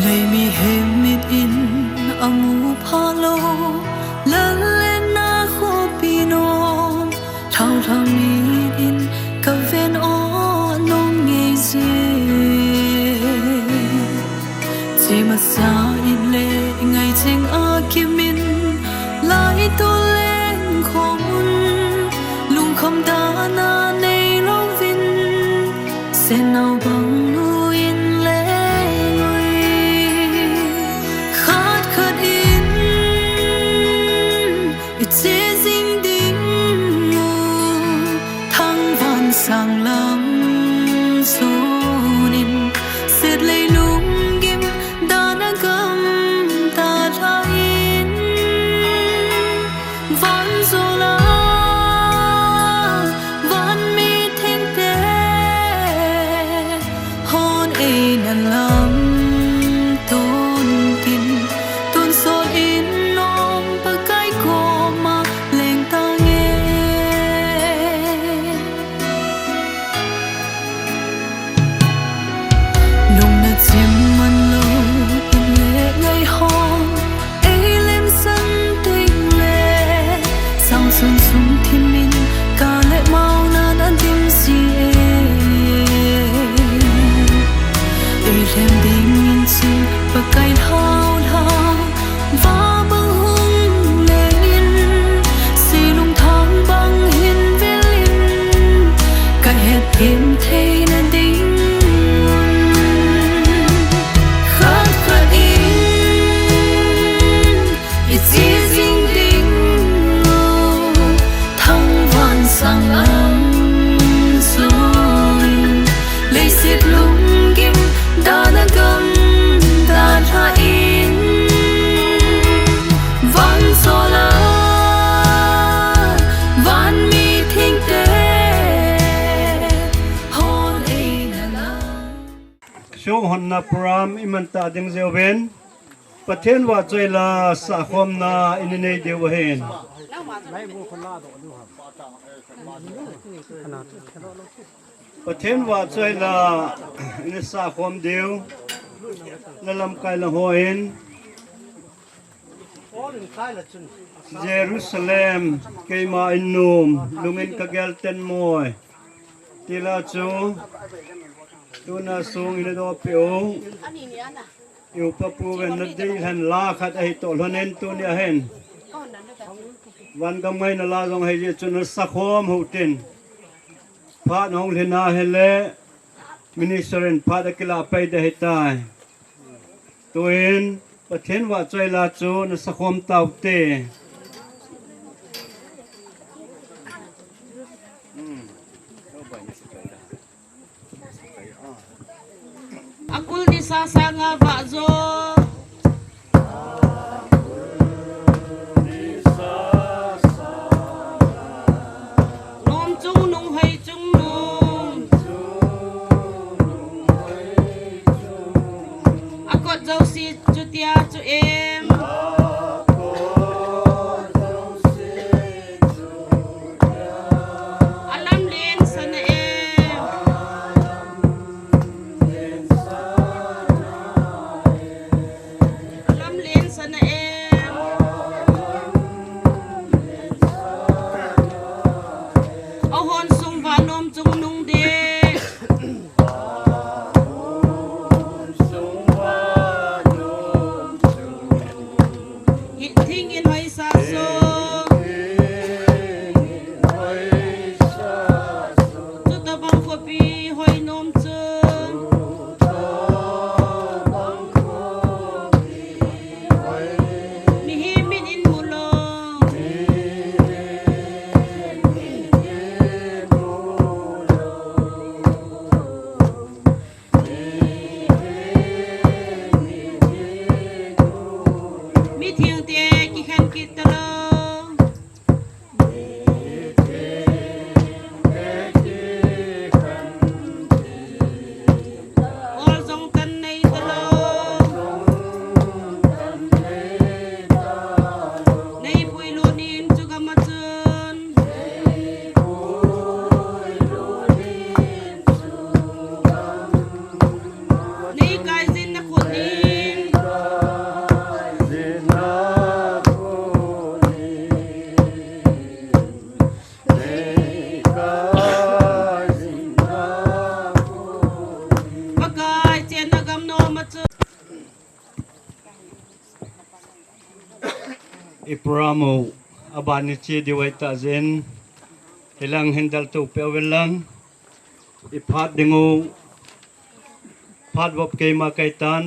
เลยมีเหมิดอินอมูพาโลเลเลนาโคปีโนเท่าทางมีดินกับเวนโอนงเงเซจีมาสาอินเลไงเจงอาคิมินลายตัวเล่นของลุงคำดานาในโลวินเส้นเอาบังนูอินเลsang lam so nin set lei lung gim dana gam ta thain van zola van mi theng te hon e na lam ton tin ton so in nom pa kai ko ma leng ta nge Chim man lo in le ngai hong ai lem san ting le sang sun sum thim min ka le mau na dan dim si ai lem ding in si pa kai hao hao va bang hung le in si lung thang bang hin velin ka het thêm thei na ding sang lam so lei sit lung gim dana gam da tha in van sola van mi thing te hon e na la show hon na pram imanta ding zewen pathen wa choila sa khom na inne dew henประเทศว่าช่วยละนิสาความเดียวและลำไกละหัวเห็นเยรูซาเล็มเกมาอินนูมลุงอินกะเกลเตนมวยติลาจูตูนาซุงอินโดเปียวอยู่ปะปูเวนนดีเห็นลาขัดไอโตลเนนตัวเนียเห็นวันกำไงนลาจงให้จุนสักหอมหูตินพระน้องเลนาเฮเลมินิสเรนพระตะกิลาไปได้ตายตัวเองประเทศว่าใจลาจูนสักหอมเต่าเตAkul di sasanga bakzo dấu si chu tia chu em alam len sana em alam len sana em au hon sung va nom chung nung de កំណោមកជ Ipramo abani chi diwaita zen ilang hendal tu pewelang iphat dingu phat wop keima kaitan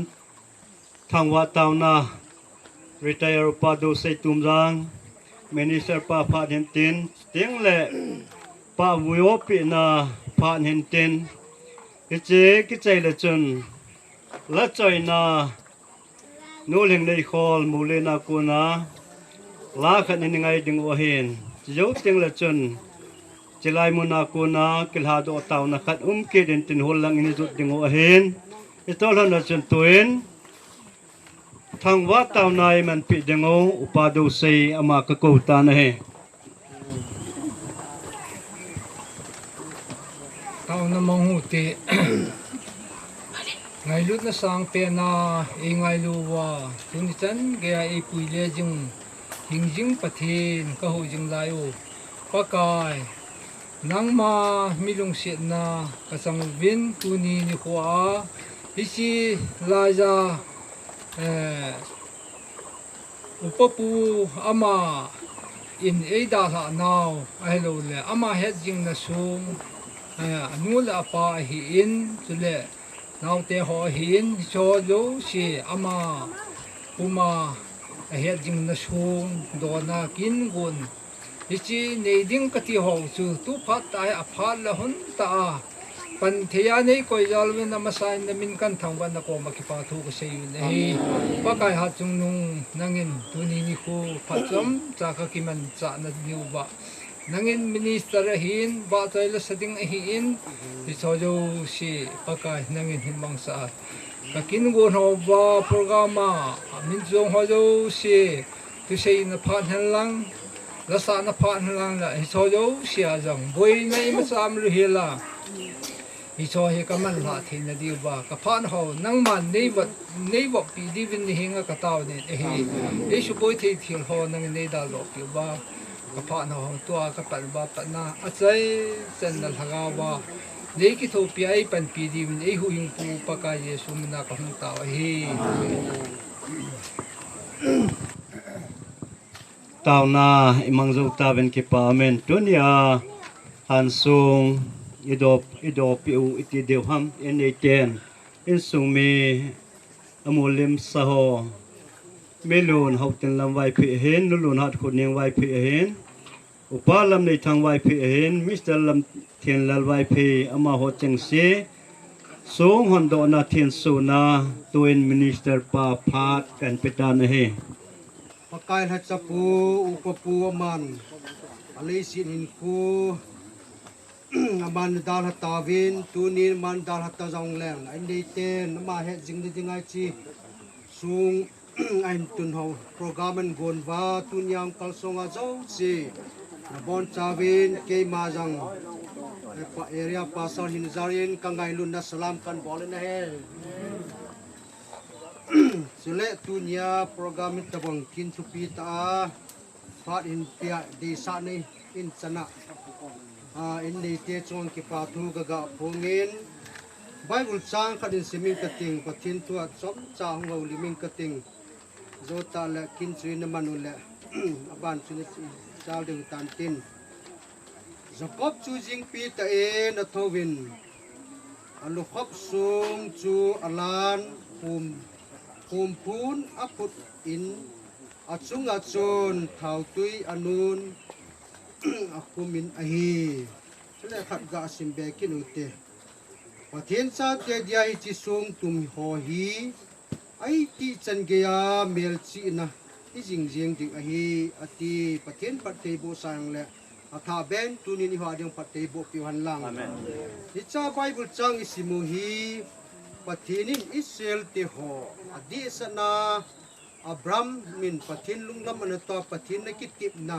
thangwa tauna retire padu sei tumjang minister pa phat hentin ting le pa wuopi na phat hentin kiche kichai le chun la choi na no leng nei khol mule na kuna la khan ni ngai ding o hen yo ting la chun chilai muna kuna kilha do taw na khat ke den tin hol lang ni jut ding o hen itol han na chun tuin thang wa taw nai man pi ding o upadu sei ama ka ko ta na he taw na mong huti ngai lut na sang pe na e ngai lu wa tuni chan ge ai pui le jing hingjing pathin ka ho jing lai o pakai nang ma milung sit na ka sang vin tuni ni khwa isi la ja upapu ama in eida ha now ai lo le ama het jing na sung anu la pa hi in chule now te ho hin cho lo si ama uma het jing na sung do na kin gun ichi nei ding ka ti ho chu tu phat ai a phat la hun ta pan thea nei koi jal wen na masain na min kan thang ban na ko ma ki pa thu ko sei nei pa kai ha chung nung nangin tu ni ni ko phatom cha ka ki man cha na diu ba nangin minister hin ba chai la sading hin ti so jo si pakai nangin himang sa ka kin go no ba programa min jong ho jo si tu sei na phan han lang la sa na phan han lang la so jo si a jang boi nei ma sam lu hi la i so he ka man la thi na diu ba ka phan ho nang man nei wat pi di vin ni hinga ka taw ne e su boi thi thil ho nang nei da lo pi ba ka pha na hong tua ka pan ba pa na a chai chen na thaga ba le ki tho pi ai pan pi di min e hu hing pu pa ka yesu na ka hung ta hi taw na imang zo ta ben ki pa men tunia han sung idop pi u iti deu ham en eten in sung me amulim saho melon hautin lam wai phi hen lulun hat khun ning wai phi hen upa lam nei thang wai phi hen mr lam thien lal wai phi ama ho cheng se song hon do na thien su na tuin minister pa phat kan petan he pakai hat sapu upapu aman alai sin in ku aman dal hatawin tunin man dal hatazong leng ai nei ten ma he jing de jingai chi sung ein tun ho programan gon wa tunyang kalsonga zo si na bon chawin ke ma jang area pasal hin zarin kangai lun na salam kan bolen he sule tunya program tabang kin supi ta fat in pia di sa nei in sana in nei te chong ki pa thu ga phongin bible chang khatin siming kating pathin tu chom chang lo liming kating zota la kin chui na manule aban chu chal ding tan tin Jacob chu jing pi ta e na thowin alu khop sung chu alan hum phun aput in achunga chon thau tui anun akumin ahi chule khat ga simbe kinute pathin sa te dia hi chi sung tum ho hi ai ti chan ge ya mel chi na ti jing jing ding ahi ati pathin patte bo sang le atha ben tuni ni ha ding patte bo pi han lang amen ni cha bible chang isimu hi pathinin israel te ho adi sana abram min pathin lunglam an to pathin na kitip na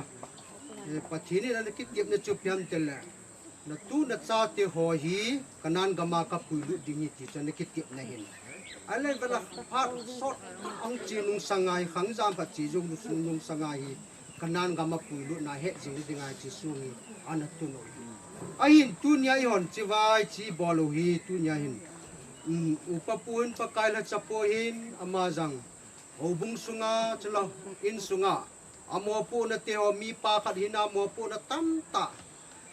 pathinin an kitip na chupyam tela na tu na cha te ho hi kanan gama ka puilu dingi ti chan na kitip na hin ale bala phat sot ang chinung sangai khang jam pa chi jung nung sangai kanan gama puilu na he jing dingai chi sungi an tu no ahin tu nya hon chi vai chi bolo hi tu nya hin upapuin pakai la chapohin amazang obung sunga chalo in sunga amopu na teo mi pa khat hina mopu na tamta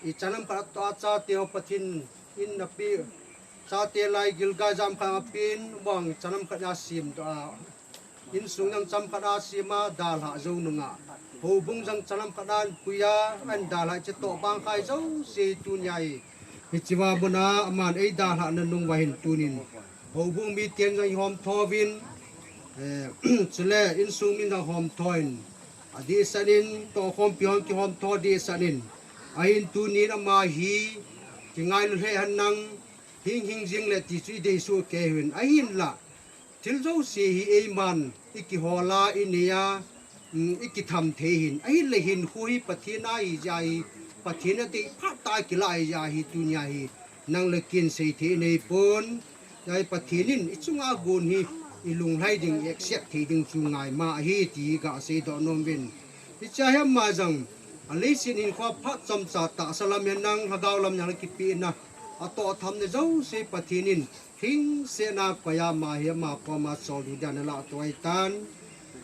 I chanam khat to cha teo pathin in na pi cha te lai gilga jam kha pin bang chanam khat asim to in sungang cham khat asima dal ha zo nunga obung jang chanam khadan puya an dal ha che to bang khai zo se tu nyai Hichiwa buna aman ay dala na nung wahin tunin. Hobung mi tiyan ng hom tovin, sila insung min ng hom toin. Adi sanin, to hom piyon ki hom to di sanin. Ayin tunin ang mahi, tingay luhehan ng hing jing le tisui de su kehwin. Ayin la, tilzo si hi man, ikihola iniya, ikitam tehin. Ayin lehin hui patina ijay, patina ti patay kilay yahi tunyahi nang lekin say ti nei pon dai patinin ichunga gun hi ilunglai ding except ti ding chungay ma hi ti ga say do nomben ichayam majang alisin in kho phat cham cha ta salamen nang hagaw lam yang kipi na ato tham ne zo say patinin hing se na paya ma hi ma pa ma sol du dan la toy tan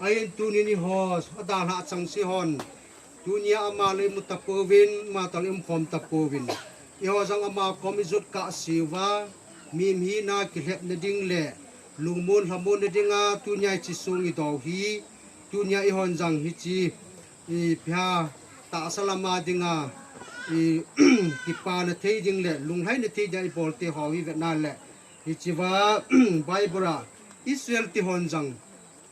ayin tunin ni hos adal ha chang si hon dunia amale mutapovin matalim kom tapovin iho jang ama komizut ka siwa mim hi na kilep na ding le lungmun hamun na dinga tunya chi sungi do hi tunya ihon jang hi chi I phya ta salama dinga I kipa na thei ding le lunghai na thei dai bolte ho hi na le hi chi wa baibra Israel ti hon jang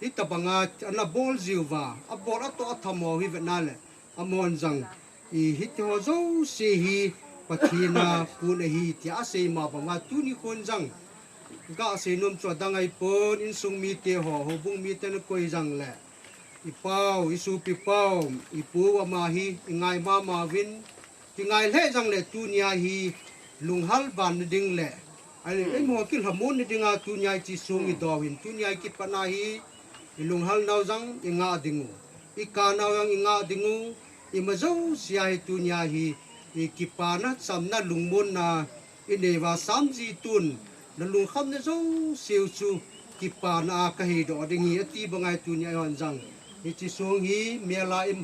itabanga ana bol jiwa abor ato athamo hi na le amon jang I hitho zo se hi pathina pun hi tia se ma banga tuni kon jang ga se nom cho dangai pon in sung mi te ho bung mi te no koi jang le ipau isu pi pau ipu ama hi ngai ma ma win tingai le jang le tunia hi lunghal ban ding le ai mo kil hamun dinga tunia chi sung I dawin tunia ki pana hi lunghal naw jang inga dingu ika naw yang inga dingu imazo siya hi tunya hi ikipana samna lungmon na inewa samji tun na lungkham na zo siu chu kipana kahi do dingi ati bangai tunya yon jang ichi song hi melaim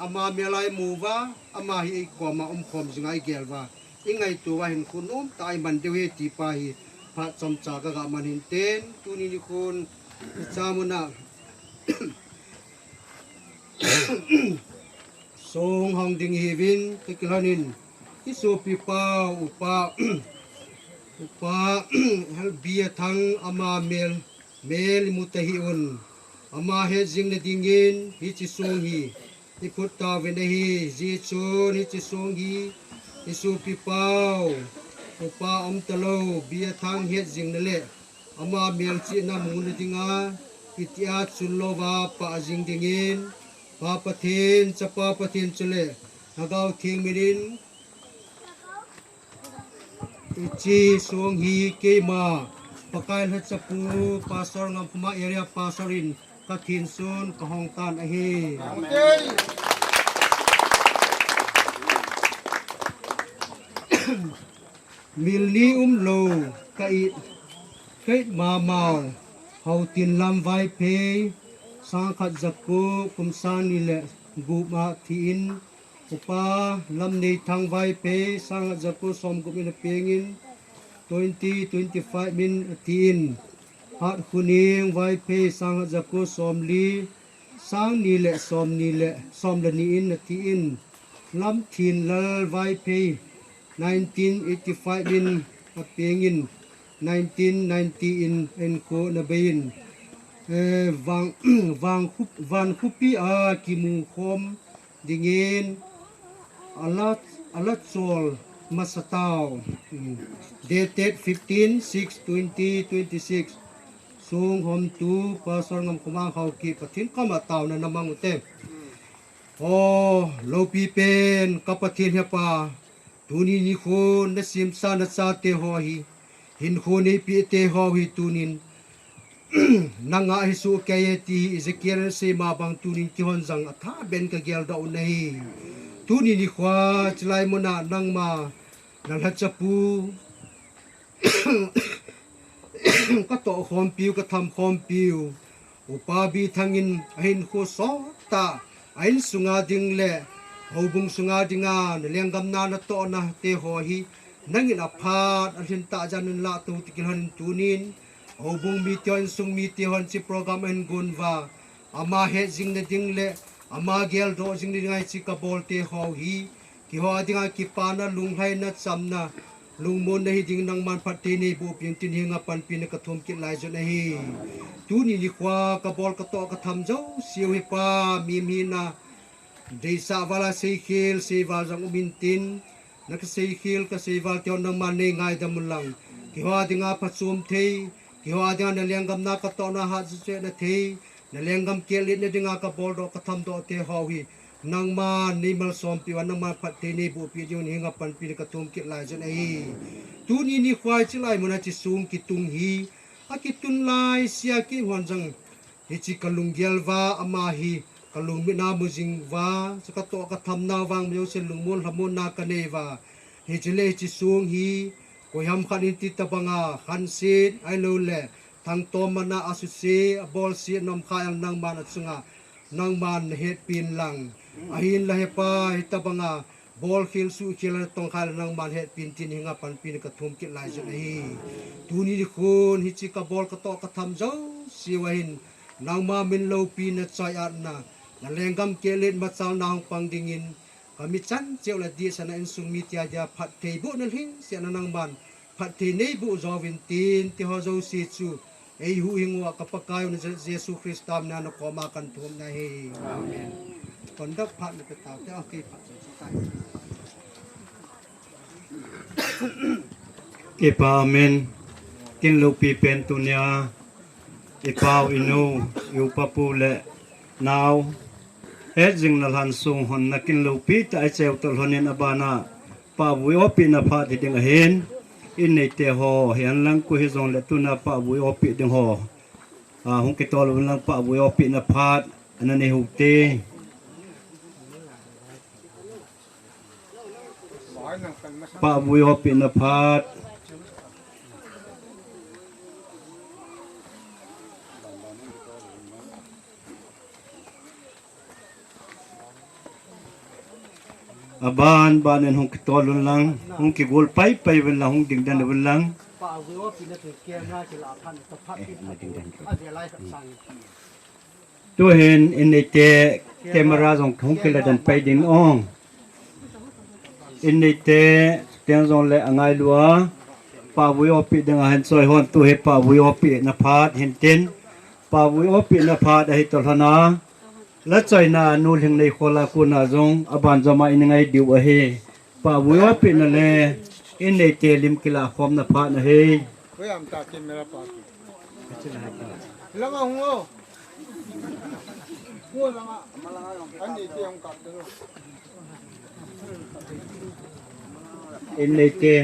ama melai muwa ama hi koma khom jingai gelwa ingai tu wa hin kunom tai man dewe ti pa hi pha cham cha ga man hin ten tuni ni kun chamuna song hong ding hivin kiklanin iso pipa upa halbia thang ama mel mutahiun ama he jing na dingin hi chi song hi iput ta ven hi ji chon hi chi song hi iso pipa upa talo bia thang he jing na le ama mel chi na mun dinga itia chulova pa jing dingin Papathin chapa pathin chule hagaw thing mirin ichi song hi kema pakail hat chapu pastor ngam phuma area pastorin kathin sun kahong tan ahi milni lo kai ma mau hau tin lam vai pe sang khat zakku kumsan ni le guma thin upa lam nei thang vai pe sang zakku som gu min pengin 20-25 min tin hat kuning vai pe sang zakku som li sang ni le som le ni in tin lam thin lal vai pe 1985 min pengin 1990 in ko na bein van khupi a kimu khom dingin alat sol masataw dated 15/6/2026 sung hom tu pasor ngam kumang khaw ki pathin kama taw na namang ute lopi pen kapathin hepa tuni ni khon na simsa na sa te ho hi hin khoni pi te ho hi tunin nanga hisu kayeti Ezekiel se mabang tunin kihon jang atha ben ka gel da unai tuni ni khwa chlai mona nangma nalha chapu ก็โตคอมปิวก็ทำคอมปิวอุปาบีทังินอหินโคสอตาอหินสุงาดิงเลเอาบุงสุงาดิงาเลียงกำนานะโตนะเตโหฮีนังอินอพาดอันหินตาจันนุนละตูติกิลหันตูนินเอาบุงมีเตียนสุงมีเตียนสิโปรแกรมเอ็นกุนวาอามาเฮจิงเนดิงเลอามาเกลโดจิงเนดิงไอซิกาบอลเตโหฮีki ho adinga ki pana lunghai na chamna lungmon na hi ding nang man phatte ni bu pin tin hinga pan pin ka thum ki lai zo na hi tu ni li khwa ka bol ka to ka tham zo siu hi pa mi mi na dei sa wala sei khil sei wa jang umin tin na ka sei khil ka sei wa tyon nang man nei ngai dam lang ki ho adinga phachum thei ki ho adinga na lenggam na ka to na ha zu che na thei na lenggam ke lit na dinga ka bol do ka tham do te ho hi nang ma ni mal som pi wan nang ma phatte ni bu pi jun hinga pan pi ka tum ki lai jon ai tu ni ni khwai chi lai mona chi sung ki tung hi a ki tun lai sia ki hon jang hi chi kalung gel wa ama hi kalung mi na mu jing wa sa ka to ka tham na wang myo sen lung mon hamon na ka ne wa hi chi le chi sung hi ko yam khan in ti ta banga khan sit ai lo le thang to mana asu se bol si nom kha ang nang man at sunga nang man het pin lang ahin la hepa hitabanga bol khil su khil tong khal nang man het pin tin hinga pan pin ka thum ki lai zo hi tuni ni khon hi chi ka bol ka to ka tham zo siwahin nang ma min lo pin na chai at na na lenggam ke len ma chaw nang pang dingin kami chan cheu la di sana in sung mi tia ja phat thei bu na hin sia na nang man phat thei nei bu zo win tin ti ho zo si chu ei hu hingwa ka pakayo na Jesus Christam na no ko ma kan thum na hi amen kon dak phat na ta te o ki phat sa tai ke pa amen kin lo pi pen tu nya e pau inu yu pa pu le now he jing na han sung hon na kin lo pi ta ai cheu tol honen abana pa bui opi na pha ti ding hen in nei te ho hian lang ku hi zong le tu na pa bui opi ding ho hong ke tol lang pa bui opi na phat anane hu te pa bui opi na phat aban banen hong kitolun lang hong ki gol pai pai wen lang hong ding dan wen lang pa wi o pi na te ke na ki la phan ta phat pi a de lai sang tu hen in nei te camera jong hong ki la dan pai ding ong in nei te tiang jong le angai lua pa wi o pi dang han soi hon tu he pa wi o pi na phat hen ten pa wi o pi na phat a hi tol hana la choi na nu leng nei khola ku na jong aban jama in ngai diu a he pa wi o pi na le in nei te lim kila khom na phat na he Kau yang tak kamera pakai. Lama hungo. Hungo lama. Andi tiang kat tu. in nei te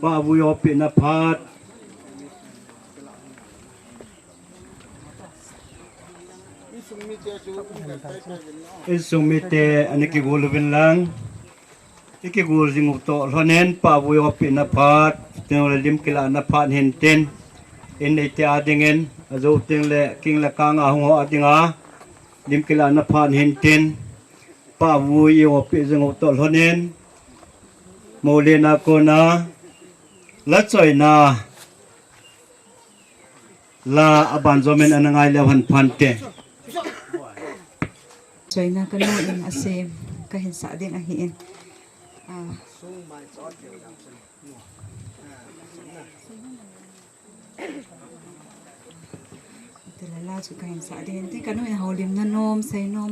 pa wi o pi na phat Isung mi tiang tu. isung mi te aniki gol wen lang iki gol jing to lonen pa wi o pi na phat te lim kila na phat hen ten in nei te adingen azo teng le king la kang a ho adinga lim kila na phat hen ten pa wi o pi jing to lonen mo le na ko na la choi na la aban zomen anangai le han phan te Joy na ka no in asem kahin sa din ahiin. sung mai chot de dam sen Tilala chu kahin sa din ti kanu in holim na nom say nom.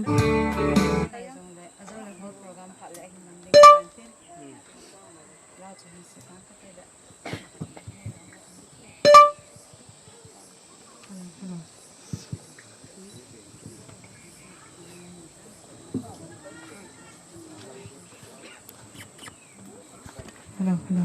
Hello, hello.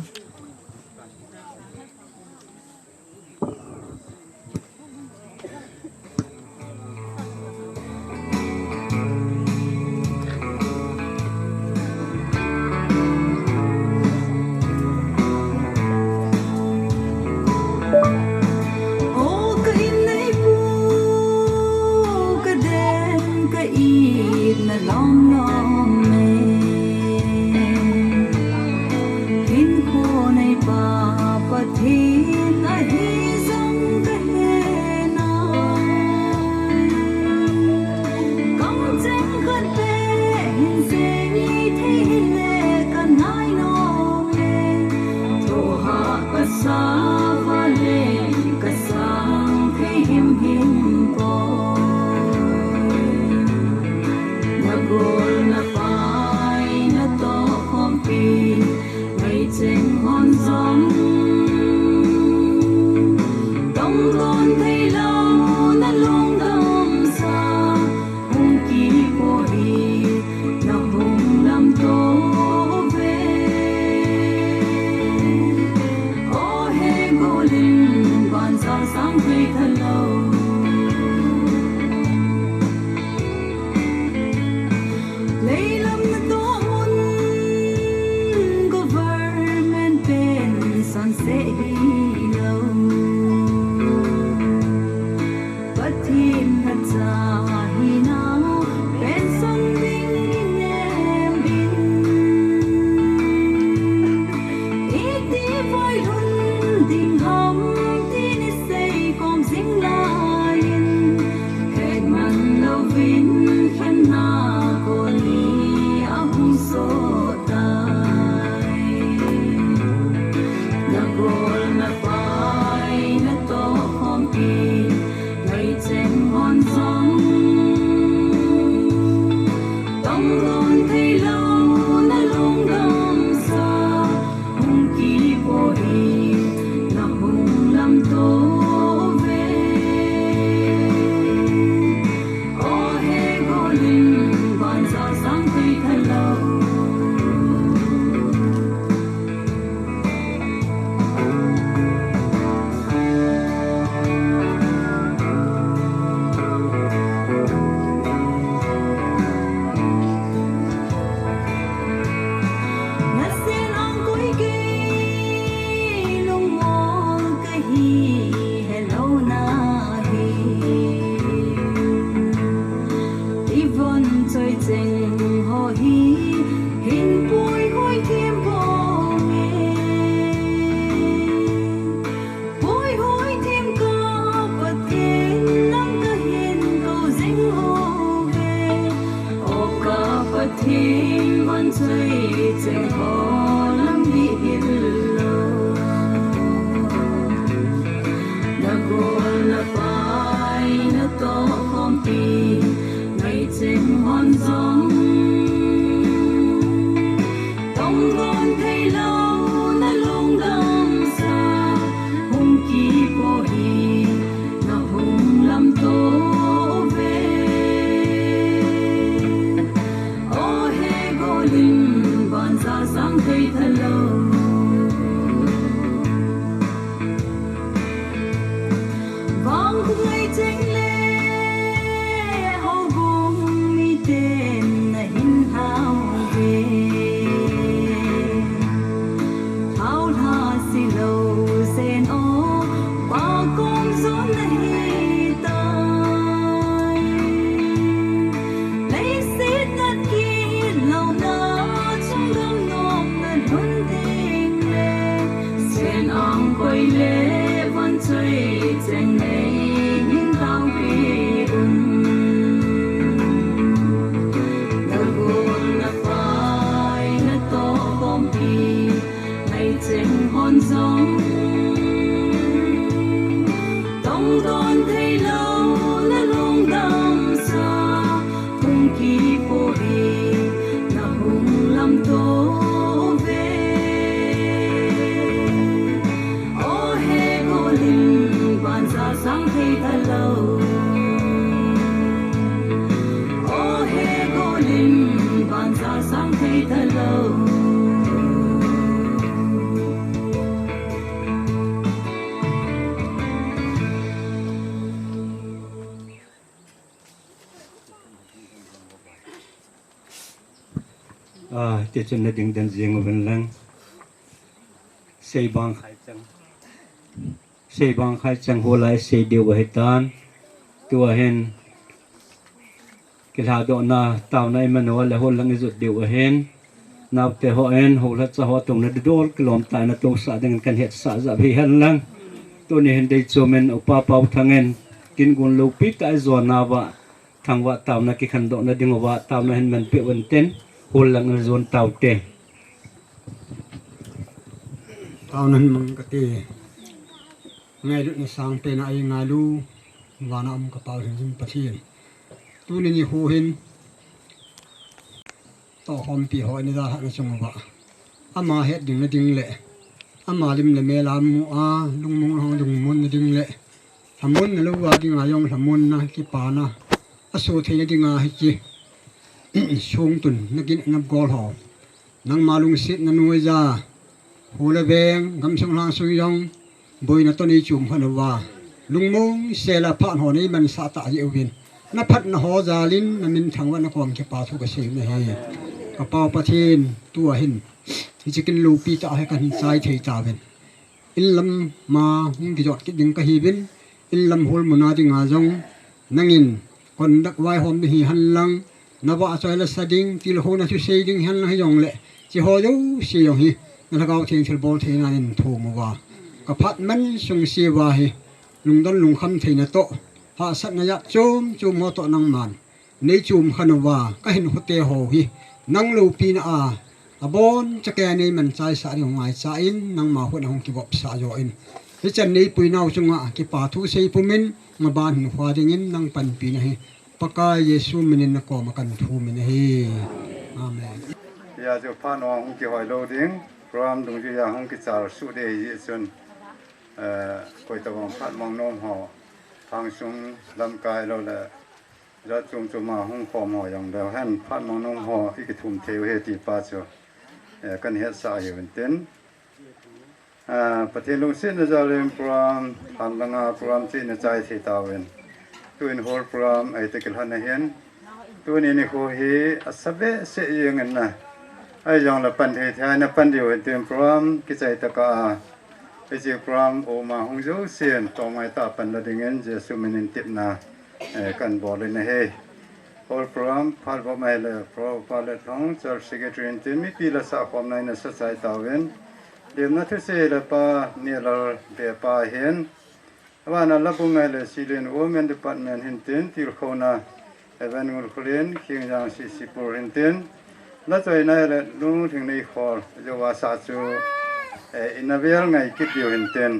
đòn thấy lâu na lung đam xa hùng kỳ bồ hi na hùng lâm tô về ô he go lim ban ra sang thấy thật lâu vang người chênh lê hô bông mi tên na hin hao về thao tha si lâu sen ô ba công dôn na hi tai lấy xít na ki lâu na trong đâm nôm na luân tình lệ sen ang quay lệ vẫn chơi chênh lệ những tao bị na buồn na phai na to bom pi ngày chênh hòn giống tông đòn thấy lâu na lung đam xa hùng kỳ bồ hi na hùng lâm tô về ô he go lim ban ra sang thấy thật lâu ô he go lim ban ra sang thấy thật lâu Tiết chân là tiếng đàn riêng của Vân Lăng xây bằng khai chăng hồ lại xây điều của hệ tán tua hên cái thảo độ na tàu này mà nó là hồ lăng rụt điều của hên nào để họ hên hồ lát cho họ tổng là đôi cái lom tài là tổng xã dengan kan het xã dạ vì hên lăng tôi này hên đây cho mình ở pa pau thằng hên kinh quân lâu pít tại giò nào vợ thằng vợ tàu na cái khăn độ na đừng vợ tàu na hên mình bị vấn tên hồ lăng zon tàu tê tao nan mang ka ti ngai lu ni sang pe na ai ngai lu wa na am ka pau hin pathian tu ni hu hin to hom pi hoi ni da ha na chung wa ama het ding na ding le ama lim le me lam mu a lung mung hong lung mun na ding le hamun na lu wa ding a yong hamun na ki pa na aso the na ding a hi chi chung tun na gin ngam gol ho nang malung sit na nuai za hula beng gam sung lang sung yong boy na to ni chum hanawa lungmong sela phan ho ni man sa ta ji win na phat na ho za lin na min thang wa na kwam ke pa thu ka se na he ka pa pathin tua hin ti chikin lu pi ta he kan sai thei ta ben illam ma hung ki jot ki ding ka hi bin illam hol muna di nga jong nangin kon dak wai hom hi han lang na ba choi la sading til ho na chu sei ding han la yong le chi ho yo si yong hi na gao thing thil bol the na in thu mo wa ka phat man sung si wa hi lung don lung kham theina to ha sat na ya chum mo to nang man nei chum khanawa ka hin hote ho hi nang lu pi na a abon chake nei man chai sa ri ngai cha in nang ma hu na hong ki bop sa yo in hi chan nei pui nau chunga ki pa thu sei pumin ma ban hu hwa ding in nang pan pi na hi paka yesu minin na ko makan thu min hi amen ya jo pha no hong ki hoi lo ding program dung ju ya hong ki char su de yi chun koi ta bang phat mong nom ho phang sung lam kai lo la ra chung ma hong khom ho yang da han phat mong nom ho i ki thum theu he ti pa cho kan het sa hi wen ten pathe lung sin na ja lem program han langa program chi na chai thi ta wen tuin hol program ai te kel han hen tu ni ho hi asabe se yeng na ai jong la pan the thai na pan dio tem program ki chai ta ka ai je program o ma hong jo sen to mai ta pan la dingen je su minin tip na kan bo le na he hol program phal bo mai le pro pa le thong church secretary in tem mi pi la sa khom nai na sa chai ta wen dem na thu se la pa ne la be pa hen wa na la bu ngai le silen women department hin ten tir khona even ngul khulen king jang si sipur hin ten la choi na le lu thing nei khor jo wa sa chu inavel ngai kip yo hin ten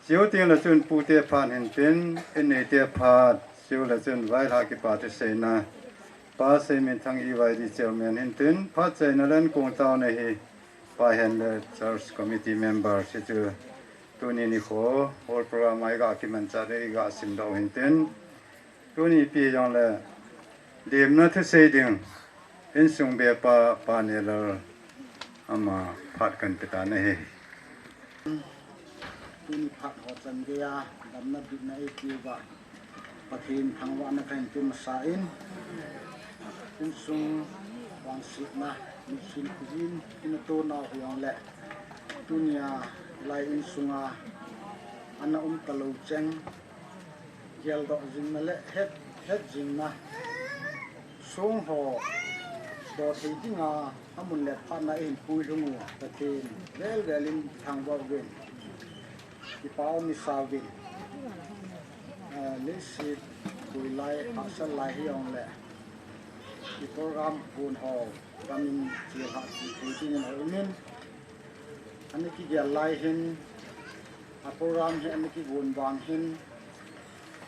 chiu ting la chun pu te phan hin ten en nei te pha chiu la chun vai la ki pa te se na ปาเซมินทางอีไวดิเจลเมนหินตินพัดใจนลันกงตาวในฮีปาเฮนเดอร์ชาร์จคอมมิตี้เมมเบอร์สิจูตุนีนิโคโฮลโปรแกรมไอกาคิมันจาเรกาสิมดาวหินตินตุนีปียองเลเดียมนัทเซดิงอินซุงเบปาปาเนลอามาพัดกันไปตาในฮีตุนีพัดหอจันเกียดำนับดินในคิวบะปะทินทางวันนักแข่งจุมสาอินอินซุงวังสินะมิชินคุจินอินโตนาหวงและตุนียไลอินซุงอาอันนาตะลูเจงเยลดอกจิงมาและเฮ็ดจิงนะซุงหอดอทีจิงอาอามุนและพานาอินปุยลุงัวปะทินเวลลินทางบ่เวนอีปาวมิซาวินลิสิปุยไลอาสไลฮิองและอีโปรแกรมปูนหอกามินเจียหักปุยจิงเอามินอันนี้ที่เดียไลหินโปรแกรมเห็นอันนี้ที่วนวางหิน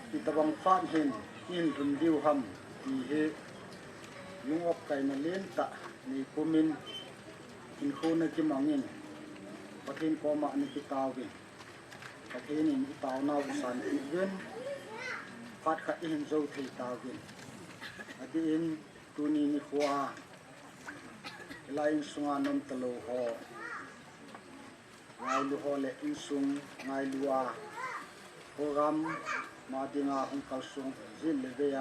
ที่ตะบังฟาดหินหินทุนดิวหำที่เฮลุงออกไก่มาเลี้ยนตะมีกุมินหินคูนกิมังหินประเทศกอมาอันนี้ที่ตาวกินประเทศนี้ที่ตาวนาวสันติเวนฟาดขัดหินโจที่ตาวกินอันนี้ตัวนี้มีขวาไล่สุงานนตะโลหองายลูฮอเลอินซุงงายลัวโปรแกรมมาดิงาฮุงกัลซุงจินเลเบีย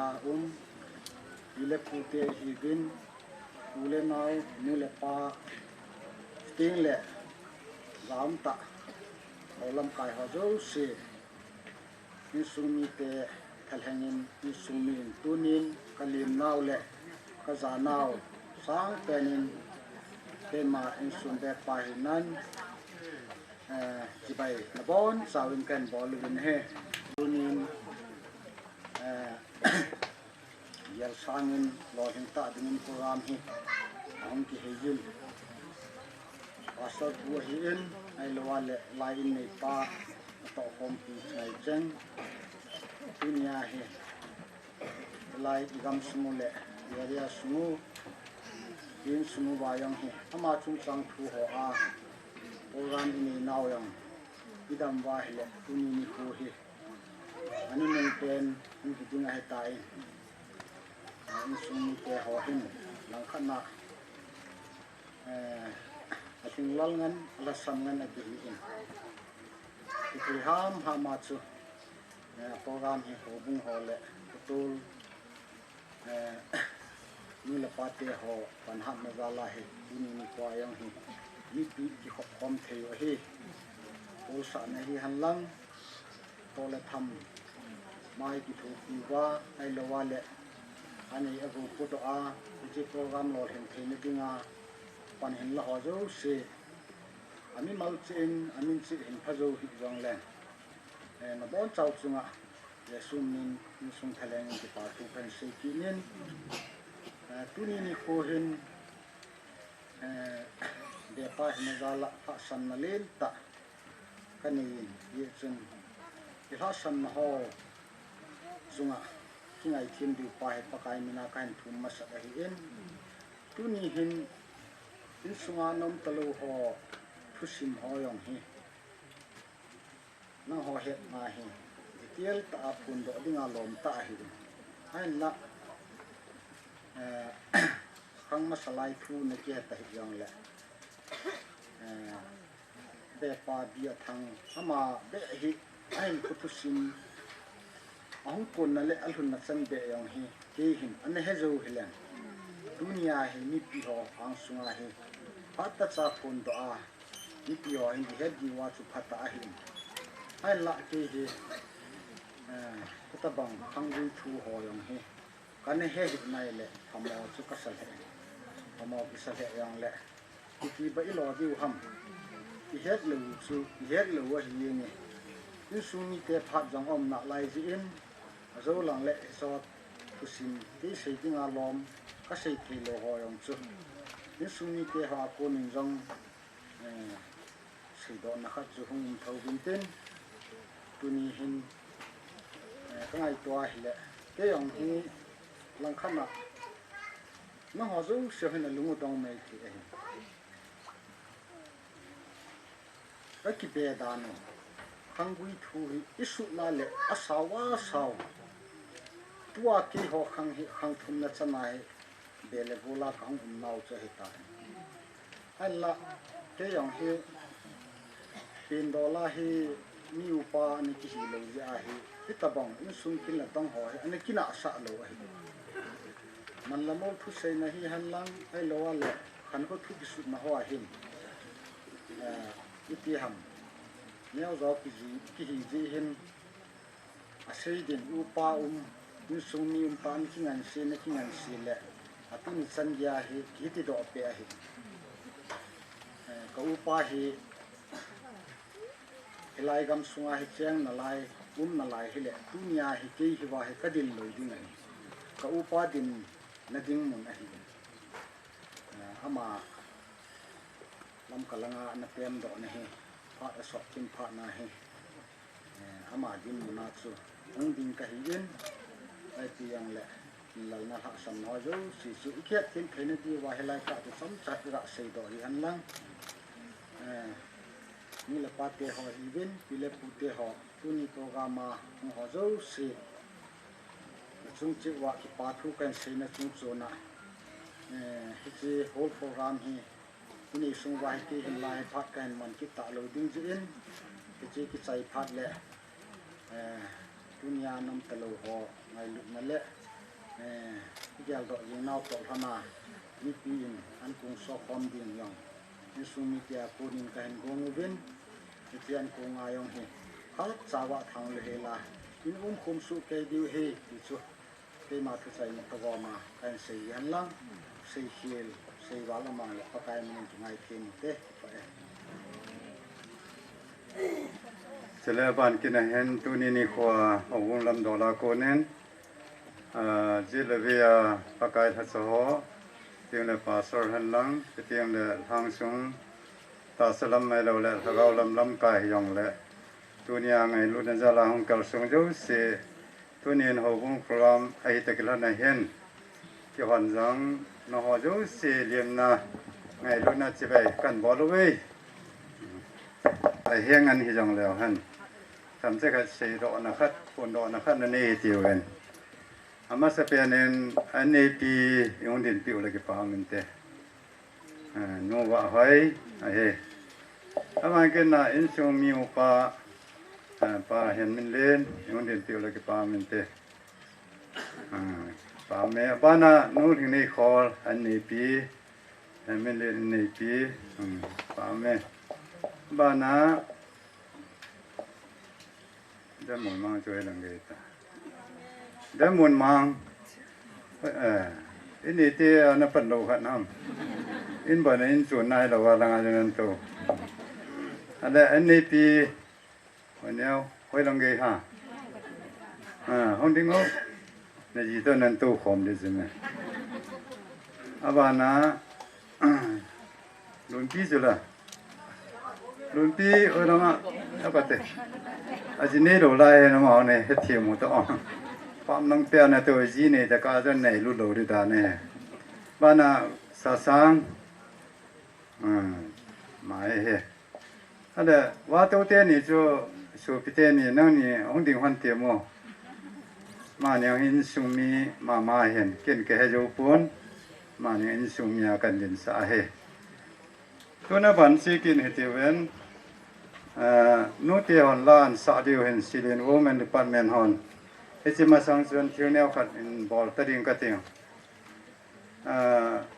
อิเลปูเตฮิบินอูเลนาวนูเลปาติงเลรามตะเอาลำกายฮอโจเซอินซุงมีเตทัลแหงินอินซุงมีตุนินกะลิมนาวเลกะซานาวสางเปนินเตมาอินซุงเดปาหินันที่ไปนับบอลสาวินกันบอลลูนเฮลูนินยัลสังินลอหินตาดินโปรแกรมฮีอังกิเฮยินอาศัยบัวหินไอลวาเลไลน์ในป่าต่อคอมพิวเตอร์เจงดุนยาเฮไลน์อีกำสมุเลเรียสมุยินสมุวายังเฮอามาชุงจังทูหัวอาโปรแกรมนี้นาวยังอิดามวาฮิเลตุนีนิโคฮิอันนี้มันเป็นมันจริงๆให้ตายอันนี้สุ่มเตะหัวหินหลังขณะอาทิตย์ลังเงินลักษณะเงินอะไรอย่างที่ห้ามมาจูโปรแกรมให้หัวบุ้งหัวเละตัวนี่ละปาเตะหัวปัญหาไม่ได้ละให้ตุนีนิโคยังให้นี่ปีที่ขบคมเทียวเฮโอสานให้หันหลังโตและทำไม่กี่ถูกดีว่าไอละว่าเละอันนี้อากูพูดว่าที่โปรแกรมเราเห็นที่นี่จริงอ่ะปัญหาละหัวเจ้าเสียอันนี้มาจริงอันนี้สิเห็นพระเจ้าหิจงแรงนับบอลเจ้าจงอ่ะเยซูมินมิสุงทะเลนี่ที่ป่าทุกเป็นสิ่งที่นี่ตุนีนี่โคเห็นเดี๋ยวป้าเห็นจะละพักสันมาเล่นตะกันนี่ยิ่งจนที่พักสันมาห่อจุงอ่ะที่ไงทีมดูป้าเห็นปากไก่มีนาการทุ่มมาสักอะไรเอ็นตุนีเห็นอินสุงานนมตะลูห่อทุสิมห่อยองเฮนั่งห่อเห็ดมาเฮเกี่ยวตาปุ่นดอกดิ้งอารมณ์ตาเห็นให้ละครั้งมาสลายทูในเกี่ยวตาเห็นยังแหละเบปาเบียทางอามาเบหิไอ้คุตุสิมอังคนนั่นแหละอัลหุนนัสันเบยังเฮเกี่ยหินอันนี้เฮจูเฮลันดุนยาเฮมีปีหออังสุงาเฮพัตตาจากคนตัวมีปีหอเฮมีเฮดีว่าสุพัตตาเฮไอ้ละเกี่ยก็ตะบังทางดูทูหอยังเฮกันนี้เฮหินนั่นแหละทำเอาสุกัสเฮทำเอากิสเฮยังแหละที่ไปหล่อดิวหำที่เฮ็ดหลูสูที่เฮ็ดหลูว่าเฮียงนี่สุนีเตพัดจังอมนักไล่จีนโจหลังเละสอดทุสินที่ใส่ที่งาลอมก็ใส่ที่โลหะยองจุนี่สุนีเตหาคนจังใส่ดอกนักจุหงเท่าบินเต้นตัวนี้เห็นก็ไงตัวเละเกี่ยงที่หลังขนาด nó họ dấu sửa hình là lúng đông mày thì cái kỳ bè đàn khang quý thu ít sụt la lệ sao tua kỳ họ khang thum na chân này bè lệ vô la khang nào cho hết ta hay là cái dòng hi pin đô la hi nhiều pa anh chỉ lâu ra hi cái tập bằng nó sung kinh là tông hỏi anh kia nã sợ lâu hiมันละโมทุเซนะฮีหันลังไอ้โลว่าแหละขันก็ทุกสุดมาหัวหินอิติหัมแนวรอกิหิจีหินอาศัยดินอุปานิสุมีปานกิงันซีนะกิงันซีแหละอาตุนิสัญญาฮีกิติดอกเปียฮีก็อุปาฮีลายกำสุงาฮีเจียงนาลายนาลายฮีแหละดุนยาฮีเกยฮีว่าฮีกระดินลอยดิไงก็อุปาดินนัดยิงมุนahi ama lam kalanga na pem do na he pha so kim pha na he ama din muna chu ang din ka hiin ai tiang le lal na ha sam no jo si ikhet tin thene di wa helai ka tu sam chat ra sei do hi an lang ni la pa te ho even pile pu te ho tu ni program ma ho jo si chung chi wa ki pa thu kan sei na chung chona hi chi whole program hi ni sung wa ki hin lai phat kan man ki ta lo ding ji in hi chi ki chai phat le dunya nam ta lo ho ngai lu na le ki gal do yin nau to thana ni pi in an kung so khom ding yong ni sung mi tia ko nin kan gong ven ki tian ko nga yong hi khat chawa thang le hela in khum su ke diu he ti chu cái mà thứ sai một cái mà cái xây hắn lăng xây hiền xây vào là mang là cái mình chúng ai thêm thế sẽ là bạn kia này hen tu ni khoa ở vùng lâm đô la cô nên chỉ là vì cái thật số tiếng là pastor hắn lăng tiếng là thang xuống ta sẽ làm mai lâu là thằng gạo lâm cái dòng là tu ni ngày lúcนั้นra là không cầu xuống dấu sẽ tu niên hồ vung program ai tất cả là hiện cái hoàn rằng nó họ dấu xì liềm na ngày lúc nào chỉ phải cần bỏ lối ai hiện anh hi dòng lèo hẳn thậm chí cái xì độ nó khát phun độ nó khát nó nề tiêu hen mà sẽ phải nên anh ấy pi用点表来个方面的弄话会哎mà cái na in số miêu pa pa hen min len yung din piu lagi pa min te pa me bana nu ring nei khol an nei pi hen min len nei pi pa me bana da mon mang choi lang ge ta da mon mang in ni te na pan lo khat nam in ba na in chun nai lo wa lang a jan to ada an nei pi neo hoi long ge ha hong ding o ne ji to nan to khom de zme abana lun pi zula lun pi o na ma apate ajine ro lai na ma ne he thi mu to pam nang pe na to ji ne da ka zan nei lu lo ri da ne bana sa sang mai he ada wa to te ni jo số pite ni nang ni ong ding han te mo ma nyang hin sung mi ma hen ken ke he jo pon ma nyang hin sung mi kan din sa he to na ban si kin he te wen no te on lan sa diu hen silin women department hon he chi ma sang chuan thil neu khat in bol ta ding ka ting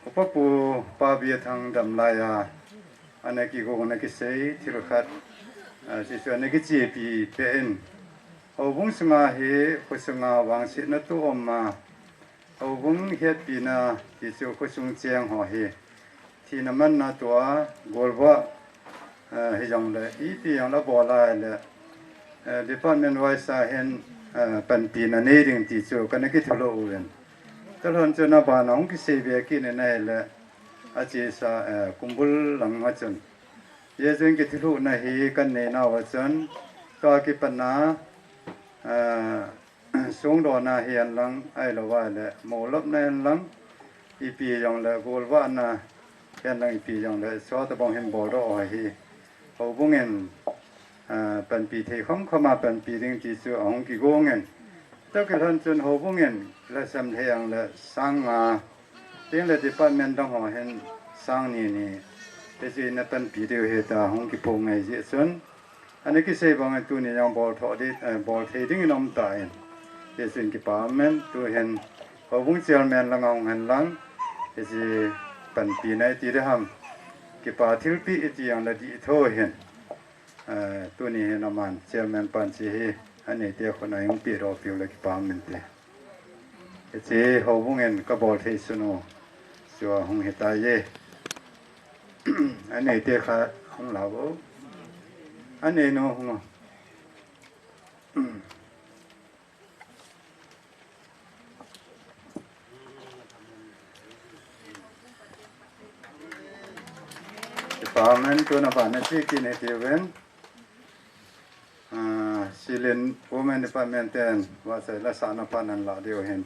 upapu pa bia thang dam la ya anaki go na ki sei thil khat chỉ số này cái chi pi pen, ở vùng sông he, khu sông vàng xịt nó tu mà, ở vùng hết pi na chỉ số khu sông chiang họ he, thì nằm ăn na tua gol vợ, he dòng là ý pi yang là bỏ lại là, department wise hen, pan pi na nei ding chỉ số cái này cái thua lỗ vậy, cho nên cho nó bà nó cái xây về cái này là, chỉ sa kumpul lang macam ye jeng ki thilu na hi kan ne na wa chan to ki panna sung do na hian lang ai lo wa le mo lop na lang อีปียังละโกลว่านะแค่นั้นอีปียังละสอตะบองเห็นบ่รอให้เฮาบ่เงินเป็นปีที่เข้ามาเป็นปีนึงที่สุของกี่โกเงินตะกะทันจนเฮาบ่เงินและสำเฮียงและสร้างมาเต็งละดีพาร์ตเมนต์ต้องเฮาเห็นสร้างนี่แต่สินะเป็นปีเดียวเฮตาของกี่พงไงสิส่วนอันนี้คือเสบางตัวนี่ยังบ่ทอดิบ่เทดิ้งนำตายเดี๋ยวสิ่งกี่ปาร์ตเมนต์ตัวเห็นเฮาบ่เซียลแมนละงองหันหลังเดี๋ยวสิเป็นปีไหนที่ได้ทำกี่ปาทิลปีอีที่ยังละดีโทเห็นตัวนี้เห็นมันเซียลแมนปันสิเฮอันนี้เดียวคนไหนของปีรอฟิวละกี่ปาร์ตเมนต์เดี๋ยวสิเฮาบ่เงินก็บ่เทสโนสัวของเฮตาเยอันนี้เดียวค่ะของเราอันนี้เนาะของปามันตัวน่ะปานที่กินให้เทเวนซิลินโวแมนดิพาร์ตเมนต์ว่าใส่ละสานะปานันละเดียวเห็น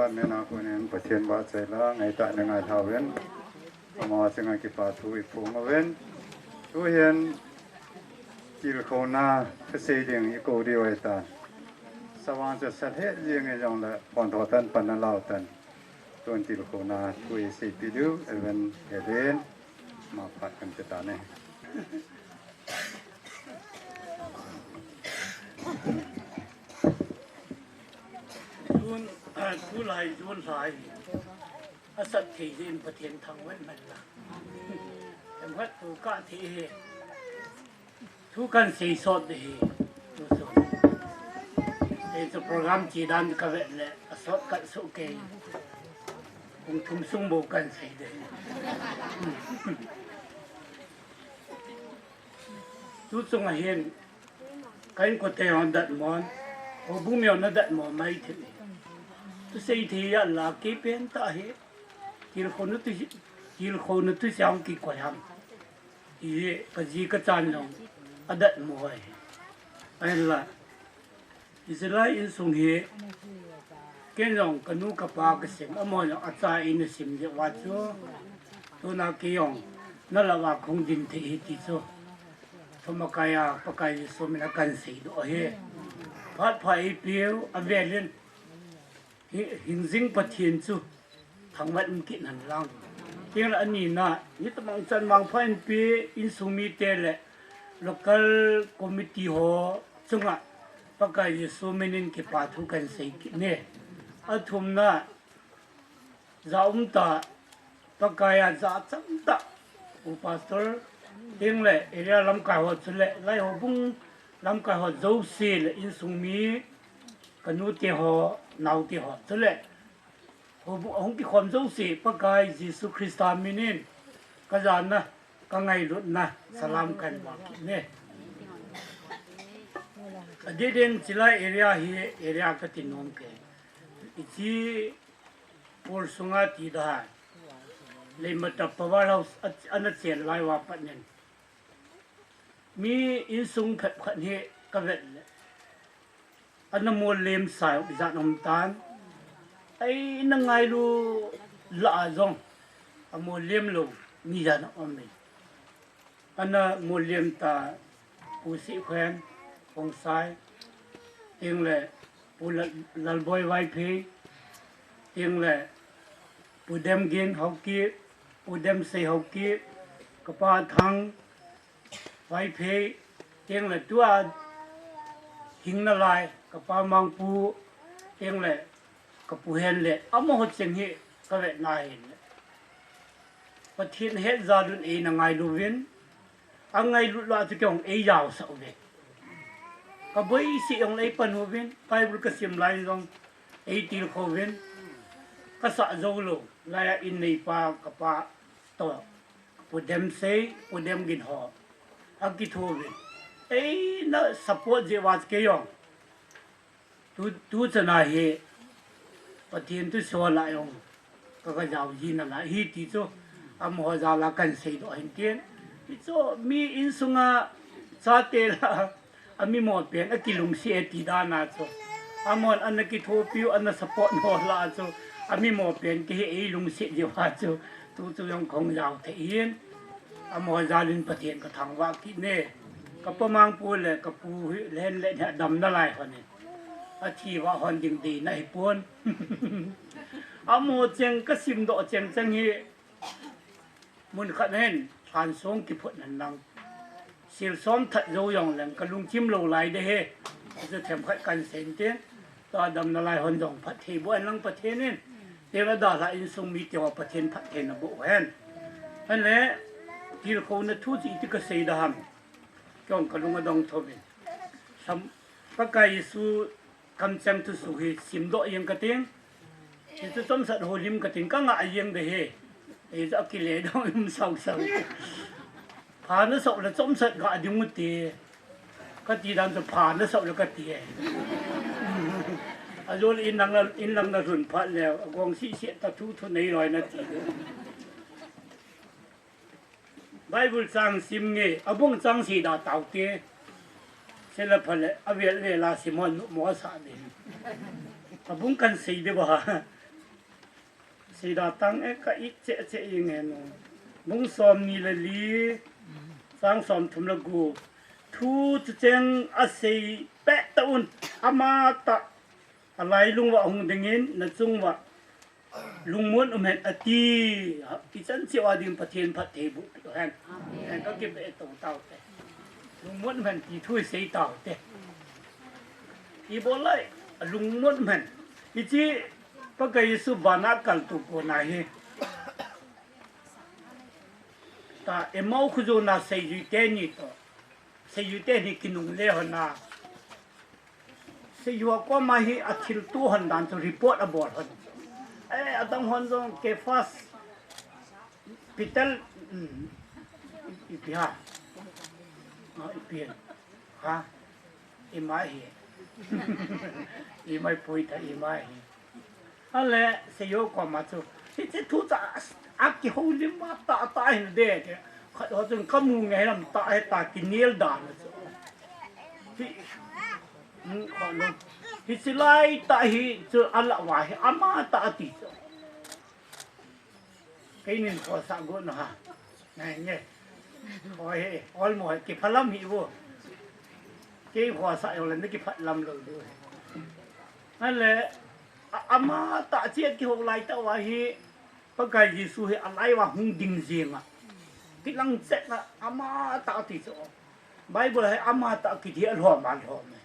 พันแม่นาคนนั้นประเทศว่าใจละไงตะไงทาเวนมาซึ่งกิปาทุยฟูงเวนทุเห็นจิลโคนาเกษตรยังอีโกดีไว้ตาสว่างจะสัตเหตุยังไงจังละปอนทอตันปันนาลาวตันตัวจิลโคนาทุยสิปิดูเอเวนเอเดนมาพัดกันจะตาเนี่ยผู้หลายส่วนหลายอสัตถีดินประเทศทางเว้นมันละแต่ว่าผู้กะที่ทุกกันสีสดดีทุกส่วนในโปรแกรมจีดันก็เวทเลยสดกันสุเกยคงทุ่มสุ่มโบกันสีเดทุกส่วนเห็นกันก็เตะอันดัดมอนโอ้บุญมีอันดัดมอนไม่ถึงtu sei thia la ke pen ta he kil khonu tu siam ki koyam ye ka ji ka chan long adat moi ai la israel in sung he ken long kanu ka pa ka sim amo no acha in sim je wa cho tu na ki yong na la wa khong din the hi ti cho thomakaya pakai so mina kan sei do he phat phai piu avelin hình dinh bát thiên chu thằng vận kỹ năng lang tiếng là anh nhìn na như tụi mình chân mang phải pi in sumi te le local committee ho chung à bác cái số mình cái phát thu cần xây nè ở thùng na giáo ta bác cái giáo chấm ta pastor tiếng le area làm cái họ chung le lại họ bung làm cái họ dấu xì le in sumi cái nút te họ nào thì họ cho lệ ông cái con dấu sĩ bác gái Jesus Christ aminin cái gì na cái ngày lúc na salam kan bác nè ở đây chỉ là area cái tin nông cái chỉ Paul sunga ti dah lấy một tập power house anh sẽ lại vào bắt nhân mi in sung khát khát he cái vậy anh mua lem sai bị giận ông tan ấy nó ngay lu lạ rong anh mua lem lu mi giận ông mình anh mua lem ta phụ sĩ quen ông sai tiếng lệ phụ lal boy vai phe tiếng lệ phụ đem gen học kia phụ đem xây học kia cái pa thang vai phe tiếng lệ tua hình nó lại cái pa mang pu tiếng lệ cái pu hen lệ ấm hot chừng hi cái vậy này và thiên hết ra đun ấy là ngày đầu viên anh ngày lúc đó thì ông ấy giàu sợ về cái bấy sĩ ông ấy phần hồ viên cái bữa cái xiêm lại rồi ấy tiêu hồ viên cái sợ dâu lù lại in này pa cái pa to pu đem xây pu đem gin họ anh kí thua viên ấy nó support gì vậy cái ông tu chân là he và thiên tu xóa lại ông cái giàu gì là lại hi tí cho âm họ giàu là cần xây độ hình tiền cho mi in sunga sa te la ami mo pen a kilung si eti da na cho amon an ki tho piu an support no la cho ami mo pen ki e lung si je wa cho tu yong khong giàu the yin amo zalin patien ka thang wa ki ne ka pamang pu le ka pu len le dam na lai hon ni a thi wa hon ding di nai pon amo cheng ka sim do cheng chang hi mun khat hen than song ki phut nan nang sil som that zo yong leng ka lung chim lo lai de heจะแถมขัดกันเส้นเตี้ยตอนดำนาลายหอนดงพัดเทบุอันลังประเทศนี่เทวดาละอินทรงมีเทวประเทศพัดเทนบุแหวนอันแหละที่เขาเนี่ยทุติที่กษตรดามจ้องกระลุงกระดองทวินสำประกายสู่คำจังทุสุหิสิมโดยังกระเตียงที่จะต้มสัตว์โหลิมกระเตียงก็งะยังเดheไอ้จะกิเลสดองมันเศร้าผ่านแล้วสอบแล้วต้มสัตว์ก็อดิมุตีก็ตีดันจะผ่านแล้วสอบแล้วก็ตีอายุอินลังนะรุ่นพัดแล้วกองสีเสียตะทุทุนในรอยนาทีไบเบิลสร้างซิมเงอบุ้งสร้างสีดาเต่าเตะเสร็จแล้วพัดแล้วเวลาสิมอนหมอสาเดอบุ้งกันสีเดียวบ่ สีดาตังเอกอิเจเจยังไงnoมุงสอมนี่ละลีสร้างสอมทุมละกูทูจะเจงอาศัยแปะตะอุนอามาตะอะไรลุงว่าหงดึงเงินนะจุงว่าลุงม้วนเห็นอตีที่ฉันเชื่อว่าดิมประเทศพระเทบุตรแห่งก็เก็บไอ้ตรงเต่าแต่ลุงม้วนเห็นที่ถ้วยใส่เต่าแต่อีโบเลยลุงม้วนเห็นอีจีปะกายสุบานากัลตุโกนาเฮตาเอมาคุโจนาเซยุเตนี่โตเซยุเตนี่กินุงเลหนาเซยุก็มาเฮอทิลตูหันดันจะรีพอร์ตอบอร์ตAdam Honzon ke fas pital ipia ipia ha imai imai poita imai ale se yo ko ma chu ti tu ta akki holim ma ta ta hin de ke ho jun kamu nge lam ta ai ta ki nil dan ti ko lo hi silai ta hi chu ala wa hi ama ta ti cái nên có sang gỗ nó này nhé rồi ôi mồi cái phật lâm hiểu vô cái hòa sai rồi nó cái phật lâm rồi anh lẽ ama ta chết cái hộp lại tao vào hi có cái gì xui hi anh ấy vào hung đình gì mà cái lăng chết là ama ta thì sao Bible hay ama ta cái thiệt hòm mà hòm này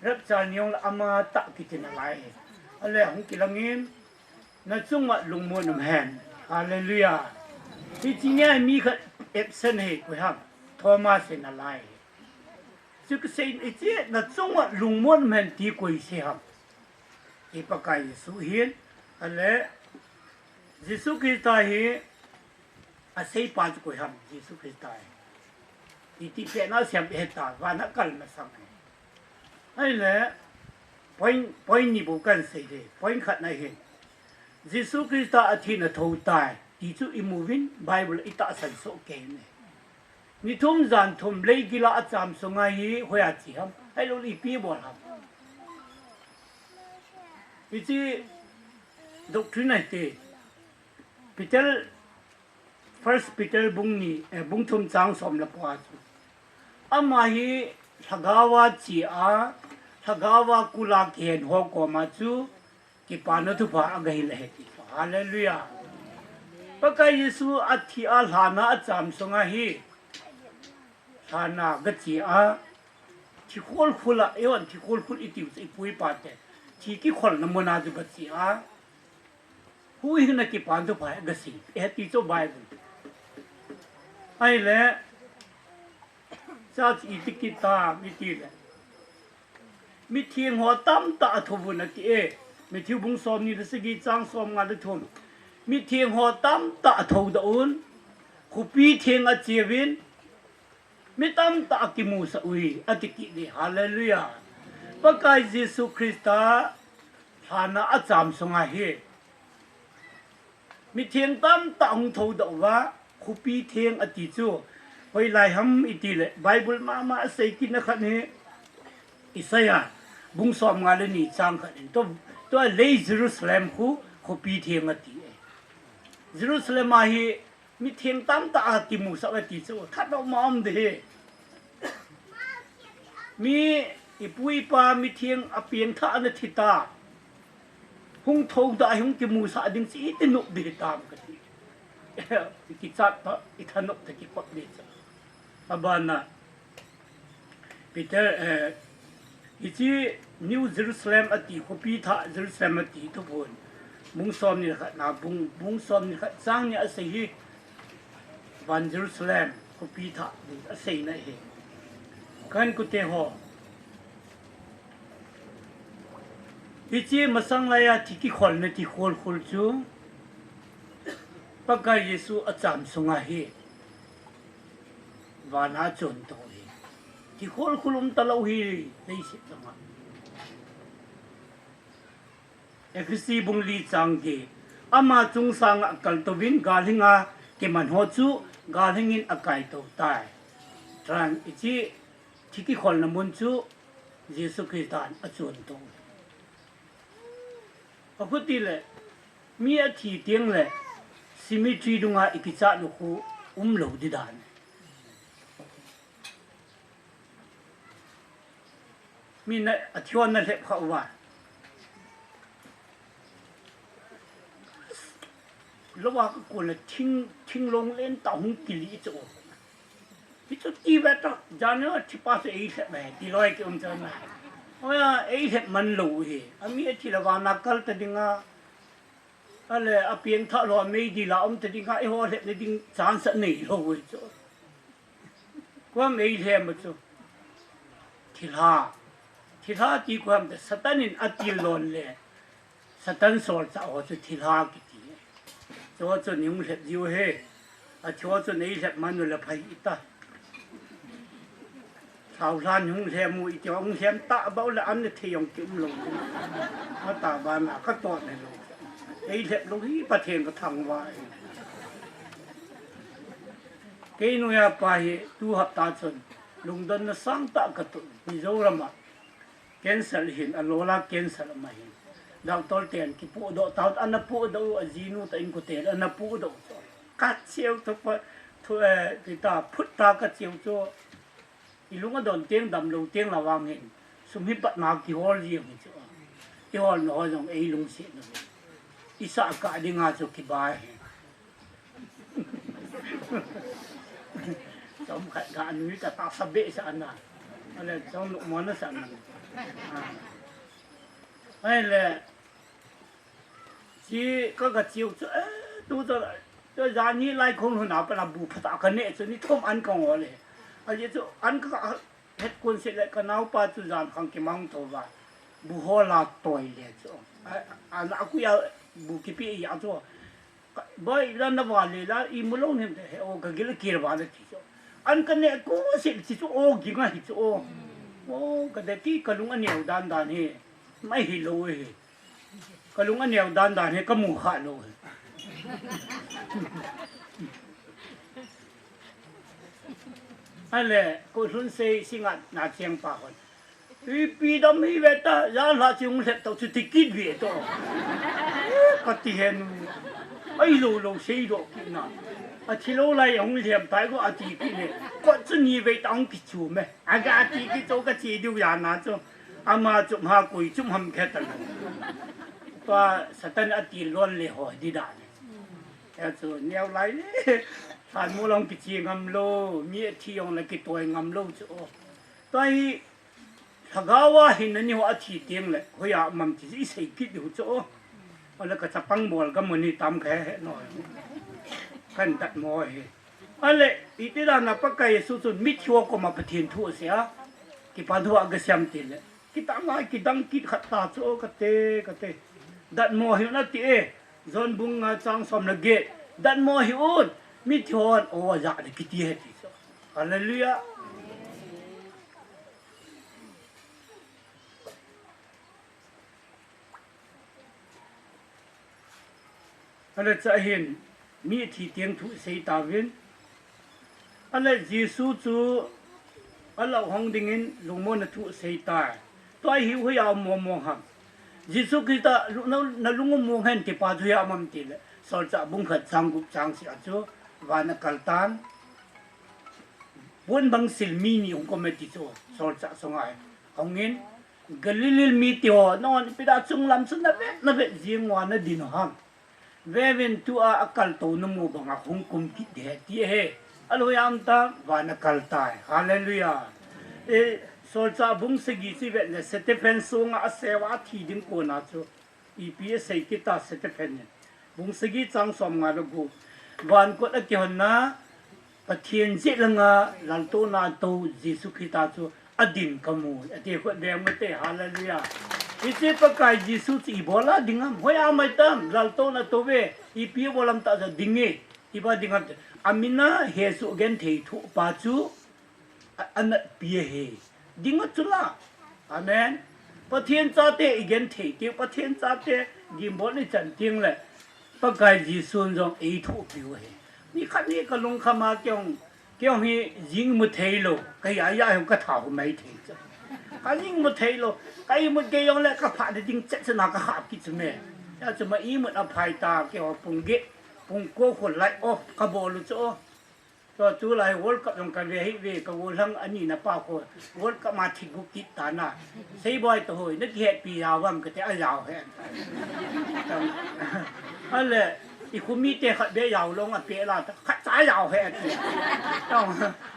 rất là nhiều là ama ta cái thiệt là lại anh lẽ không cái lăng nghiêm nói chung là lùng muôn nằm hèn Hallelujah ที่จริงเนี่ยมีก็เอฟเซนเฮกุฮัมโทมัสนอะไรซึ่งก็เซ็นไอ้เจ้าน่ะจงว่าลุงม่วนแม่นที่กุยเสียฮัมอีปะกายเยซูเห็นอะไรเยซูคริสต์เฮอาศัยปาจกุยฮัมเยซูคริสต์อีที่เป็นน่าเสียมเฮตาวานักกัลมาสังไอ้แหละพอยนี่บุกันเสียเลยพอยขัดในเห็นJesus Christ a thi na thau tai ti chu imovin Bible ita san so ke ne ni thum zan thum lei gila acham songa hi hoya chi ham ai lo li pi bol ham ichi doctrine te Peter first Peter bung ni bung thum chang som la pa chu ama hi thagawa chi a thagawa kula ken ho ko ma chu कि पानो तो पा गई लहती हालेलुया पका यीशु अथि आलाना अचाम सोंगा ही हाना गची आ कि खोल खुला एवन कि खोल खुल इतिउ से पुई पाते कि खोल न मना जो गची आ हुई न कि पान तो पा गसी ए ती तो बाइबल ai ले sa iti kita miti le mi thieng ho tam ta thobu na ki e mi thiu bung som ni de sigi chang som nga de thum mi thieng ho tam ta tho da un khu pi thieng a chewin mi tam ta ki mu sa ui atiki ni hallelujah pakai jesu christa hana a cham songa he mi thieng tam ta hung tho da wa khu pi thieng ati chu hoi lai ham iti le bible ma ma sei ki na khat ni isaya bung som nga le ni chang khat to le Jerusalem khu pi thieng ati Jerusalem ma hi mi thieng tam ta ati mu sa ati chu khat no mom de mi ipui pa mi thieng apieng tha na thita hung thou da hung ki mu sa ding si ti nu de tam ka ti ki chat ta ithanok ta ki pot de abana Peter ichi New Jerusalem ati khopi tha Jerusalem ati to bon mung som ni kha na bung som ni kha chang ni ase hi van Jerusalem khopi tha ni ase na he kan ku te ho ichi masang la ya ti ki khol na ti khol khol chu pagka Yesu acham sunga he wana chon to hi ti khol khulum talo hi nei se tama ekisi bungli changge ama chung sang akal to win galinga ke man ho chu galingin akai to tai tran ichi thiki khol na mun chu jesu christan achon to aputi le มีอาทีเตียงแหละซิมิตรีดุงาอิกิจานุคูโหลดิดานมีนะอธิวันนั่นแหละเขาว่าระหว่างกูเลยทิ้งลงเล่นต่อหงกิลิโจพี่จุดจีเวตจานเนี่ยที่ป้าเสียอีกแม่ที่ลอยกี่องค์จานไหนโอ้ยไอ้เห็ดมันหลูเหรอมีที่ละวันนักกัลต์ดิ่งอ่ะอะไรอภิญทะลอยไม่ดีละแต่ดิ่งอ่ะไอ้หัวเห็ดดิ่งจานสนิทโอ้ยโจความไอ้เห็ดมันโจที่ท่าจีความแต่สตันินอติลอนเลยสตันสอดจะเอาจุดที่ท่ากี่ทีโจจุดนิ้วเห็ดอยู่เฮโจจุดนี้เห็ดมันอยู่ละพายตาชาวร้านหงเทียมอีจงเทียมตาเบาละอันนี้ที่ยงจิ้มลงมาตาบานก็ตอดในลงไอ้เห็ดลงที่ประเทศก็ทางไว้เกณฑ์นุยาไปดูหับตาชนลุงดันสร้างตากระตุนมิโซรามาเกณฑ์สลหินอโลลาเกณฑ์สลมาหินดาวตอลเตียนกิปูโดตาวอันนับปูโดจีนูตอินกุเตนอันนับปูโดกัดเชียวทุกที่ตาพุทธากัดเชียวโจอีลุงก็โดนเตียงดำลงเตียงระวังเห็นสมิปัตนากี่ฮอลเยี่ยมจ้ะที่ฮอลน้อยลงไอ้ลุงเสียนะอิสระกาดิงาจุกิบายจอมขัดงานนี้ก็ตาสเบะสันนะอะไรจอมลูกมอนสันนะไอ้แหละที่ก็กระเจียวดูตัวจานนี้ไล่คนหัวหน้าเป็นบุพตากันเนี่ยส่วนนี้ท่วมอันกองเลยไอ้เจ้าอันก็เฮ็ดคนเสร็จแล้วก็น้าป้าจุจานขังกิมังตัวว่าบุหัวลาต่อยเลยจ้ะอันaku ya bu kipi yaจ้ะบ่อีนั่นน่ะว่าเลยละอีมุลงเนี่ยโอ้ก็กิลกีรบาเลยจ้ะอันกันเนี่ยกูเสร็จสิโอ้กิงอ่ะจ้ะโอ้ก็ได้ที่กะลุงอันเนี่ยดานๆนี่ไม่หิโลเฮ้กะลุงอันเนี่ยดานๆนี่ก็หมู่ขะโลอันแหละกูทุนเซสิงะนาเชียงป่าคนปีดำมีเวตาย่าลาจิงเสร็จตัวสุดกิดเวตก็ที่เห็นไอ้โลเสียดอกกินน่ะอาทิโลไล่ของเลียมตายก็อาทิกินเนี่ยก็จะนี่เวตังกิจูไหมอาจอาทิกิโจก็จีดูยานาจ้ะอามาจุ่มหากุยจุ่มหำแค่ตันตัวสตันอาทิล้วนเลยหอยดีด่าเนี่ยแต่ส่วนแนวไล่เนี่ยท่านมูลองกิจีงำโลมีที่ยองเลยกิตัวงำโลจ้ะตัวถ้าว่าเห็นนั่นนี่ว่าอาทิเตียงเลยเขาอยากมั่มที่ใส่กิดอยู่จ้ะแล้วก็จะปังบอลก็มันนี่ตามแค่หน่อยกันตัดมอยอะไรอีที่ด้านนับปะไก่สุดมิดชัวก็มาประเทศทั่วเสียกิปันทั่วก็เสียมติเลยกิตั้งไงกิดังกิขัดตาโจกเตดัดมอยนั่นตีจนบุงจังสมละเกตดัดมอยอุ่นมิดชัวโอ้ยากเลยกิตีเหตุฮาเลลูยาอะไรจะเห็นมีที่เตียงทุเสตาวินอะไรเยซูจูอะไรห้องดิ่งลงมนทุเสตาตัวหิวให้เอามองหักเยซูคริสต์นั่นลุงมองเห็นที่ป้าจุยามันติเลยสอนจะบุ้งขัดจังกุบจังเสียจูวานักกัลตันบนบังสิลมีนี่องค์ก็ไม่ติดจูสอนจะส่งไอ้ห้องเงินกลิลมีเตียวนอนไปได้จุงลำสุนนั่นเวเจียงวานะดินหังเวเวนตัวอักลโตนมูบังอาคงคุมกิเดที่เฮอโลยามตาวานักลตายฮาเลลูยาโซลซาบุงสกิสิเวเนสเตเฟนซุงอาเซวาทีดินโกนาจูอีพีเอสกิตาสเตเฟนบุงสกิจังสมงาลกูวันก็ตะกี้นะปะเทียนเจลงาลันโตนาโตเยซูคริสต์จูอดินกมูอดีก็เดมเตฮาเลลูยาइसे पकाई जिसु ची बोला दिंगम होया मैतम लालतो ना तोवे इपी बोलम ता दिंगे इबा दिंगम अमिना हेसु गेन थे थु पाचु अन पिए हे दिंग चुला आमेन पथियन चाते इगेन थे के पथियन चाते गिमबो नि चन तिंग ले पकाई जिसु जों ए थु पिउ हे नि खनि क लुंग खमा क्यों ही जिंग मु थेलो कया या हम का थाउ मै थेอันนี้มุดเทโลไอ้มุดเกยองแหละก็ผ่านจริงเจ็ดสนาก็ขาบกิจเม ถ้าจะมาอีเหมือนอภัยตาเกี่ยวกับปุงเกะปุงโกคนไล่ออกกระโบลุจ้อตัวตัวไรวอลกับลงกันเวเวกับวอลทั้งอันนี้นะป้าโควอลกับมาทิ้งกุกิตานะใส่บ่อยตัวหอยนึกเหตุปียาวว่ามันก็จะเอายาวแฮนอันแหละอีคุมีเตะขัดเบยาวลงอ่ะเปล่าขัดสายยาวแฮนต้อง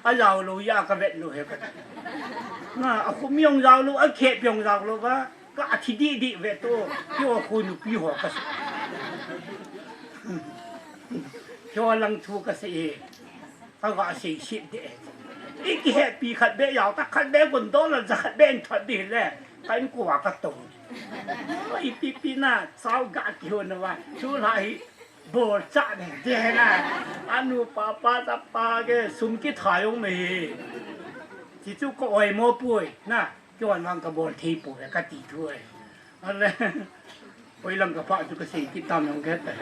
เอายาวลงยากระเบ็ดลงเฮกันน่ะเอาคุมียงยาวลงเอาเขตยงยาวลงว่าก็อธิดีเวโตที่ว่าคุณปีหัวกระสที่ว่าลังทูกระเสเขาก็เสียชีวิตเด็กอีกเหตุปีขัดเบยาวถ้าขัดเบยบนโต๊ะเราจะขัดเบยถอดดีแหละใครกลัวกระตุนอีปีหน้าสาวกะเกี่ยวนะว่าชูไรโบจัดเจนะอนุปาตาปาเกสุมกิถายงไม่ที่จุก็อ่อยโมป่วยนะย้อนวังกระโบนทีป่วยกะตีถ้วยอะไรไปลังกระเพาะจุกสีที่ตามลงแค่แต่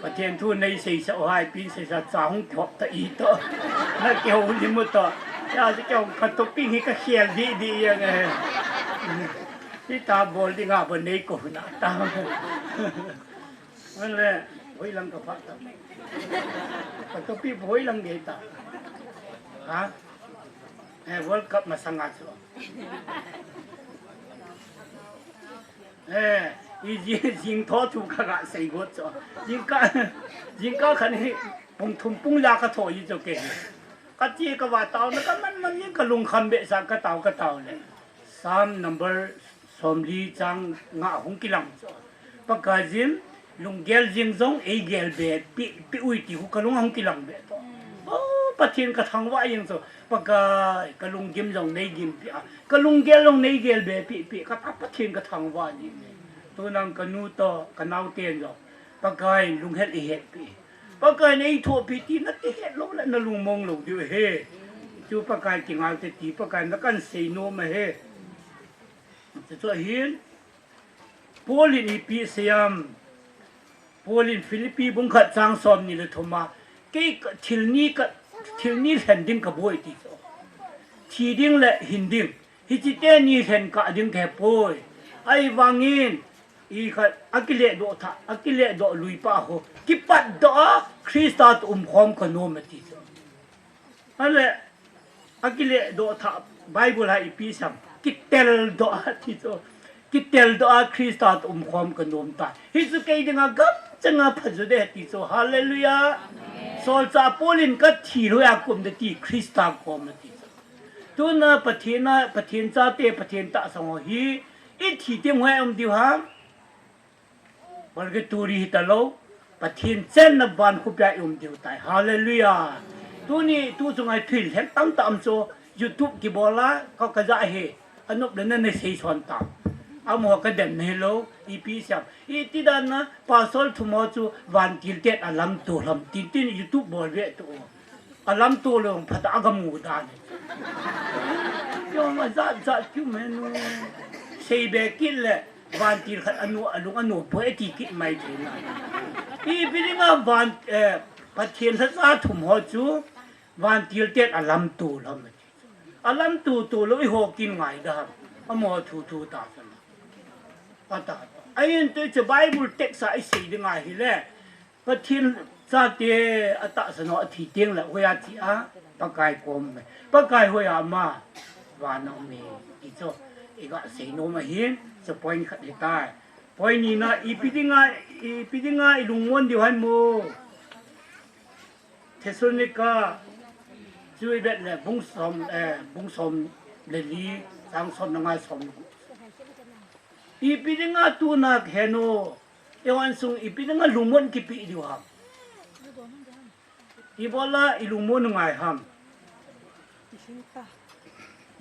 ประเทศทุนในสี่สหายปีสี่สองถกตะอีต่อแล้วเกี่ยวลิมุตต่อจะเกี่ยวกับตุ๊กปิ้งให้ก็เขียนดียังไงที่ตาบอลที่งาบนนี้กูนะตานั่นแหละไว้ลังกระเพาะตาตุ๊กปิ้งไว้ลังเดียตาฮะวอลคัพมาสังกัดสิอียิงท้อถูกกระใส่กดจ้ะยิงก็คันนี้ผมทุ่มปุ้งยากระโถยจ้ะเก่งกะจีกะว่าเต่านะก็มันยิงกะลุงคันเบะสักกะเต่าเลย3 number สมลีจังงะหงกิลังจ้ะปะกะจิมลุงเกลจิงซงเอเกลเบะปิอุยติหุกะลุงหงกิลังเบะโอ้ปะเทียนกะทังว่ายังจ้ะปะกะลุงกิมซงในกิมปิอะกะลุงเกลลงในเกลเบะปิกะปะเทียนกะทังว่ายิงตัวนังกนูโตกะนาวเตียนจ้ะปะกายลุงเฮ็ดอีเฮ็ดปิปะกายในทั่วพิธีนัดเฮ็ดลงแล้วนะลุงมองลงอยู่เฮจูปะกายกิงเอาแต่ตีปะกายนักกันเสโนมาเฮจะตัวเห็นโปลินอีปีเซียมโปลินฟิลิปปีบุงขัดจางซอมนี่เลยโทมาเกทิลนี่แผ่นดินกะบ่อยติจ้ะทีดิ่งและหินดิ่งฮิจิเตนี่แผ่นกะดิ่งแค่ป่วยไอ้วางงินอีกอักเลโดทาอักเลโดลุยป้าโหกิปัดดอคริสตัดคอมขนมติจ้ะอันแหละอักเลโดทาไบเบิลให้ปีซัมกิเตลโดติจ้ะกิเตลโดคริสตัดคอมขนมตาฮิสุเกดิงากัมจังอาพะจุเดติจ้ะฮาเลลูยาโซลซาโปลินกัทีโรยากุมเดติคริสตัดคอมติจ้ะตุนะปะเทนซาเตปะเทนตะสงฮีอีทีเตียงไว้ดิวฮะวันก็ตูรีตะโลปะเทียนเส้นนบานคุปยาดิวตายฮาเลลูยาตัวนี้ตัวจงไอ้พิลเห็นตั้งตามโซ YouTube กิบอลาเขากระจายเฮอันนบเดนในเซชอนตามเอาหมวกกระเด็นเฮโลอีพีเสียบอีที่ด้านนะพาสอลทุมอจูวันทิลเตตอลัมตัวลำติน YouTube บอลเวตัวอลัมตัวลงพัดอากามูดานยอมมาจัดคิวเมนูเซเบกินแหละวันที่ขัดอนุเพื่อที่คิดไม่ถึงอีพี่นี่ก็วันปัจเจียนสัตว์ทุ่มหัวจูวันที่เด็ดอลัมตูแล้วมันอลัมตูแล้วไอ้หัวกินไงดามอมอทูตาสนะปัตตาไอ้ยันตัวจะไบเบิลเท็กซ์ไอ้สิ่งยังไงที่แหละปัจเจียนสัตว์อัตตาสนะที่เตียงแหละหัวที่ปากไก่กลมปากไก่หัวมาวานอมีอีโจอีกเสียโนมาเห็นจะปล่อยขัดตายปล่อยนี่นะอีพิจิงาลุงวนเดียวให้โมเทสโลนิกาช่วยเบ็ดเลยบุ้งสมเลลีสังสมนางสมอีพิจิงาตัวนักเฮโนเอวันซุงอีพิจิงาลุงวนกิปิดีวะอีบอลาอีลุงวนนางฮัม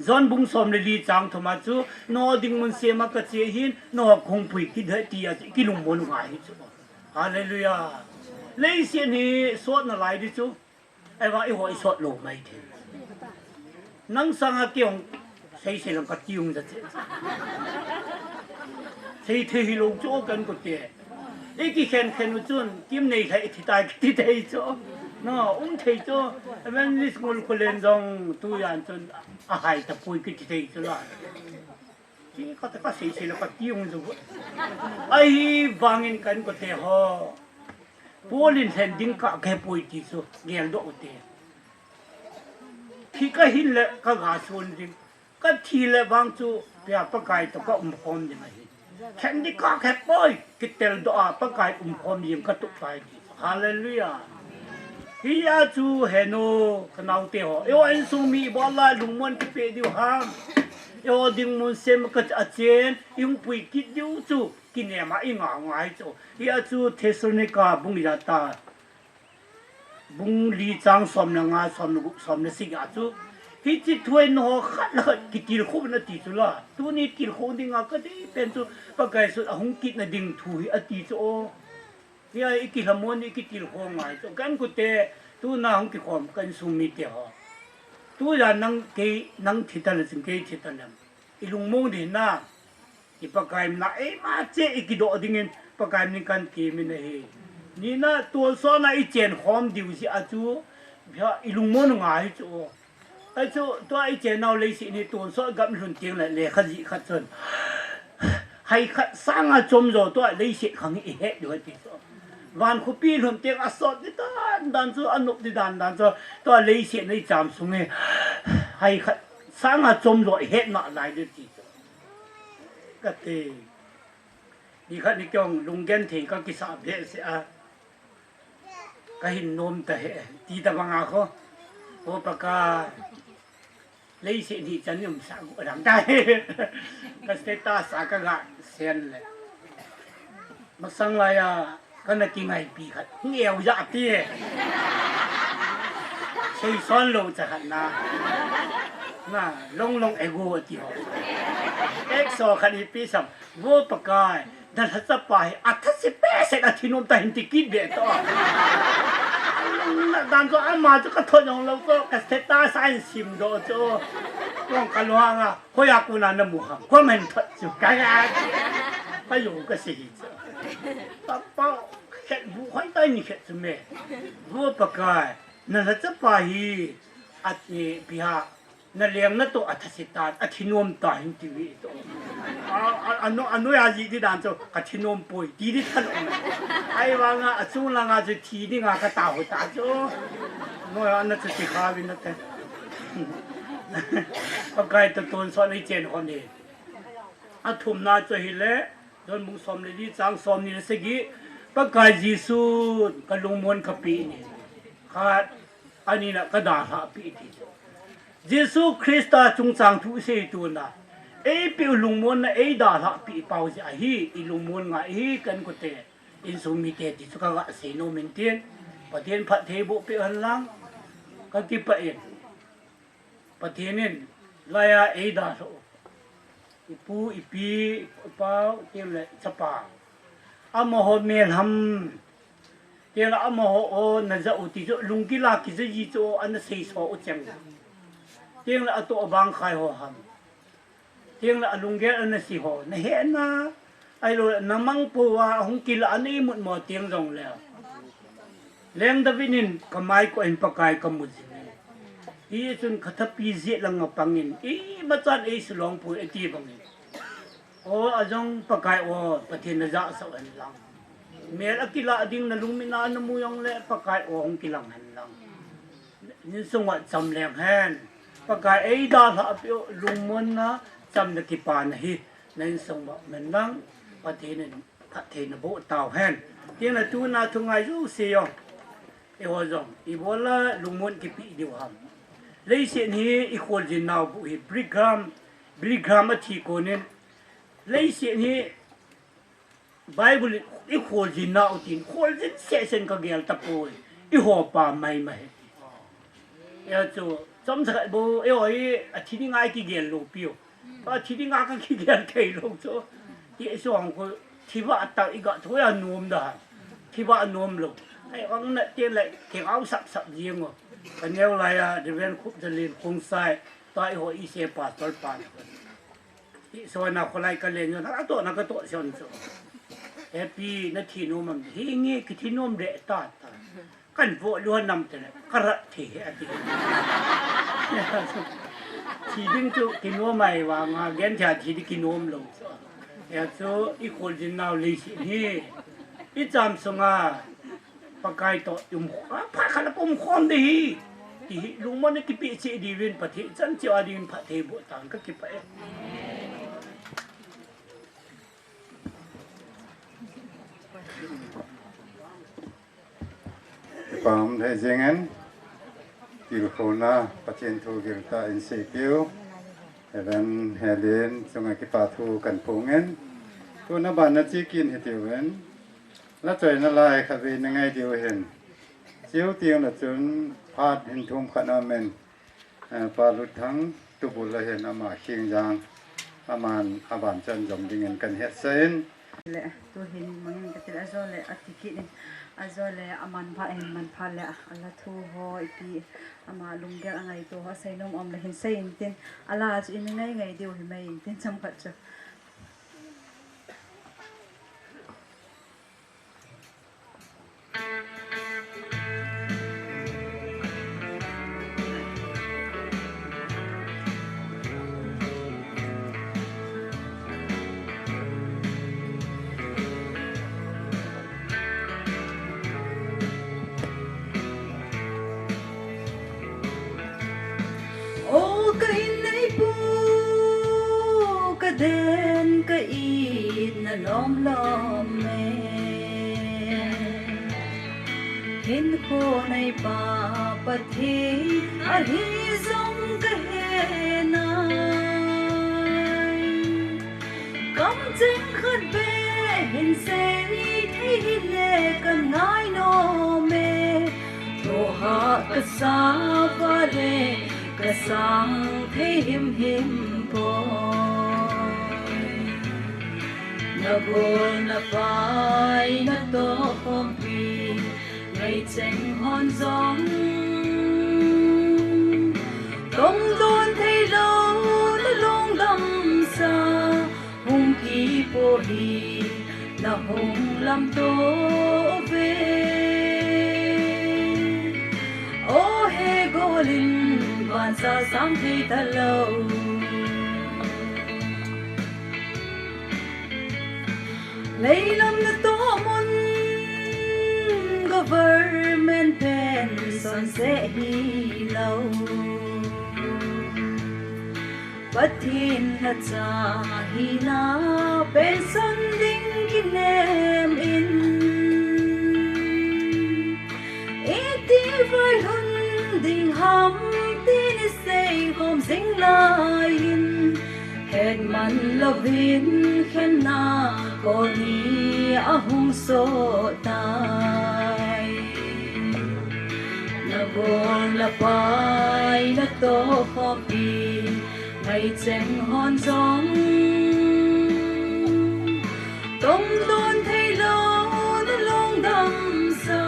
จอนบุ้งสมเลยลีจังทมาจูนอดิ่งมันเสียมากระเจียหินนอคงปุยกิดเหตียกิลุงมนุงไงจูฮาเลลูยาเลยเสียนี่สวดน่ะไรดิจูไอ้ว่าไอ้หัวไอ้สวดลงไม่ถึงนังสังอาเกี่ยงใช้เสียงกัดจิ้งจะเจ๊ใช้เทหิลงจูกันก็เจ๊ไอ้กี่แขนจุนกิมในไทยที่ตายที่ไทยจูnoไทยจูมันนี่สกุลคนเล่นจงตัวอย่างจนอาหายตะปุยกิจเทยจูละ ที่เขาจะก็เสียแล้วก็ติ้งอยู่ไอ้วางเงินกันก็เตะฮอปูลินเซนดิ้งก็แค่ปุยที่สุดเงี้ยดูเตะที่ก็หินเลยก็หาส่วนจริงก็ทีเลยบางจู่เปียปะไก่ตัวก็พร้อมยังไงแค่นี้ก็แค่ปุยกิเตลดอปะไก่พร้อมยังก็ตุกไปฮาเลลูยาฮิยาจูเฮโนขนาวเตะเอวอันซูมีบอลลาลุงมันที่เปดิวฮามเอวดึงมุนเซมก็จะเจนยุงปุยกิดิวจูกินเนี่ยมาอีงางไงจูฮิยาจูเทสโลนิกาบุงยาตาบุงลีจังสมนงาสมนสิกาจูฮิจิถวยนอขัดละกิติลคูบนาติจุละตัวนี้กิลคูดิงาก็ได้เป็นจูปะไกสุดหงกิดนาดิงถุยอติจูนี่ไอ้กิลมอนไอ้กิลคูงไงจูกันกุเตตัวน่าหงกิคอมกันสุมิเตฮะตัวอย่านั่งเกยนั่งทิตันสิงเกยทิตันเนี่ยอีลุงมงดีน่ะอีปะไกมันน่ะมาเจอีกิโดดิ่งเงินปะไกมันกันเกยมันเฮนี่น่ะตัวซ้อนน่ะอีเจนหอมดิวสิอาจูเบียอีลุงมงงายจูไอ้จูตัวไอ้เจนเอาเลยสินี่ตัวซ้อนกับมันเตียงเลยขัดจิขัดจนให้ขัดสร้างอาจมโจตัวเลยสิขังอีเฮด้วยติวันคุปีลมเตียงอสอดดิดันจูอนุดิดันจูตัวเลยเสียในจามสุงให้สร้างอาจมโจเฮน่ะหลายดิติก็เตนี่คันนี่จงลุงแกนเถงก็กิสาเบเสียก็หินนมแต่ตีตะบังอาเขาโอปากาเลยเสียนี่จันยมสังดังได้ก็สเตตัสอากาศเซียนเลยมาสังไรก็น่ากินไงปีขัดเงี้ยวยาตีใช้ซ้อนลงจะหันน่ะลงเอโก้ที่หัวเอ็กโซคันอีปีสัมวัวปากายนั่นจะไปอัฐสิเปเสกอธินมแต่หินติกิดเบ็ดต่อดันก็อามาจะกระทนของเราก็กระเซตาไซน์ซิมโดโจต้องกันว่าอ่ะเขาอยากกูนั่นมุขเขาเหม็นทัดจุกกันไปอยู่ก็สิป้าป้าแค่บุคคลได้นี่แค่สมัยวัวปากายนั่นจะไปอัฐนี้พิหารนั่นเลี้ยงนั่นตัวอัฐสิตาอธินมตาหินทีวีตัวอันนู้นอาจีที่ด่านโจอธินมป่วยดีที่ท่านองค์ไอ้ว่างอ่ะสู้ละงาจะทีนี่งากระตาหัวตาโจนู้นอันนั้นจะติดขาวินนั่นแต่ปากายตะโกนสอนให้เจนคนนี้อัฐุมนาจะเห็นแล้วโดนมุสลิมดีจังสมนี่ละสิกี้ปากายยิสุกลุงมวนขปีนี่ขาดอันนี้นะกระดาษหาปีที่เยซูคริสต์จงจังทุเสตุนะเอปิวลุงมวนนะเอดาหาปีเปาสิอาฮีอีลุงมวนงาเอกันกุเตอินสุมิเตติสุกะกะเสโนเมนเตียนประเทศพระเทบุเปหันลังกันที่ปะเอ็นประเทศนี้ลายเอดาโซอีปูอีปีเปาเตียนเลยสปาอามโหเมลฮัมเตียนอามโหโอนะจะอุติโจลุงกิลากิจะยีโจอันเสยโซอุจังเตียงละตัวบางใครหัวหันเตียงละลุงแกอันนั้นสิหัวนะเห็นนะไอ้โลน้ำมังปัวหงกิลอันนี้หมดหมดเตียงตรงแล้วเลี้ยงดาวินินก็ไม่ก็เอ็นปากายก็มุดสิอีจนขัดปีเสียลังกับปังอินอีมาจันไอ้สลองปุยไอ้ตีปังอินโอ้อาจงปากายโอ้ประเทศน่าจะสวรรค์ลังเมื่อกิลาดิ่งนั่นลุงมินานมุยองเล่ปากายโอ้หงกิลังหันลังนี่สงวนจำแรงแฮนปากายไอ้ดาลาเปียวลุงมันนะจำนักปานฮีในสมบัติมันนั่งประเทศนั้นประเทศนโบตาวแฮนเที่ยงละตูนาทุงไงรู้เสียงเอวจงอีโบลาลุงมันกิปีเดียวหำเลยเสียนี้อีคนจีนนาวบุยบริกรามมาทีโกนินเลยเสียนี้ไบเบิลอีคนจีนนาวจีนคนจีนเสียเซนก็เกลตะโพยอีหัวป่าไม่เอวจูจำสักบ่เอ้ยทีนี้ง่ายกี่เกลลูกพิวก็ทีนี้ง่ายก็กี่เกลเทลูกโจที่ส่วนคนที่ว่าตักอีกตัวอันนุ่มด่าที่ว่านุ่มลูกไอ้วังนั่นเตี้ยเลยเข่งเอาสับเยี่ยงอ่ะกันเยาไรอ่ะเดี๋ยวเรียนคุบจะเรียนคงใส่ต่อยหัวอีเสียปาดตอลปานที่ส่วนนักคนไรกันเรียนอยู่นักตัวนักตัวส่วนโจเอปีนาทีนุ่มมันที่งี้คือที่นุ่มเดะตากันโวล้วนนำแต่ละกระเทะที ทีดิ้งจุกินว่าใหม่ว่ามาเงี้ยชาทีที่กินนมลงเอโซอีคนจินนาวลิสินี่อีจามสงาปากายต่อจุ่มพาขนาดปุ่มความดีที่ลุงมันนี่กิปิสิดีวินปฏิจันเจ้าดีนพระเทบุตรก็กิไปความไทยเจงันกิลโคนาปัจเจนทูกิลตาอินซีพิวเฮลันเฮเลนสงกิปาทูกันพงเงินตัวนบานนจีกินเฮติวเงินและใจนลายขวินไงเดียวเห็นเจียวเตียงละจนพาดเห็นทุ่มขนาเมนปาลุดทั้งตุบุลเห็นอามาเคียงยางอามานอาบานจันจมดิเงินกันเฮ็ดเซน le tu hin mang ka til azole atiki ni azole aman pha en man pha le ala thu ho ipi ama lungger angai to ho sainom om le hin sein tin ala chu in ngai ngai diu hi mai tin cham khat cha den ka in na lom lom me hin ko nai pa pathi a hi zong ka he nai kam ching khat be hin se ni thi le kan ngai no me to ha ka sa va le ka sang the him him po na bol na pai na to khom pi ngày cheng hon zong tong don thei lo na long lam sa hung ki po hi na hung lam to ve o he golin ban sa sam thei ta lo lấy lắm na to mon government pen son se hi lâu pathin na cha hi na pen son ding kinem in eti vai hun ding ham tin say hom sing lain head man lovin khen na ko ni ahung so tai na bol la pai na to khopi ngày cheng hon zong tong don thei lo na long dam sa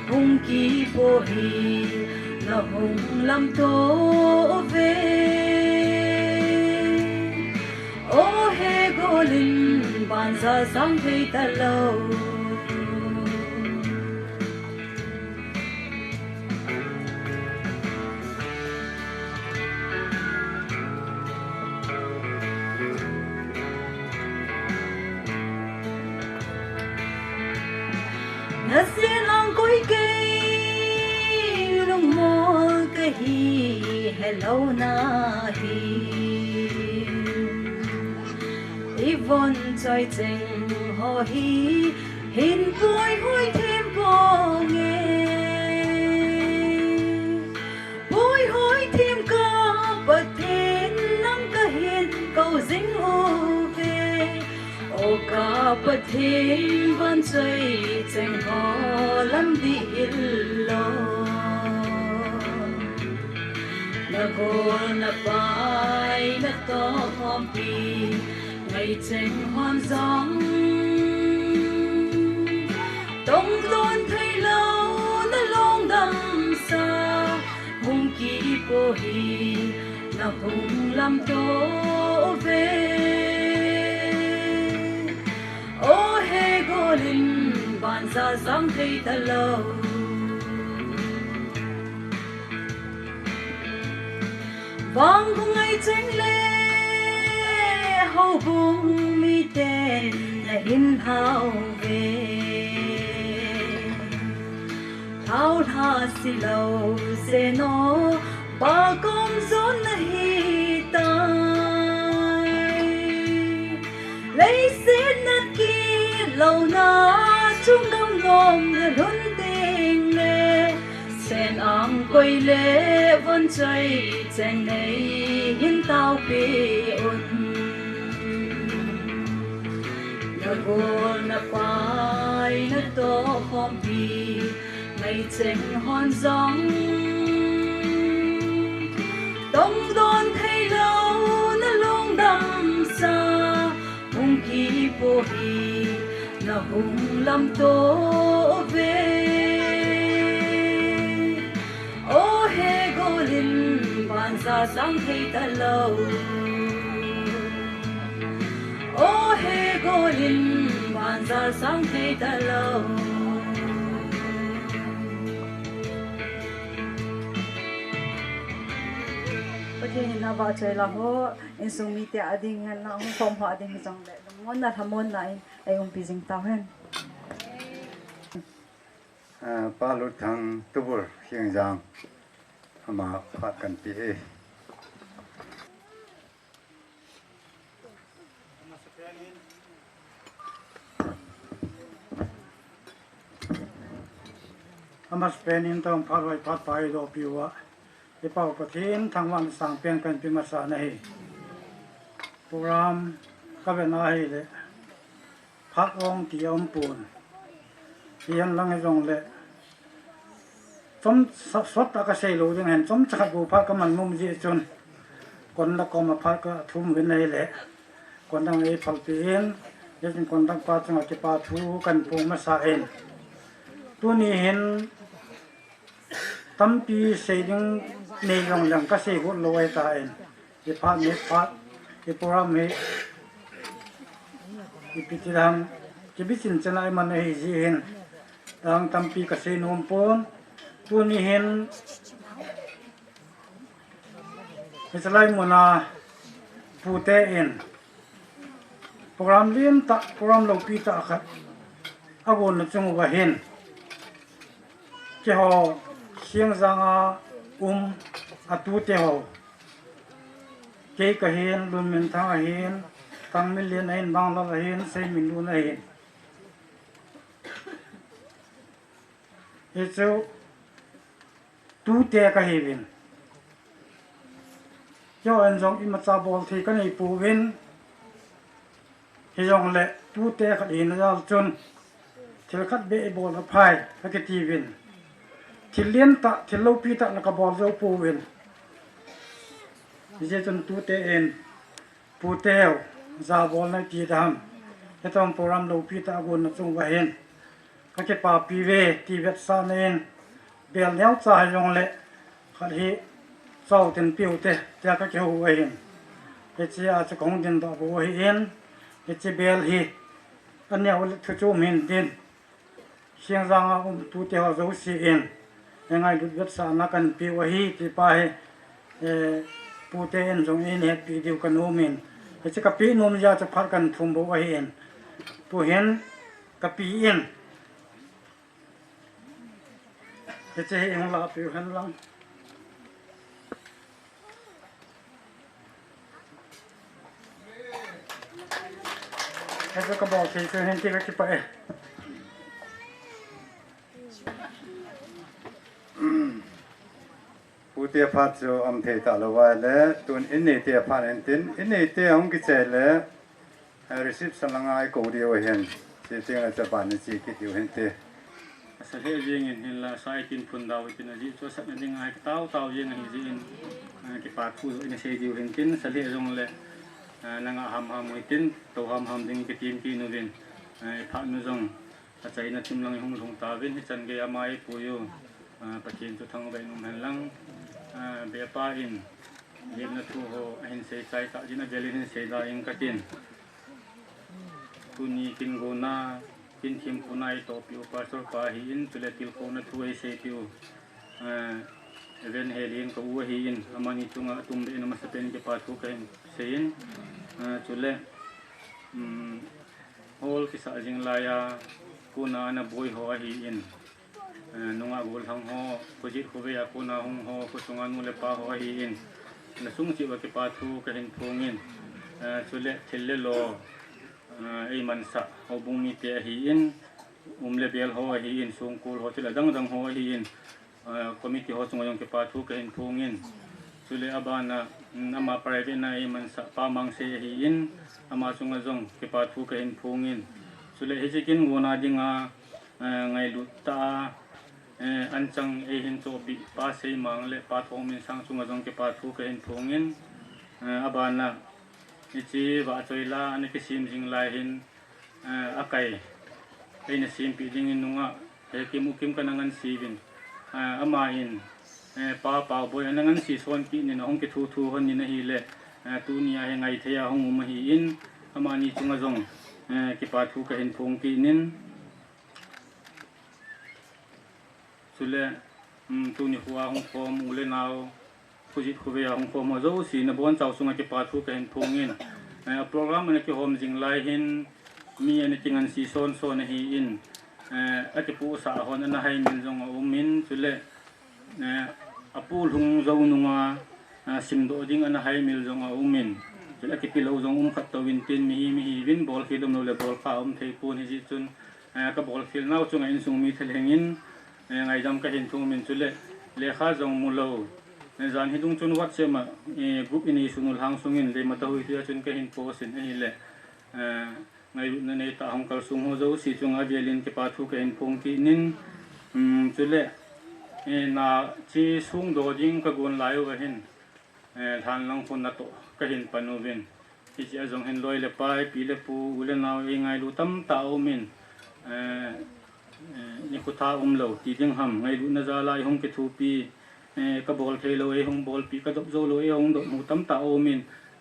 hung ki po hi na hung lam to ve o he golin ban sa sang thei ta lo na sin ang koi ke long mo ke hi hello na hi Yvonne choi cheng ho hi hin poi hoi thêm po nghe poi hoi thêm ca bật thêm nắng ca hiền câu dính ô về ô ca bật thêm van choi cheng ho lam đi lo na go na pai na to hom pi ngày cheng hon zong tong don thei lo na long dam sa hung ki po hi na hung lam to ve o he golin ban sa sam thei ta lo vang hung ai cheng le ho bung mi ten na hin hao ve thao tha si lo se no ba kom zon na hi tai lấy xin nát ki lâu na chung gam gom na lun ting le sen ang koi le von chai chen nei hin tao pi un na go na pai na to khom pi mai chen hon zong tông đôn thay lâu na long đam sa hung ki po hi na hung lam to ve o he go lin ban sa sang thei ta lâu o he go lin ban sa sang thei ta lâu Pati na ba chay la ho in sumi ti ading na ang form ho ading jong le mon na thamon na ai pising taw hen ป้าลุดทางตุบุรเชียงจางมาพากันปีมาสเปนินต้องพาไว้พัดไปดอกปิวะที่เป่าประเทศทางวันสั่งเปลี่ยนกันเป็นมาสาในโปรแกรมก็เป็นอะไรเลยพักองเกี่ยวปูนเรียนลังให้ตรงเลยสมสดตะกะเซลูจังเห็นสมจักกูพักก็มันมุมเยจนคนละก็มาพักก็ทุ่มเป็นในแหละคนทั้งไอ้พักเปลี่ยนยังเป็นคนทั้งปาจังหวัดจะปาทูกันปูมาสาเองตัวนี้เห็นตั้มปีเสียงในโรงแรมก็เสียหุ่นลอยตายที่พักนี้พักที่โปรแกรมนี้ที่พิธีทำที่พิจิตรจะได้มันให้เห็นดังตั้มปีก็เสียนมปนตัวนี้เห็นมิสไลมุนาผู้เตอินโปรแกรมเลี้ยงตะโปรแกรมลงปีตะครับอากุนจงว่าเห็นเจ้าเชียงจางอาตูเจ้าเกี่ยก็เห็นลุนเมนทางเห็นทางมิเลียนเห็นบางละเห็นเซมิลูนเห็นเจ้าตูเตะก็เห็นเจ้าอันจงอิมาซาบอลที่กันให้ปูเวนเฮยองเละตูเตะก็เห็นแล้วจนที่คัดเบะบอลพายแล้วก็ทีวินที่เลี้ยนตะที่ลูปีตะแล้วก็บอลเจ้าปูเวนที่จนตูเตะเอ็นปูเตะซาบอลในทีดำที่ต้องโปรแกรมลูปีตะกุนจงไว้เห็นก็จะปาปีเวที่เวทซาเนนเบลเลี้ยวใจยองเละขัดฮีเศร้าเต็มปิวเตะเจ้าก็จะหัวเห็นเจ้าอาจจะคงเดินต่อหัวเห็นเจ้าเบลฮีอันนี้วันที่จูมินดินเชียงรางตูเตะว่ารู้สิเอ็นยังไงดูเวทซานักันปิวฮีที่ไปปูเตะเอ็นจงเอ็นเห็ดปีเดียวกันโนมินเจ้ากับปีโนมยาจะพัดกันทุ่มบัวเห็นปูเห็นกับปีเอ็นจะเห็นลาปิวหันหลังก็บอกที่เห็นที่ก็จะไปผู้เตียพัดจะอำเภอตะลวายแล้วตุนอินเนเตียพัดเห็นตินอินเนเตียของกิจแล้วรีสิบสลังไอกูเดียวเห็นที่จริงอาจจะบานในจีกิจอยู่เห็นเตียสเหตุยังเห็นละสายกินพุ่นดาวกินอะไรตัวสักยังไงเต้ายังเห็นจีนกี่ปากผู้อินเสียอยู่เห็นตินสเหตุตรงเลยนางหำมวยตินตัวหำดิ้งกิทีมปีนูดินพักนูจงอาศัยนัดชิมลังหงหงตาวินที่จันเกียร์ไม้ปุยปะเคียนจุดทางใบนุ่มหันลังเบียป้าอินเย็นนัดทูโฮเห็นเสียใจตาจินเบลินเสียดายอิงกัตินตุนีกินโกนากินทีมกุนายโตปิวปาสโรปาหินตุเลติลโคนัดทูเอเซปิว event helin ka u hin amani tunga tum be na masapen ke pathu kain sein chule hol ki sa jing laya kuna na boy ho hi in nunga gol hang ho kujit ko be kuna hung ho ko sunga nu le pa ho hi in na sung chi wa ke pathu kain phungin chule thille lo ei man sa ho bumi te hi in le bel ho hi in sung kul ho chila dang dang ho hi in committee ho sung yong ke pathu kain phungin chule abana nama private na ei man sa pa mang se hi in ama sung jong ke pathu kain phungin chule he jikin gona dinga ngai lu ta an chang e hin to bi pa se mang le pa thong min sang sung jong ke pathu kain phungin abana ichi wa choila ani ke sim jing lai hin akai eina sim pi ding nunga he kim ukim kanangan sivin ama in pa boy anangan si son pi ni na hong ke thu hon ni na hi le tu nia he ngai thea hong ma hi in ama ni chunga jong ke pa thu ka hin phung pi nin chule tu ni huwa hong khom ule naw khujit khuwe hong khom mo zo si na bon chaw sunga ke pa thu ka hin phung in program na ke hom jing lai hin mi ani tingan si son na hi in ati pu sa hon na hai min jong umin chule apul hung zo nunga simdo ding ana hai mil jong umin chule ki pilo jong khat to win tin mi hi win ball khilum no le ball ka thei pun hi chun ka ball khil naw chunga in sung mi thelengin ngai jam ka hin thung min chule le kha jong mulo zan hi dung chun wat sema group ini sunul hang sungin le mata hui tia chun ka hin posin hi le ngai na nei ta hong kal sung ho zo si chunga velin ke pa thu ka hin phung ki nin chule na chi sung do ding ka gon lai wa hin than lang phun na to ka hin panovin hi chi azong hin loi le pai pi le pu ule naw e ngai lu tam ta o min ni ku tha lo ti ding ham ngai lu na za lai hong ke thu pi ka bol thei lo e hong bol pi ka dop zo lo e hong do mu tam ta o min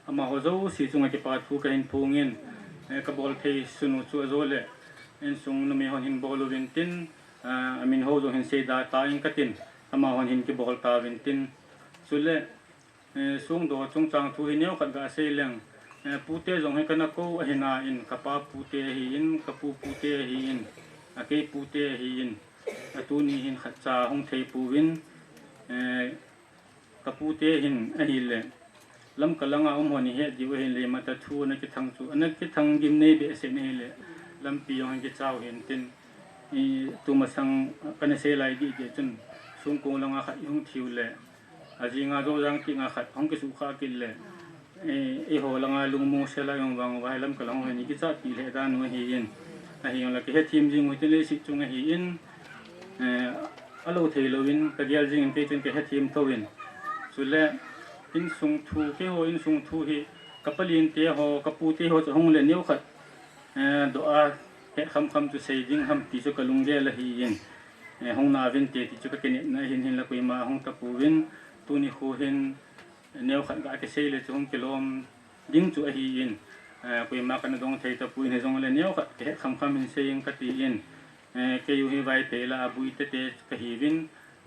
ama ho zo si chunga ke pa thu ka hin phungin ka bol thei sunu chu zo le en sung no me hon hin bol win tin amin ho zo hin se da ta in katin ama hon hin ke bol ta win tin chule sung do chung chang thu hi neu khat ga se leng pu te jong he kana ko hina in ka pa pu te hi in ka pu te hi in a ke pu te hi in atu ni hin khat cha hong thei pu win ka pu te hin a hi le lam kalanga honi he diwa hin le mata thu na ki thang chu ana ki thang gim nei be se nei le lam pi yong ki chaw hin tin tu ma sang kana se lai di de chun sung ko langa khat yong thiu le ajinga zo jang ki nga khat hong ki su kha ki le ho langa lungmu se la yong wang wa lam kalang he ni ki cha pi le da no hi yin a hi yong la ki he thim jing wi te le si chung hi in alo thei lo win ka dial jing pe chen ke he thim to win chu le in sung thu ke ho in sung thu hi kapalin te ho kapu te ho hong le neu khat do a he kham tu sei jing ham ti chu kalung ge la hi yin hong na vin te ti chu ka ken na hin la kui ma hong ta pu win tu ni khu hin neu khat ga ke sei le chung kilom ding chu a hi yin kui ma kan dong thei ta pu ne jong le neu khat he kham hin sei yin ka ti yin ke yu hi vai te la bui te ka hi win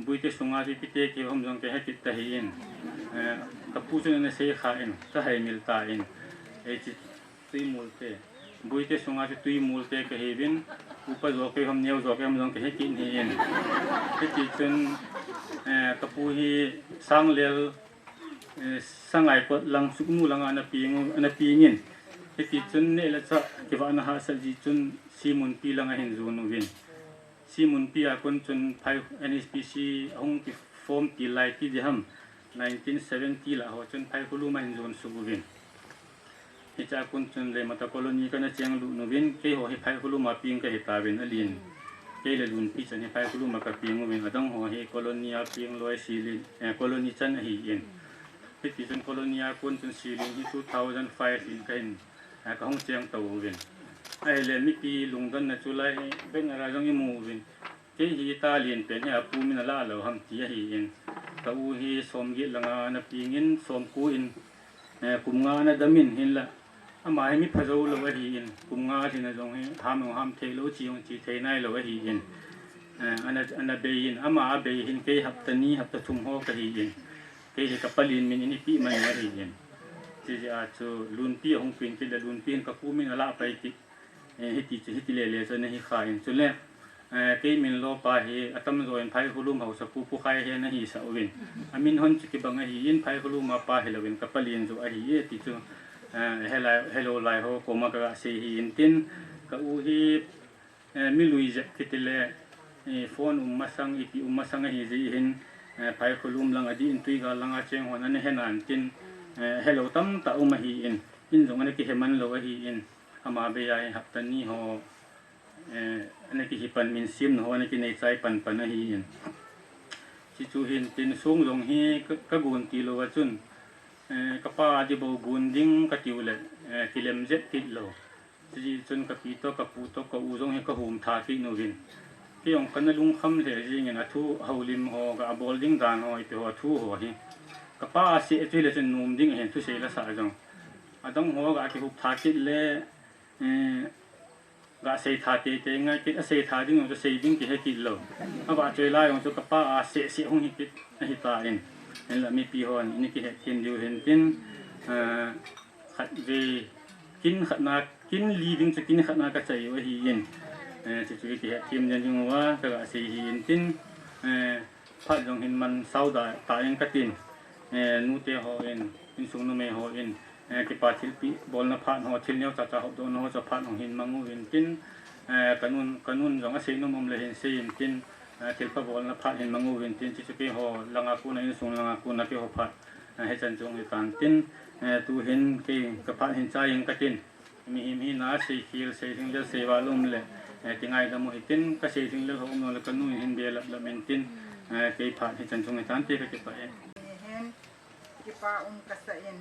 bui te sunga ri pi te ke hom jong ke he ti ta hi yin ka pu chu ne sei kha in ta hai mil ta in e chi tui mul te bui te sunga ti tui mul te ka hi win upa zo ke hom neu zo ke hom jong ke he ki ni yin ke chi chun ka pu hi sang lel sangai pot lang suknu lang ana pi ngin ke chi chun ne la cha ke wa na ha sa ji chun simun pi lang a hin zo no win simun pi a kon chun phai NSPC hong ki form ti lai ti de ham 1970 la ho chun phai khulu ma hin zon su win he cha kun chun le mata colony kana cheng lu no win ke ho he phai khulu ma ping ka he ta win alin ke le lun pi chan he phai khulu ma ka ping win adang ho he colony a ping loi silin colony chan hi in he ti chun colony a kun chun silin hi 2005 in kain ka hong cheng to win ai le mi pi lungdan na chulai ben ra jong i mu win ke hi ta lien pen ya pu min la lo ham ti hi in ka u hi som gi langa na pingin som ku in kum nga na damin hin la ama hi mi phazo lo hi in kum nga thina jong hi ham thei lo chi yong chi thei nai lo hi in ana beyin ama beyin ke haptani hapta thum ho ka hi in ke ka palin min ini pi man ri in ji a chu lun pi hong pin ke lun pin ka pu min ala pai ti hiti le so ne hi kha in chu le ke min lo pa hi atam zoin phai hulum ho sa pu khai he na hi sa win amin hon chi ki bang hi in phai hulum ma pa helawin ka palin zo a hi e ti chu hello lai ho ko ma ka se hi in tin ka u hi mi lui je kitile phone masang ipi masang hi ji hin phai hulum lang adi in tui ga lang a cheng hon an henan tin hello tam ta ma hi in zong an ki heman lo hi in ama be ai haptani hoอันนี้ที่ปันมินซิมเนาะอันนี้ที่ในใจปันนะฮีนที่จูเห็นเป็นสูงลงฮีก็กุนกิโลว่าจุนกะป้าดิบ่กุนดิ้งกะติวเลยกิเลมเจ็ดกิโลที่จุนกะปีโตกะปูโตกะอูจงเฮกะหุมทาฟิโนวินที่องกันลุงคำเสจิงนะทูเฮาลิมโฮกะบอลดิ้งดานโฮอีเปโฮทูโฮฮีกะป้าเสจุเลยจุนนุมดิ้งเห็นทุเสละสาจงอะต้องโฮกะที่หุบทากิเลga sei tha te nga ki sei tha ding jo sei ding ki he ki lo aba choi lai ong chu ka pa a se hong hi pit hi ta in en la mi pi hon ni ki he tin diu hen tin khat ve kin khat na kin li ding chu kin khat na ka chai wa hi yin chu chu ki he tim jan jing wa ka ga sei hi in tin phat jong hin man sau da ta yang ka tin nu te ho en in sung no me ho in ki pa thil pi bol na phan ho thil neu cha ho do no cha phan hong hin mangu win tin kanun jong a sei no mom le hin sei in tin thil pa bol na phan hin mangu win tin chi chu ki ho langa ku na in sung langa ku na ki ho phat he chan jong hi tan tin tu hin ki ka phan hin cha ing ka tin mi him hi na sei khil sei thing le sei wa lum le ti ngai da mo hi tin ka sei thing le ho no le kanu hin be la men tin ke phan hi chan jong hi tan te ka ki pa hen ki pa ka sa in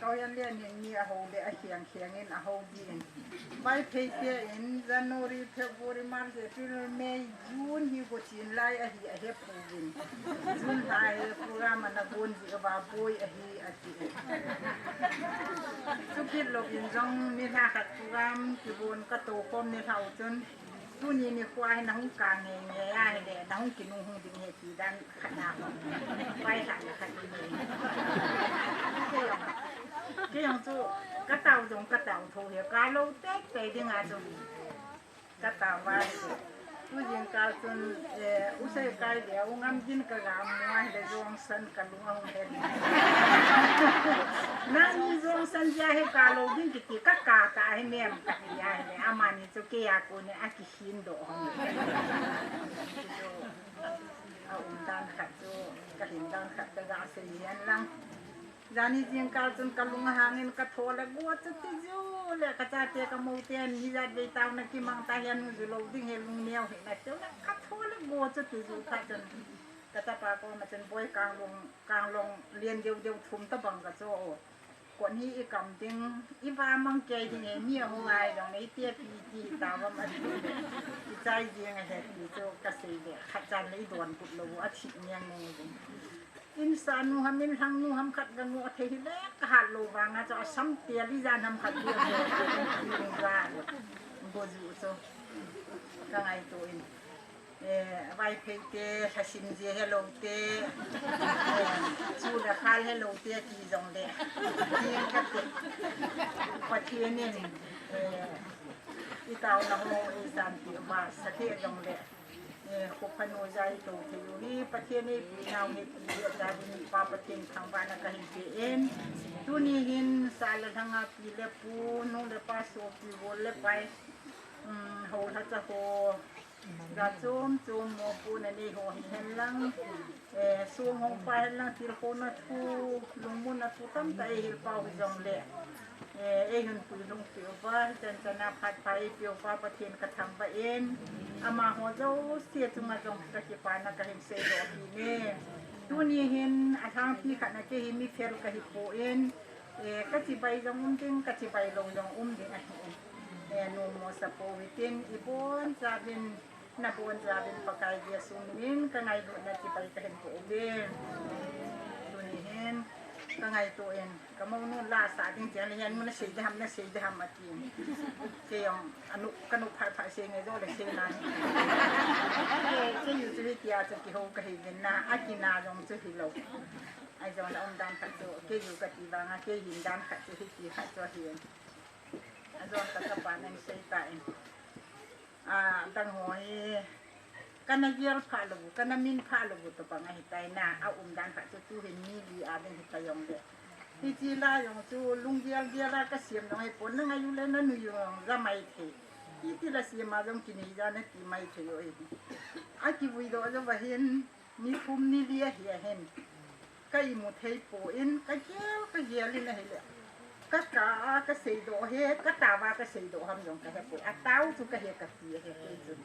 Kauyan lian ni a ho de a khiang in a ho di in bai phei te in January February March April May June hi go chin lai a hi a he pu win June lai program na gon ji ba boy a hi a ti chu pit lo in jong ni tha khat program ki bon ka to kom ni thau chun tu ni kwai na hu ka nge a de na hu ki nu hu ding he ti dan khana bai khat na khat ni cái ông chú cái tàu dùng cái tàu thu hiểu cá lâu tết về đi ngài dùng cái tàu vào tôi dùng cá dùng usai cái để ông ngâm chín cái gạo ngoài để dùng sân cái lúa ông để nãy dùng sân ra hay cá lâu chín thì các cá tại mềm cái gì để amani cho cái cô này ăn cái xin đồ ông đang khát cho cái hình đang khát cái gạo xây lên lăng Jani jing kal chun kalung hangin ka thola go chu ti ju le ka cha te ka mo te ni ja de taw na ki mang ta yan ju lo ding he lung neo he na chu ka thola go chu ti ju ka chun ka ta pa ko ma chun boy kang long lien deu thum ta bang ka cho ko ni i kam ding i wa mang ke ding he mi ho ai dong nei te pi ti ta wa ma i chai jing he ti chu ka se de kha chan lei don put lo a thi nyang ne ding insan nu hamin hang nu ham khat gan nu the hi le ka hat lo wanga cho sam tia li jan ham khat tia ra bo ju so ka ngai to in vai phe te hasin je hello te chu da khal hello te ki jong de ti ka te pa ti ne i tao na ho i san ti ba sa the jong de ko phano jai to thiu hi pathian ni pinau ni da ni pa pathian thang ba na ka hin pe en tu ni hin sal thanga pi le pu no le pa so pi wo le pai ho tha cha ho ga chom mo pu na ni ho hen lang su hong pa hen lang tir ko na thu lung mun na thu tam ta hi pa ho jong le hun pu lung pi ba jan chana phat pai pi ba pathian ka thang ba en ama ho zo sia chunga jong ka ki pa na ka hin se do pi ne tu ni hin a thang pi khat na ke hi mi fel ka hi po en ka chi bai jong ding ka chi bai long jong ding a hi no mo sa po witin i bon sa bin na bon sa bin pa kai dia sung min ka ngai do na chi bai ka hin po be tu ni hin ก็ไงตัวเองก็มองนู่นลาสาจริงๆเลยเห็นมันเสียทำนะเสียทำมาจริงเกี่ยงอนุกนุภายเสียงไงโดเลยเสียนั้นจะอยู่ที่ที่อาจจะกี่ห้องก็เห็นนะอากินาจงจะหิโลไอ้จงเราดันขัดตัวเกี่ยอยู่กับที่บางเกี่ยหินดันขัดตัวที่ขัดตัวเห็นไอ้จงตัดปานนั่นเสียใจตั้งหัวกันเยลพาลูกันมินพาลูตัวปังให้ใจน่ะเอาดันขัดตัวเห็นมีดีอาเดนที่ตายองเดที่จีลายองจูลุงเดียลก็เสียมน้อยปนนั่งอายุเล่นนั่นอยู่จะไม่เทที่ละเสียมาจงกินยาเนี่ยที่ไม่เทโอ้ยอากิวิโดจะว่าเห็นมีภูมินี่เลียเห็นก็อีมุเทยโปอินก็เยลินะเฮเลยก็กาก็เสียดเฮก็ตาวาก็เสียดทำจงก็เฮปอัตตาวจุก็เฮก็ตีเฮจุน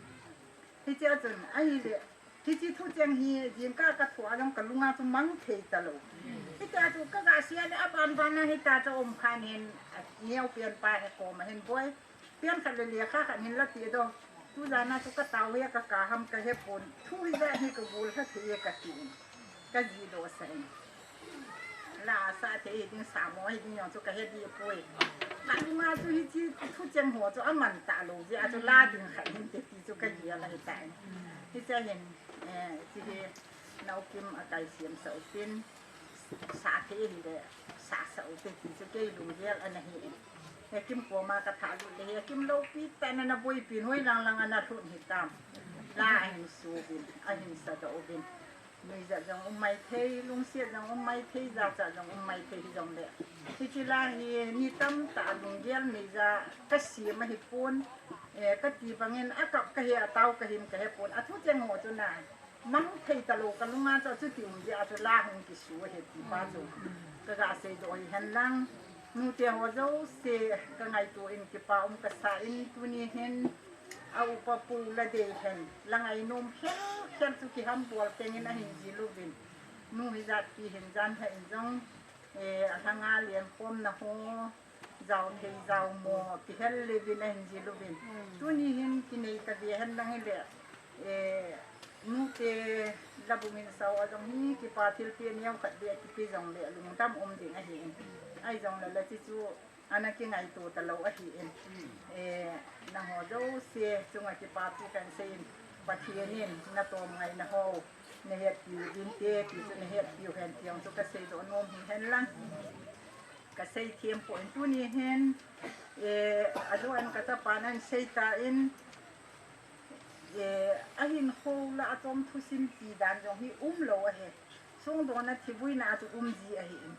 ที่เจ้าจนไอ้เลยที่จีทุจังเฮียจิมก้ากระถั่วจงกะลุงอาจุมังเทตลอดที่เจ้าจุก็กาเสียเนี่ยอันนะให้ตาจะอมคานเห็นเงี้ยวเปลี่ยนไปให้โกมาเห็นบ่อยเปลี่ยนขัดเลียค่ะขัดเห็นละตีดองทุจานะจุก็ตาวเฮียกะกาทำกะเฮปนทุยได้ให้กะบูลถ้าเทียกะตีกะจีโดเซนลาซาเทดิง300ดิงยองจุกะเฮดีป่วยอันลุงอาจุที่ทุจังหัวจุอันมันตาโลจิอาจุลาดิงขัดเห็นเตตีจุกะเฮียอะไรแต่ที่จะเห็นที่เรากิมอาการเสียมเสาเป็นสาเทหิเลยสาเสาเป็นที่จะเกี่ยลุงเรียลอันนั้นเฮกิมกัวมากระถาลุเลยเฮกิมโลปีแต่นั่นน่ะบุยปีนห้วยลังอันนั้นทุนหิตามลาอันสูบินอันสะดอบินมีจะจังไม่เทลุงเสียจังไม่เทจะจังไม่เทจังเลยที่ที่ลาเฮนี่ตั้มตาลุงเรียลมีจะก็เสียมาให้ปนก็ตีบางเงินอากับกะเฮเตากะหิมกะเฮปนอาทุจังหัวจุน่ะมังเทตะโลกันลุงอาจะจุติมุจิอาจุลาหงกิสูเฮติปาจุกะกะเสดอยหันลังนูเตหัวเจ้าเสกะไงตัวอินกิปากะสาอินตุนีเห็นเอาปะปูละเดเห็นละไงนมเข็มสุกิหัมบัวเตงินะหินจิลูบินนูฮิจัดปีเห็นจันเห็นจังทางงาเลียนปมนะโฮเจ้าเทเจ้าโมที่เฮลเลวินเห็นจิลูบินตุนีเห็นกินไอ้ตะเบียเห็นลังเล่นูเตลับุมินสาวจังฮีกิปาทิลเปียเนียวขัดเดียกิปีจังเล่ลุงตั้มอมดิ่งไอ้เห็นไอ้จังเลยที่จูอันนั้นกินไอ้ตัวตะโลไอ้เห็นนะหัวเจ้าเสียจงไอ้กิปาที่กันเซนปัจเจียนินนะตัวไงนะฮอในเหตุอยู่ดินเตะที่ในเหตุอยู่แห่งเทียมจุกเสดโนมเห็นลังกเสดเทียมปนตัวนี้เห็นอดูอันกตปานันเสตาอินอาหินโคละอาจอมทุสิมจีดานจงฮีโลเฮช่วงโดนนาทีบุยนาจุจีอาหิน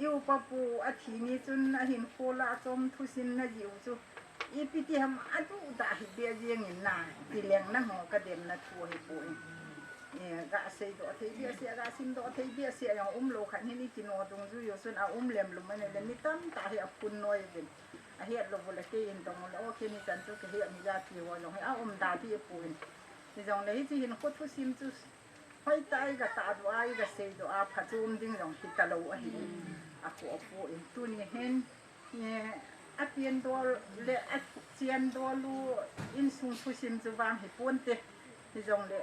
อิวปะปูอาทินี้จนอาหินโคละอาจอมทุสิมนาจิวจุอีพิธีทำอาดูดาหิเบียเจียงอินนาตีเลี้ยงนั่งหัวกระเด็นนาทัวให้ปูกะเสยดอเทียเสียกะซิมดอเทียเสียอย่างโลขันนี่กินอตรงจุยส่วนเอาเลี้ยมลงมาเนี่ยนี่ตั้มตาให้คุณน้อยเป็นเฮียลงบนเกยินตรงนั้นโอเคนี่จันทุกเฮียมีญาติว่าลงให้เอาดาที่ปูนที่ตรงนี้ที่เห็นโคตรซิมจุสไฟตายกับตาดูไอ้กับเสยดูอาพัดจุ่มดิ้งลงที่ตะโลอ่ะเห็นอากูปูนตัวนี้เห็นอาเปียนตัวเละอาเจียนตัวลูอินซุงทุซิมจุวางให้ปูนเตที่ตรงนี้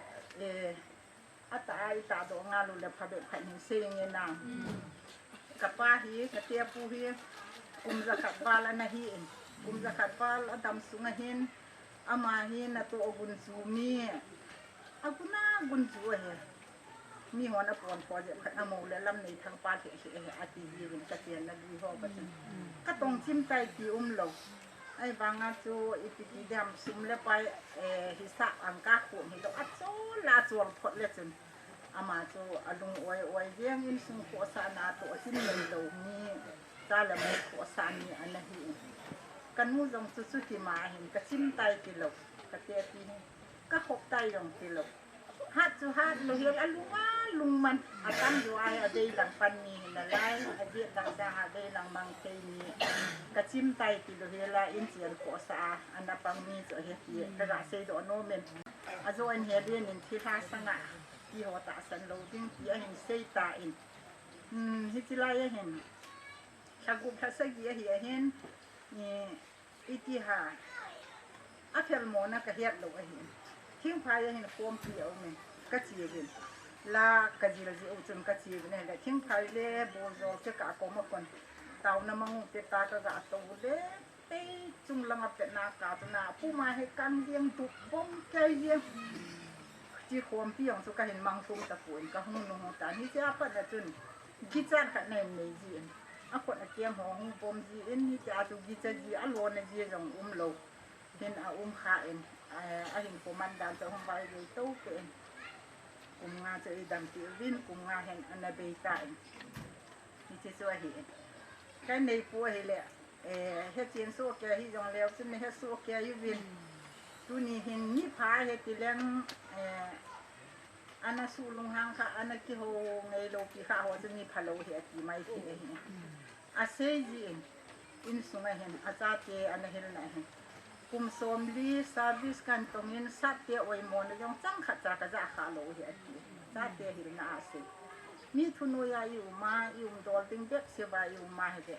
อาตายตาดวงงานลูเลยพาเด็กขันหินเสียงเงินนางกับป้าฮีกับเตี้ยปูฮีกุมจะขัดบาลนะฮีกุมจะขัดบาลดำสุงหินอามาฮีนะตัวกุนซูมีอากุน่ากุนซูเฮมีหัวนับวันพอจะขัดอโมเลลำในทางป้าเสียอาทิตย์ยืนกระเทียนนักวิหอประจันก็ต้องชิมใจที่โลไอ้บางอาจูอีพิธีดำซุ่มเลยไปฮิสะอังกาขวดฮิโตอัดโซลาจวนพอดเลยจนอามาจูอลุงอวยเยี่ยงอินซุงโคสานาตัวชิ้นเงินโตมีตาละไม่โคสานีอันนั้นหิกันมูจงสุดที่มาเห็นก็ชิมไตกิโลกระเทียปีนี้ก็หกไตลงกิโลฮัดจูฮัดลุงเฮียลุงมันอาตั้มอยู่ไอ้อดีหลังปันมีนั่นไล่อดีหลังจะหาได้หลังบางเทมีกระชิมไตกิโลเฮลาอินเสียนโคสาอันนั้นปังมีจะเฮียกระดาษเซโดโนเมนอาโจอันเฮียเรียนอินที่ท่าสง่าที่หัวตาสันโลดิ้งที่เห็นเซตาอินฮิจิไลเห็นชากุภาษาเฮียเห็นอิติฮาอาเทลโมนะก็เฮียโลเห็นทิ้งพายเห็นโฟมเปียวเมนก็จีเห็น la kajilaji utun kaji ne le thing phai le bozo ke ka ko ma kon tau na mang te ta ka ga to le te chung langa pe na ka to na pu ma he kan liang tu bom ke ye ji khom pi yong su ka hin mang sum ta puin ka hu no ta ni ja pa na chun gi chan ka ne ne ji a ko na kem ho hu bom ji en ni ja tu gi cha ji a lo na ji jong lo hen a kha en a hin ko man dan to hom vai le to ke kum nga cha i dam ti vin kum nga hen ana be ta ni che so hi ka nei pu he le he chen so ke hi jong le sin he so ke yu vin tu ni hin ni pha he ti leng ana su lung hang kha ana ki ho ngai lo ki kha ho ni phalo he ti mai ti he a se ji in sunga hen a cha te ana hen na hen kum som li service kan tongin sat te oi mon jong chang kha cha ka ja kha lo he ti cha te hi na ase mi thunu ya yu ma yu dol ting bek se ba yu ma he de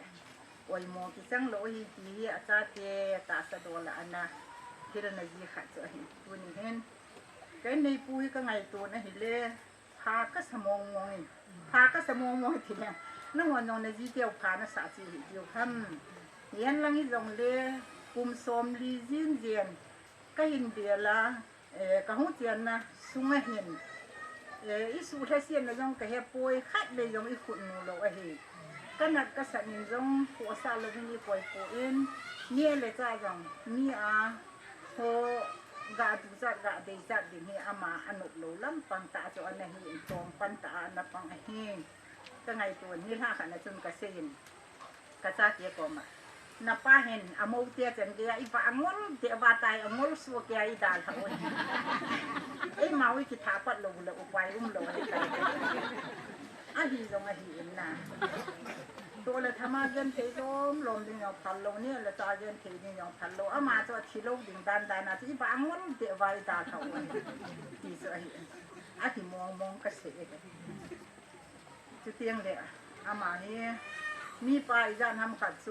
oi mo ki chang lo hi ti a cha te ta sa do la ana hira na ji kha cha hi tu ni hen cái này pui cái ngày tuổi này thì le phá cái sầm mông phá cái sầm mông thì nè nó ngon ngon này gì tiêu phá nó xả gì tiêu thâm hiện lang cái dòng le cùng xóm li diên diên cái hình bìa là cái hút tiền na sung cái hình ít số thay xiên là dòng cái hẹp pui khát về dòng ít khuẩn nụ lộ ấy cái nát cái sạch nhìn dòng của xa là cái gì pui pui nia le cha dòng nia ho ga tu za ga de za de he ama anuk lo lam pang ta cho an hi tong pan ta na pang he ka ngai tu ni ha kha na chun ka sein ka cha tie ko ma na pa hen amo tie chen ge I ba ngol te ba tai ngol su ke I dal tha oi e ma wi ki tha pat lo lo pai lo he kai a hi jong a hi naตัวละธรรมะเย็นเทลมลมดิ่งเอาพันโลเนี่ยละตาเย็นเทดิ่งเอาพันโลอามาตัวที่โลดิ่งดันนะที่บางวันเดี๋ยวไว้ตาเขาที่สวยอาที่มองกระเสกจุดเตียงเลยอามาเนี่ยมีปลายจานทำขัดโซ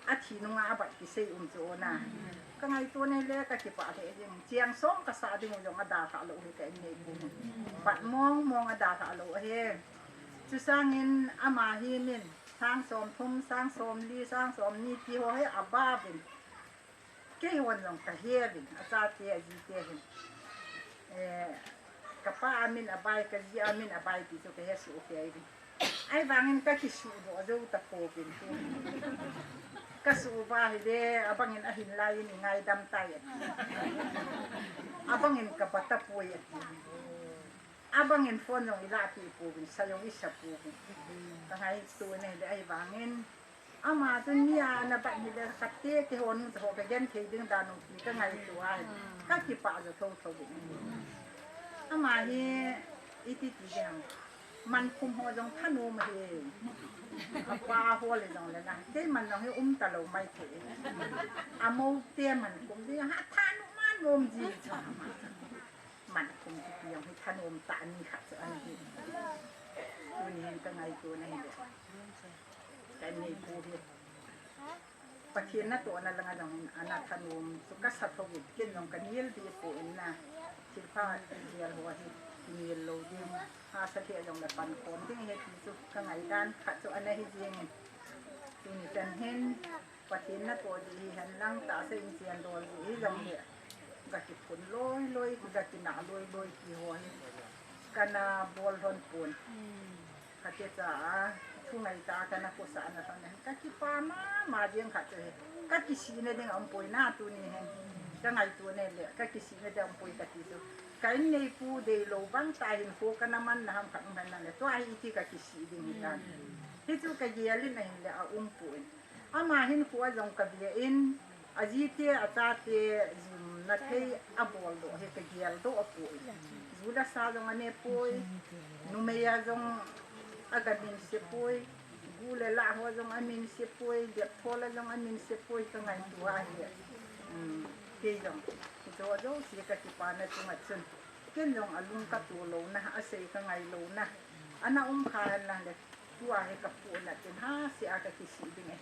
อาที่นุ่งอาบัดกิเซโจนะก็ไงตัวนี้เลยก็ที่ป่าเทียงเจียงส่งกระสาดิ่งเอาอาดาเขาโลให้แกเนี่ยบัดมองอาดาเขาโลเฮจุดสร้างเงินอามาเฮมินสร้างสมทุ่มสร้างสมลีสร้างสมนี่ที่ว่าให้อาบ้าเป็นเกี่ยวันลงตะเฮียเป็นอาจารย์เตียจีเตียเป็นกับป้าอามินอาบายกับจีอามินอาบายที่สุดก็เฮสุเฟียเป็นไอ้บางเงินก็คิดสูดว่าจะตะโกเป็นตัวก็สูบ้าให้เด้อาบางเงินอาหินลายนี่ไงดำไตอาบางเงินกับปัตตะปุยabang en phone jong ilati pu bin sayong isa pu tangai tu ne de ai bangin ama tu nia na ba ni de khatte ke hon ho ke gen the ding da no ni ka ngai tu ai ka ki pa jo thong thong ama hi iti ti jang man kum ho jong thanu ma he apa ho le jong le na de man jong he ta lo mai the amo te man kum de ha thanu man nom ji chaมันคงจะยังให้ขนมตานี่ค่ะจะอันนี้ตัวนี้ก็ไงตัวนี้เด็กแต่นี่พูดประเทศนั้นตัวนั้นละงั้นอันนั้นขนมสุกัสสัตว์วิกินลงกันยิ่งดีปุ่นนะที่ผ้าเดียร์หัวที่มีโลดิ้งผ้าสะเทียลงแบบปันคนที่เห็ดสุก็ไงด้านค่ะจะอันนี้ให้จริงตัวนี้เป็นเห็นประเทศนั้นตัวดีเห็นลังตาเส้นเสียนโดนที่ลงเนี่ยกะกิผลลอยกะกิหนาลอยกี่หัวกันนาบอลรอนปูนกะเจจ่าช่วงไหนตากันนาโคสานะตอนนั้นกะกิปามาเดียงค่ะเจกะกิสีเนี่ยเด้งอมปุยหน้าตัวนี้เห็นจังไงตัวเนี่ยเลยกะกิสีเนี่ยเด้งอมปุยกะกิสุกันในปูเดโลบังตายเห็นโคกันน้ำมันนะฮัมขังกันนั่นแหละตัวไอ้ที่กะกิสีดิ่งกันที่จู่กะเยียลินนั่นเลยเอาปุยอามาเห็นหัวจงกะเบียอินอาจีเตอาจารย์เตจิมนักให้อาบอลโดให้กระเกียร์โดอปุยจูดาซาจงอันเนปุยนุเมียจงอากามินเสปุยกูเลล่าหัวจงอามินเสปุยเด็กโทละจงอามินเสปุยตั้งไงตัวเหี้ยเกี่ยงตัวโจสิกะติปานะจุงอัดซึนเกี่ยงอลุงกับตัวโลนะอาศัยตั้งไงโลนะอันนั้นคาลังเด็กตัวให้กับปูน่ะเป็น5เสียกะกิสีเป็นไง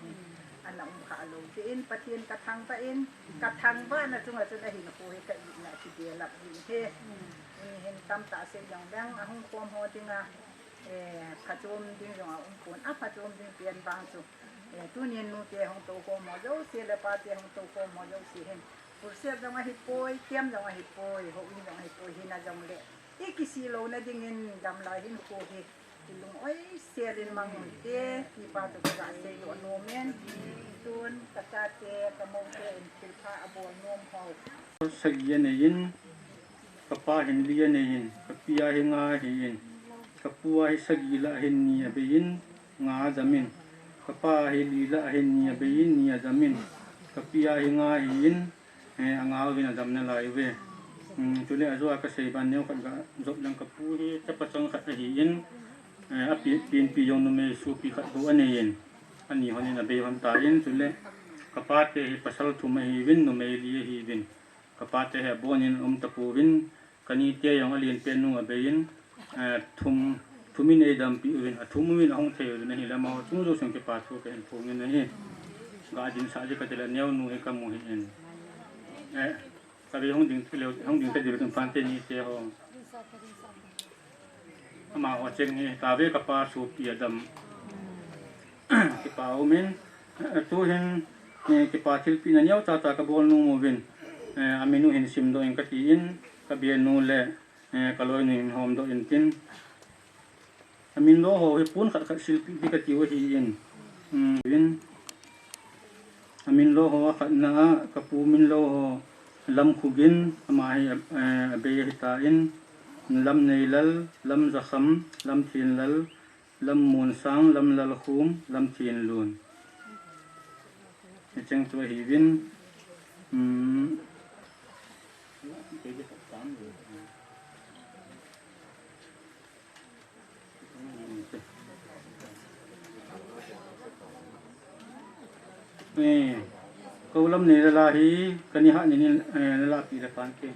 อันนั้นขาลงที่อินปะเทียนกระทังปะอินกระทังบ้านน่ะจุงว่าจะได้เห็นโคให้กะอีน่ะสิเดียหลับอยู่เฮ เห็นตำตาเสียอย่างแดงหุ่นความโหดิงผจมดิงอย่างอุ่นปุ่นผจมดิงเปลี่ยนบางสุตัวเนียนนูเตของตัวความหมอเจ้าเสียเลยปาเตของตัวความหมอเจ้าสิเห็นผู้เสียจังว่าฮิปโปยเตรียมจังว่าฮิปโปยหกจังว่าฮิปโปยหินาจังเละอีกสิโลนะดิงเงินดำลายหินโกเฮลุงอ้อยเสียลินมังเตที่ปาตุกะเสยโนเมนตุนกะจาเตกะมงเตอินติพาอบนมเฮาSagianein kapahin lianein kapiyahin nga hiin kapuwahi sagila hin niya bayin nga damin kapahi lila hin niya bayin niya damin kapiyahin nga hiin ang awin adam na laiwe tuli azo akasayban niyo kaga zob lang kapuhi tapasang katahiin api pinpiyong no may supi katbuanein ani honin abayhan tayin tuli kapate pasal tumahiwin no may liyahiwin kapate he bonin tapuwin kanite yang alien penung abayin thumin edam piwin athumumin ahong theu na hilama chungjo sing ke pathu ke phungin nahi gadin saje katela new nu he kamu hin sabi hong ding thileu hong ding te dirun fante ni te ho ama ho cheng ni tabe kapa su pi adam ke paumen tu hin ke pathil pi na nyau ta ka bol nu movin aminu hin sim do en katiin kabian nu le kaloi ni hom do in tin amin lo ho pun khat khat silpi bi ka tiwa hi in win amin lo ho khat na kapu min lo ho lam khugin ama hi be ta in lam neilal lam zakham lam thinlal lam mun sang lam lal khum lam thin lun cheng tu hi win kaulam ni lalahi kaniha ni lalaki lapan ke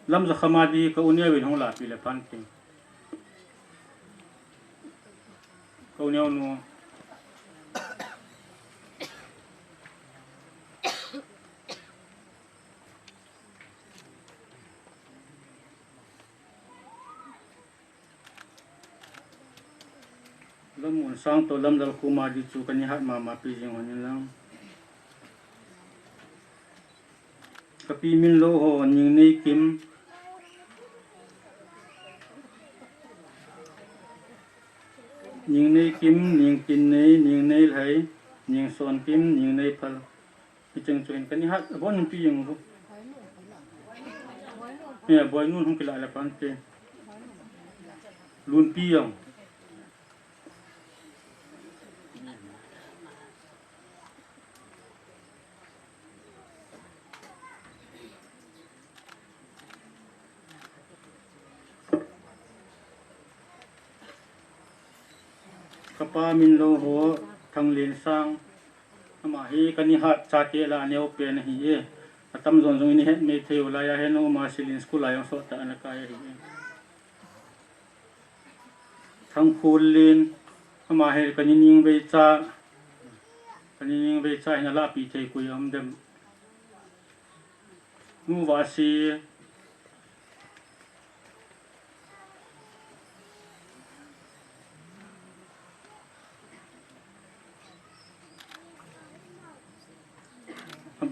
lam zakhamadi kaunya win hong lapi lapan ke kaunya nu lam mun sang to lam dal kuma di chu kani hat ma pi jing honin lang kapi min lo ho ning nei kim ning kin nei ning nei lai ning son kim ning nei phal cheng chuin kani hat bon pi jing ru boy nun hum kila la pan te lun pi yang kapa min lo ho thang len sang ama hi kani hat cha ke la neu pe na hi e atam zon zong ni het me theu la ya he no ma silin school la yong so ta na ka ya hi thang phul len ama he kani ning be cha na la pi thei ku yam dem nu wa si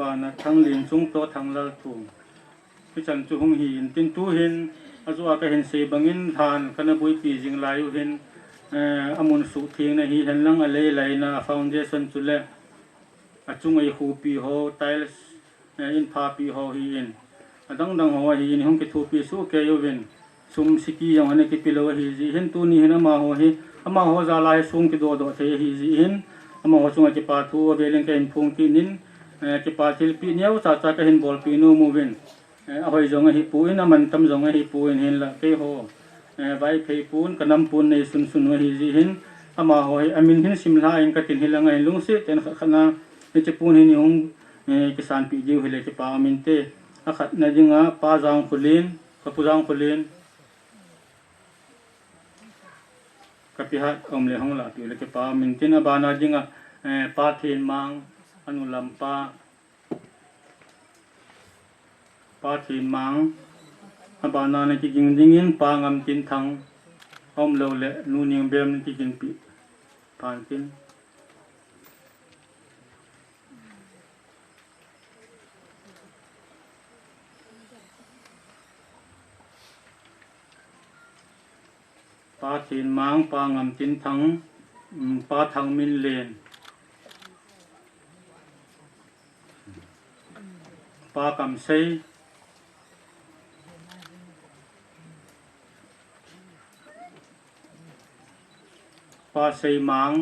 bana thang lin chung to thang lal thu pi chan chu hung hin tin tu hin azwa ka hin se bangin than kana bui pi jing layu hin amun su thing na hi hen lang ale lai na foundation chu le achung ai hu pi ho tiles in pha pi ho hi in adang dang ho hi in hung ki thu pi su ke yo win sum siki yang ane ki pilo hi ji hin tu ni hin ma ho hi ama ho za lai sum ki do the hi ji hin ama ho chung ki pa thu ve len ka in phung ki nin ki pathil pi neu cha cha ka hin bol pi nu movin ahoi jong hi puin aman tam jong hi puin hin la ke ho vai phei pun kanam pun nei sun sun hi ji hin ama hoi amin hin simla in ka tin hilanga hin lung se ten khana ni che pun hin hung kisan pi jiu hile ki pa amin te akhat na jinga pa jang khulin ka pu jang khulin ka pi hat om le hong la pi le ki pa amin tin abana jinga pa thin mang anu lampa ปาทีมังบานาในที่กินดิ้งปางำตินทังอมเลวเลนูนิงเบมในที่กินปีผ่านตินปาทีมังปางำตินทังปาทังมินเลนปากำเซปาเซมัง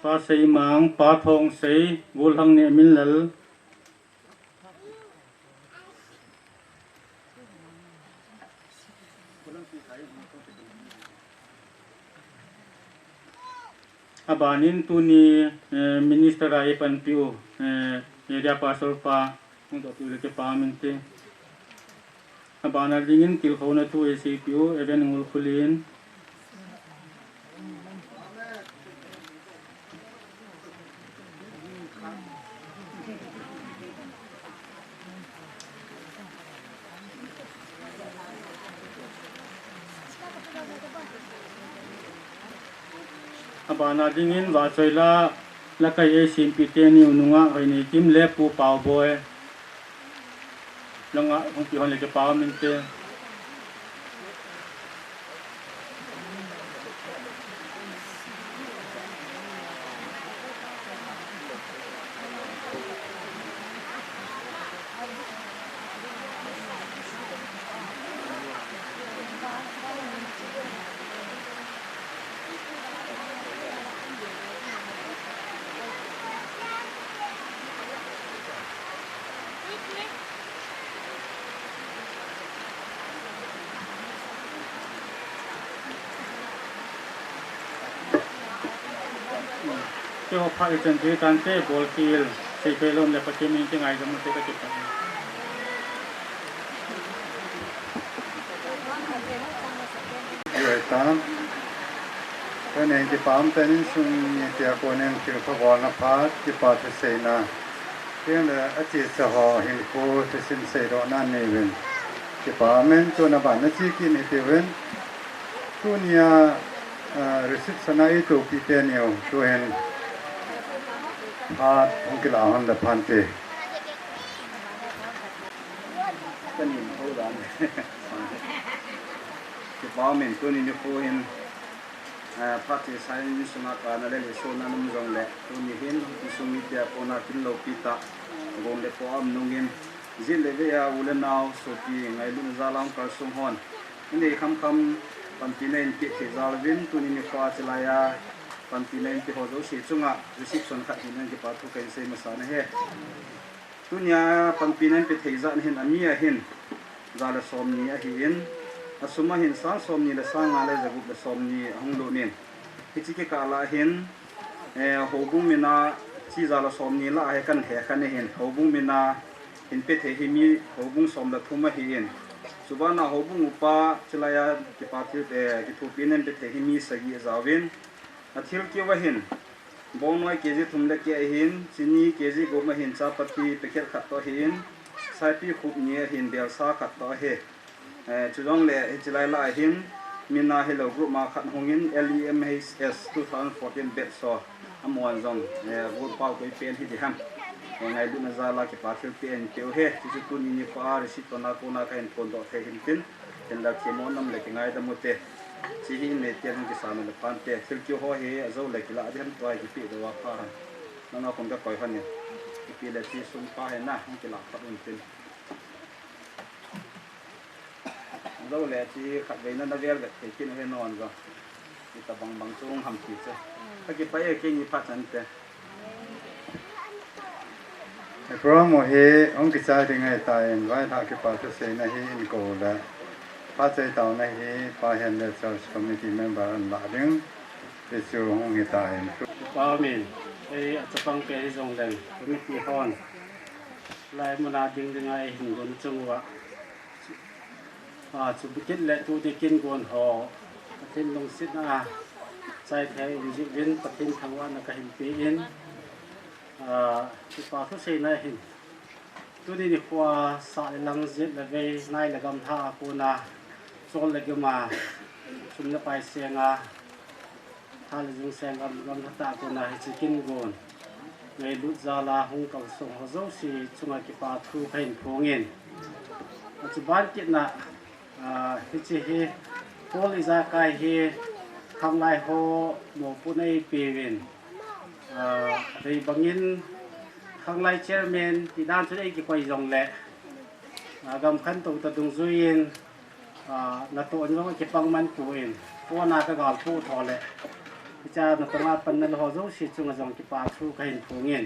ปาเซมังปาทองเซบุลหังเนมิลลลabanin tu ni minister ai pan piu area pastor pa untuk tu le parliamente abana dingin til khona tu ACPU even ngul khulin abana dingin wa choila lakai e simpite ni ununga hoini tim le pu pau boy langa hong pi hon le ke parliamente ke ho pha chen thi tan te bol kil se pelom le pache min te ngai jam te ka te Rồi tám cái này thì bám tên sung thì cô nên chịu khó vào nó phá thì bảo thì xây na cái là ở chỉ sở họ hiện cô thì xin xây đó nan này vậy thì bám men cho nó bản nó chỉ kinh thì vậy tu nia reception ấy tu bị tên nhiều tu hen không cái nào hơn là phan tê cái nhìn hậu đàn thì bao mình tôi nhìn phố hiện phát triển sai như số nào cả là số nào nông dân lệ tôi nhìn hiện số mi tiệp cô nào tin lâu pita gồm để phố âm nông nghiệp dễ lấy về ulen nào số thì ngày luôn ra làm cả sông hòn nên khăm khăm phần tin này tiệp thì ra viên tôi nhìn phố chỉ là phần tin này thì họ dấu chỉ chung à reception khác thì nên cái bảo thu cái xây mà sao này hết tôi nhà phần tin này bị thấy ra hiện anh nhia hiện ra là xóm nhia hiện asuma hin sang som ni la sang ala jagu la som ni hong lo nen hichi ke kala hin hobung mina chi za la som ni la he kan he kan hin hobung mina hin pe the hi mi hobung som la thuma hi hin subana hobung upa chilaya ki pathi te ki thu pinen pe the hi mi sagi zawin athil ki wa hin bonoi kg thum la ki hin chini kg go ma hin cha pati packet khat to hin sai pi khup ni hin bel sa khat to he chudong le chilai la hin mina hello group ma khat hongin LEMHS 2014 bet so amon zong go pau ko pen hi ham ngai du na za la ki pa thil pen teu he chu tu ni ni pa ri sit na ko na kain pon do the hin tin ten la ki mon nam le ki ngai da mu te chi hi ne te hang ki sa na le pan te thil ki ho he zo le ki la di ham toi ki pi do wa pa na na kom da koi han ni ki pi le chi sum pa he na hang ki la pa un tin dâu lẹ chỉ khát về nó về cái kia nó non rồi, thì tập bằng chung hầm thịt chứ, cái phải cái gì phát triển thế. Cái program he ông cái cha thì ngày tại vai thà cái part xây này he in cổ là phát triển tàu này he phát hiện là church committee member anh là đứng để chịu ông cái tại. Bao mình cái tập bằng cái dòng đèn committee hòn lại một là đứng ngay hình con chung vậy. Chú biết lệ tu thì kinh quần họ ทินลงสินาใจแท้วิจิวินปฏินทางวันก็เห็นปีอินที่ปาทุเสนาเห็นตัวนี้ขวาสายลังจิตละเวนายละกำท่ากูนาโซลละกมาชุมละไปเสียงถ้าละจุงเสียงกำท่ากูนาให้จิกินกวนในลุจาลาหงกับส่งหัวเจ้าสีจุงอากิปาทุเห็นพงเงินปัจจุบันกิจนะที่จะให้โพลิซากายให้ทำลายโฮโมปุนัยปีวินในบางยินทางไลเชอร์แมนที่ด้านชุดเอกไปจงแหละกำขันตุกตะดุงซุยนนัตัวนี้ว่าเก็บปังมันกูเองตัวนาก็กอลผู้ทอแหละที่จะนัตัวมาเป็นนัลฮอซูสิจุงจงเก็บปาทูก็เห็นผู้เงิน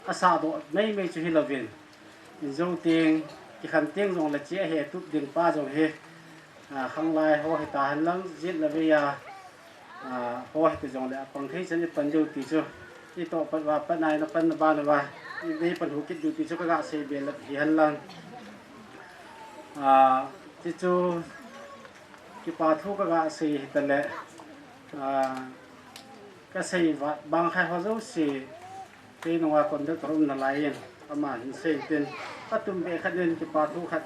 อาสาตัวไม่ช่วยเราเองจงเตียงที่ขันเตียงจงละเจียเหตุทุกดึงป้าจงเหตุข้างไลหัวเหตุตาหันหลังจิตละเวียหัวเหตุจงละบางทีฉันจะเป็นอยู่ที่จู่ที่โตปัจว่าปัจนายนับปัจนบ้านว่าในปัจจุบันอยู่ที่จู่ก็กะเสียเบลที่หันหลังที่จู่ที่ป่าทุกก็กะเสียแต่ละก็เสียว่าบางใครเขาจะเสียที่นัวคนที่ตรงนั้นไรเองประมาณเสียเป็นก็ตุ้มเบขัดเดินที่ป่าทุกขัด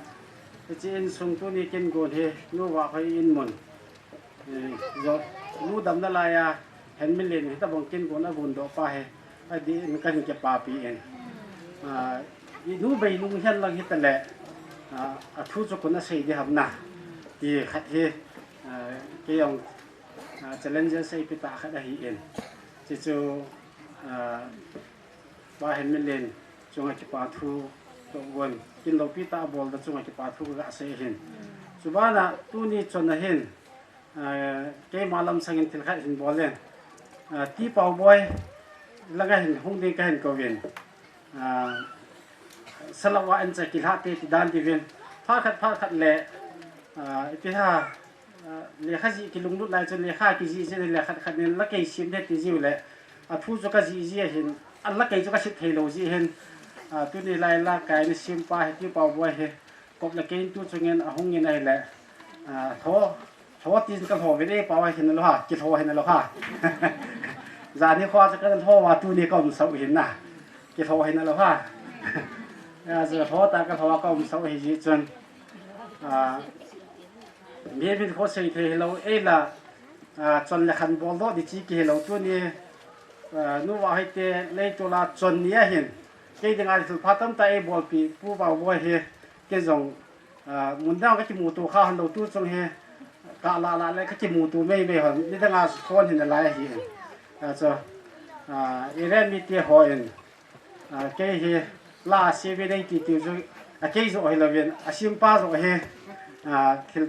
ที่อินส่งตัวนี้กินก่อนเหนู้ว่าเขาอินมันยศนู้ดำนั่นไรเห็นไม่เล่นแต่บางกินก่อนแล้วบุญดอกไปไอ้ดีมันก็จะป่าปีเองนู้ไปนู้เห็นลังฮิตแต่แหละทุกคนน่ะเสียดีครับนะที่ขัดเหกี่ยงจะเล่นจะใส่ปิตาขัดได้เองที่จู่ว่าเห็นไม่เล่นจงจะป่าทุกตัววันกินเราพิตาบอลแต่จงจะป่าทุกก็เสียเห็นสุบ้านะตัวนี้จนเห็นเกี่ยมาลำสังเกตที่ขัดเห็นบอลเล่นที่เป่าบอยแล้วก็เห็นห้องเด็กก็เห็นกวินสลับว่าอันจะกินหาที่ด้านที่วินพาขัดเละที่ท่าเลี้ยข้าจีกิลุงลุดไล่จนเลี้ยข้ากิจีเสร็จเลี้ยขัดเนี่ยแล้วก็ชิมได้ที่จิ๋วเลยทุกจุกก็จีเห็นอันละก็จุกก็ชิดเทโลจีเห็นตัวนี้ไล่ละกายนี่ชิมไปที่เป่าบอยเห็นกบละก็ตัวจุกเงินห้องเงินอะไรแหละโถตีนกันโถไม่ได้เป่าเห็นแล้วฮะกิโถเห็นแล้วฮะจานนี้ข้อจะกันโถว่าตัวนี้ก็มันเสาเห็นนะกิโถเห็นแล้วฮะจะโถตากันโถก็มันเสาเห็นจนมีเป็นข้อเสียที่เราละจนละขันบอลโลดิจิกิเราตัวนี้นู้ว่าให้เตะเล่นตัวละจนนี้เห็นเกี่ยงอะไรสุดพัฒน์ตั้งบอลปีผู้บ่าวบอยเฮเกี่ยงมุนดาวก็จะมูตัวข้าหันเราตัวจงเฮกะลาเลยก็จะมูตัวไม่หันนี่ตั้งแต่คนเห็นอะไรเห็นจะเรื่องมีเตี้ยหอยเกี่ยงลาเสียไปได้กี่ตัวเกี่ยงจะให้เราเวียนชิมป้าจะให้คิล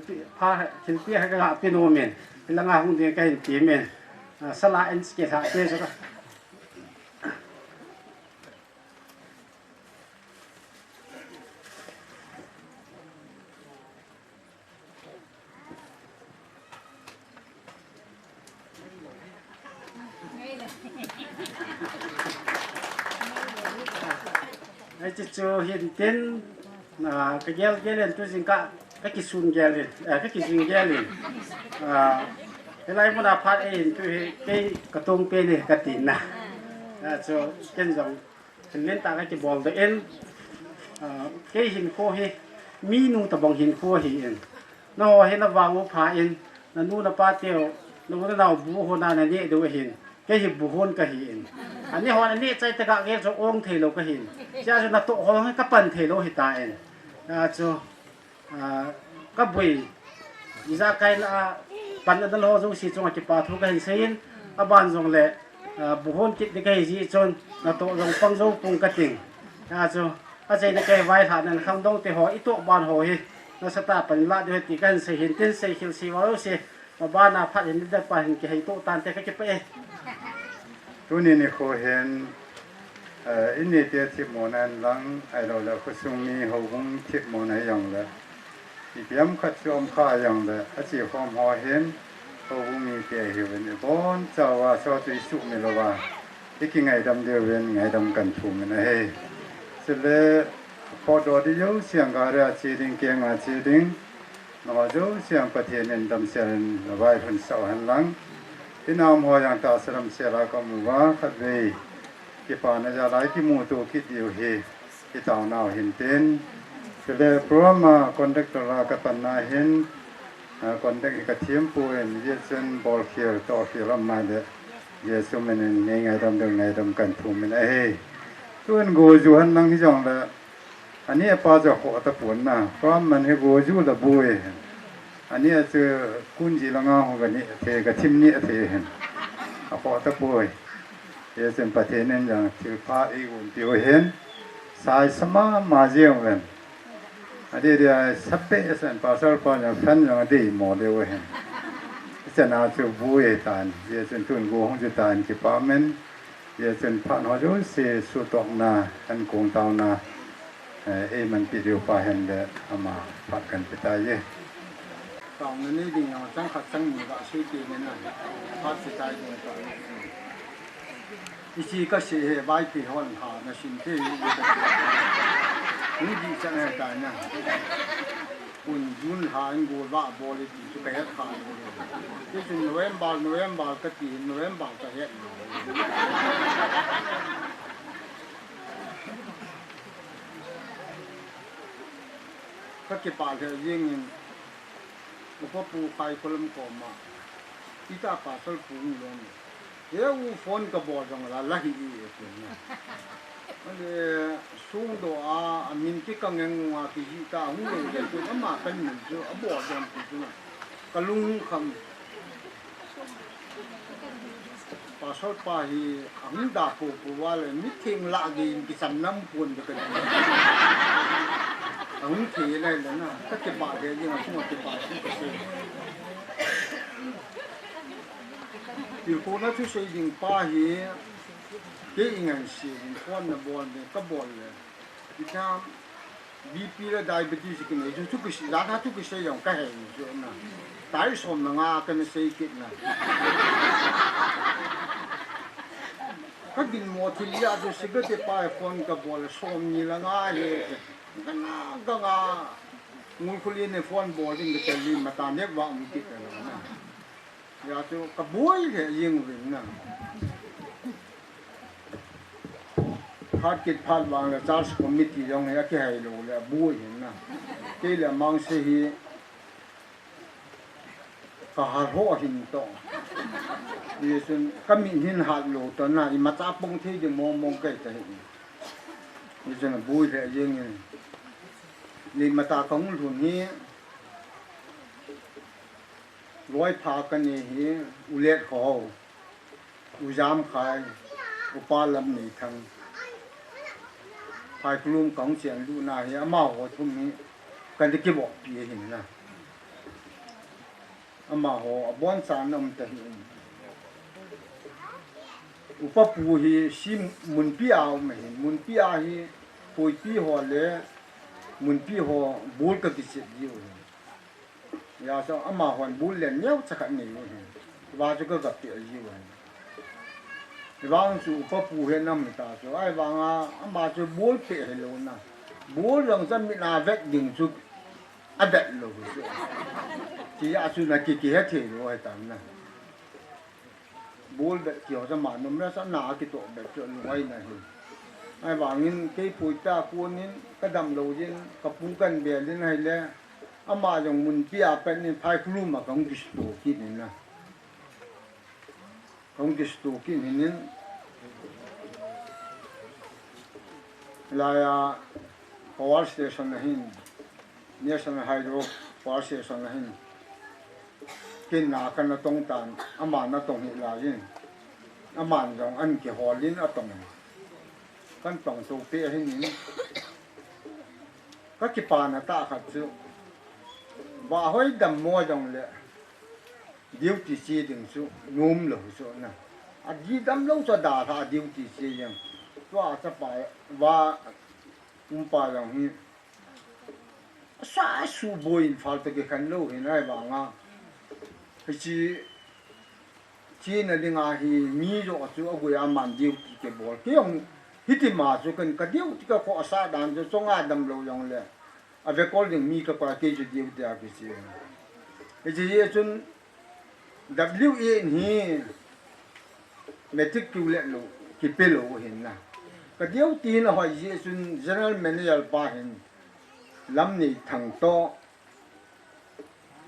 ปีให้กับพี่โนเมนเป็นละงาหุ่นเดียกันปีเมนสลาเอ็นสเกตหาเกี่ยงจะไอ้จู่เห็นเต้นก็เยลตัวจริงก็กิสุนเยลก็กิสุนเยลเวลามันอาพัดเองตัวเฮ้กระตุ้งเป็นกระตินนะจู่เก่งจังเล่นตาก็จะบอลตัวเองเฮ้หินโคเฮมีนูตะบองหินโคเฮเองน้องเห็นระวังว่าพาเองนั่นนู่นป้าเตียวนู่นเราบุหนานั่นนี่ดูเห็นก็เห็นบุหนก็เห็นอันนี้หัวอันนี้ใจตะกะเกจะองเทโลก็เห็นจะจะนับตัวหัวให้กับปันเทโลให้ตายเองจู่ก็บุยอีจากใครละปันอันนั้นเราจะสิจงจะปาทุกข์ให้เสียนบ้านจงเลยบุหนคิดได้แค่สิจนนับตัวจงฟังจงปุ่งกระติ่งจู่อาใจได้แค่ไว้ฐานนั้นคำต้องเตะหัวอีตัวบ้านหัวเฮนักสตาปันละด้วยตีกันเสียเห็นเต้นเสียเขียวสีว่าเสียมาบ้านน่ะพัดเห็นได้ไปเห็นแค่ให้ตัวตานแต่ก็จะไปตัวนี้นี่เขาเห็นอินเดียที่โมนันหลังไอเราแล้วก็ส่งมีเขาคงที่โมนันอย่างละที่เตรียมขัดชมข้าอย่างละอาชีพความหอเห็นเขาคงมีเกี่ยวกับเนี่ยบอนเจ้าว่าชอบที่สุขนี่ละว่าที่กินไงดำเดียวเว้นไงดำกันทุ่มนะเฮ้เสร็จแล้วพอโดดเดียวเสียงการะชีดิงเกียงอาชีดิง นอจูเสียงประเทศนั้นดำเสียนระบายเพิ่นเศร้าหันหลังที่นามหอยังตาสลัมเสียละก็มูว่าคัดเวที่ปานจะหลายที่หมู่ตัวคิดอยู่เฮที่ตาวนาวเห็นเป็นก็เลยพร้อมมาคอนแทคตลากับปันนาเห็นคอนแทคกับทีมผู้เห็นเยซันบอลเคียร์ต่อเคียร์มาเดเยซูมันในไงดำในดำกันทุ่มมันเฮ้ตัวนั้นกูจูหันนั่งที่จังละอันนี้ป้าจะขอตะปุ่นนะเพราะมันให้กูจูละบุยอันนี้จะกุนจีละงาของกันนี่เทกับทีมนี้เทเห็นขอตะบุยเยซูประเทศนั้นอย่างที่พาอีกุนที่เห็นสายสมามาเจียงกันอันนี้เดี๋ยวสับเปะสันภาษาปานอย่างฟันอย่างดีโมเดลเห็นจะน่าจะบุยตานเยซูตุนกูของจะตานที่ป้ามันเยซูผ่านหัวจุดเสียสุดตกนาอันคงตาวนามันปิดอยู่ป่าเห็นเดอามาพักกันไปตายเย่ตองนี้ดิ่งเอาจังขัดจังมีว่าช่วยตีเนี่ยนะพัดสิตายลงไปอีชีก็เสียใบปีหอนหาในสิ่งที่นี่ดีจังเลยตายนะคุณยุนหาอิงกูว่าบริสุทธิ์สุขภาพที่จริงโนเวมบาร์ก็ตีโนเวมบาร์ก็เฮ็ดก็เก็บปากเธอยิ่งบุพปูไฟคนละกอมาที่ตาปาสลปูงลงเดี๋ยวฝนก็บ่จังละละหิอีเพิ่นนะมันสูงตัวอามินที่กังงว่าที่ตาหูเดี๋ยวคุณมากันนี่จะบ่จังปุ๊บกะลุงคำปาสลปาฮีอันดาปูปูว่าเลยมิเทงละกินกิสันน้ำปุ่นจะกันอันที่อะไรแล้วนะถ้าเก็บบาดเดี๋ยวยังช่วยเก็บบาดที่เสียที่คนนั้นที่ใช้ยิงป้าเหี้ยเกี่ยงเงินเสียงคนน่ะบอลเนี่ยก็บอลเลยที่ทำBP และ diabetes กันเนี่ยทุกสิ่งร้านทุกสิ่งอย่างก็เห็นอยู่นะตายสมงากันเสียกินนะก็กินหมดที่ยาจะสิ่งที่ป้าคนก็บอลสมนี่ละง่ายเลยก็ง่างูคุลีในฟอนบอลจริงก็จะลีมาตามเนี้ยว่ามันติดอะไรนะอยากจะกระบวยแค่ยิงวิ่งนะพากิดพาดวางแล้วจ้าสคอมมิตี้ยังไงก็ให้รู้เลยบวยเห็นนะที่เหลือมังเสียก็หาหัวหินต่อดิฉันก็มีหินหาดโลตอนนั้นมาจ้าปงที่จะมองใกล้จะเห็นดิฉันบวยแค่ยิงนี่มาตาของหลุนนี้ร้อยพากันนี่อุเล็ดเขาอุจามขายอุปาลำหนีทางภายกลุ่มของเสียงดูนาเฮียมาหัวทุ่มนี้กันที่เก็บบอกปีเห็นนะมาหัวบ้านสารน้ำตะหินอุปปูฮีชิมุนปีเอาไม่เห็นมุนปีอาฮีปุยปีหัวเลยมุนพี่หัวบูลก็ติดอยู่ยาสาวอามาหัวบูลเล่นเนี้ยสักหนึ่งว่าจะก็กับติดอยู่วางสู่พ่อปู่เห็นน้ำตาสไอ้วางอามาจะบูลเปะโลนะบูลหลังจากมีนาเวกดิ่งสุดอเด็ดโลที่อาสุนักกี่เหตุโลให้ตามนะบูลแบบเกี่ยวกับมันมันสักหนากี่ตัวแบบจนไว้นะไอ้วางนี้ที่ปุ๋ยตาคูนี้ก็ดำโลยินกับปูกันเบียร์นี่ให้แล้วอามาอย่างมุนพี่อาเป็นนี่พายคลุ้มมาของดิสโตกินนี่นะของดิสโตกินนี่ลายpower station นะฮินเนี่ยสมัยไฮโดร power station นะฮินกินหนากันนะตรงตานอามานะตรงหิลายินอามาอย่างอันเกี่ยวหอลินอะตรงกันต้องสูบเปียให้นี้ก็กิปานะตาขัดซุว่าห้อยดำมัวจังเลยเดี๋ยวที่ซีดึงซุนุ่มเลยซุนะอันยี่ดำลงจะด่าถ้าเดี๋ยวที่ซียังว่าจะไปว่าไปอย่างนี้สายสูบอยน์ฟัลต์ก็ขันโลเห็นไรบ้างอ่ะที่นั่นเองอ่ะที่มีโยกซุเอาไว้อามันเดี๋ยวที่เก็บบอลที่ยังฮิติมาสุกันก็เดียวที่ก็ขอสาดานจะส่งอาดำโลยองเลย ave kol ding mi ka pa ke ju diu ta ke si e ji ye chun WA ni metric tu le lo ki pe lo hin na ka diu ti na ho ye chun general manager pa hin lam ni thang to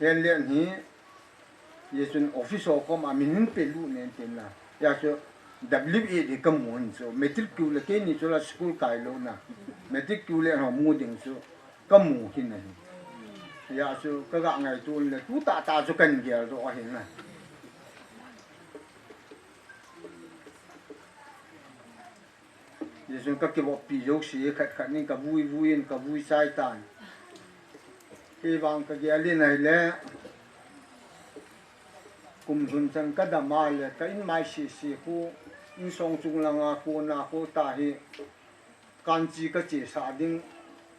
yen le ni ye chun officer ko ma min pe lu ne tin na ya so WA de kam mon so metric tu le ke ni so la school kai lo na metric tu le ho mu ding so kam mu hin na ya so ka ga ngai tu le tu ta so kan ge ro hin na ye so ka ke bo pi yo si khat ni ka vui sai tan ke wang ka ge le nai le kum hun chang ka da ma le ka in mai si ku in song chung la nga ko na ko ta hi kan chi ka che sa ding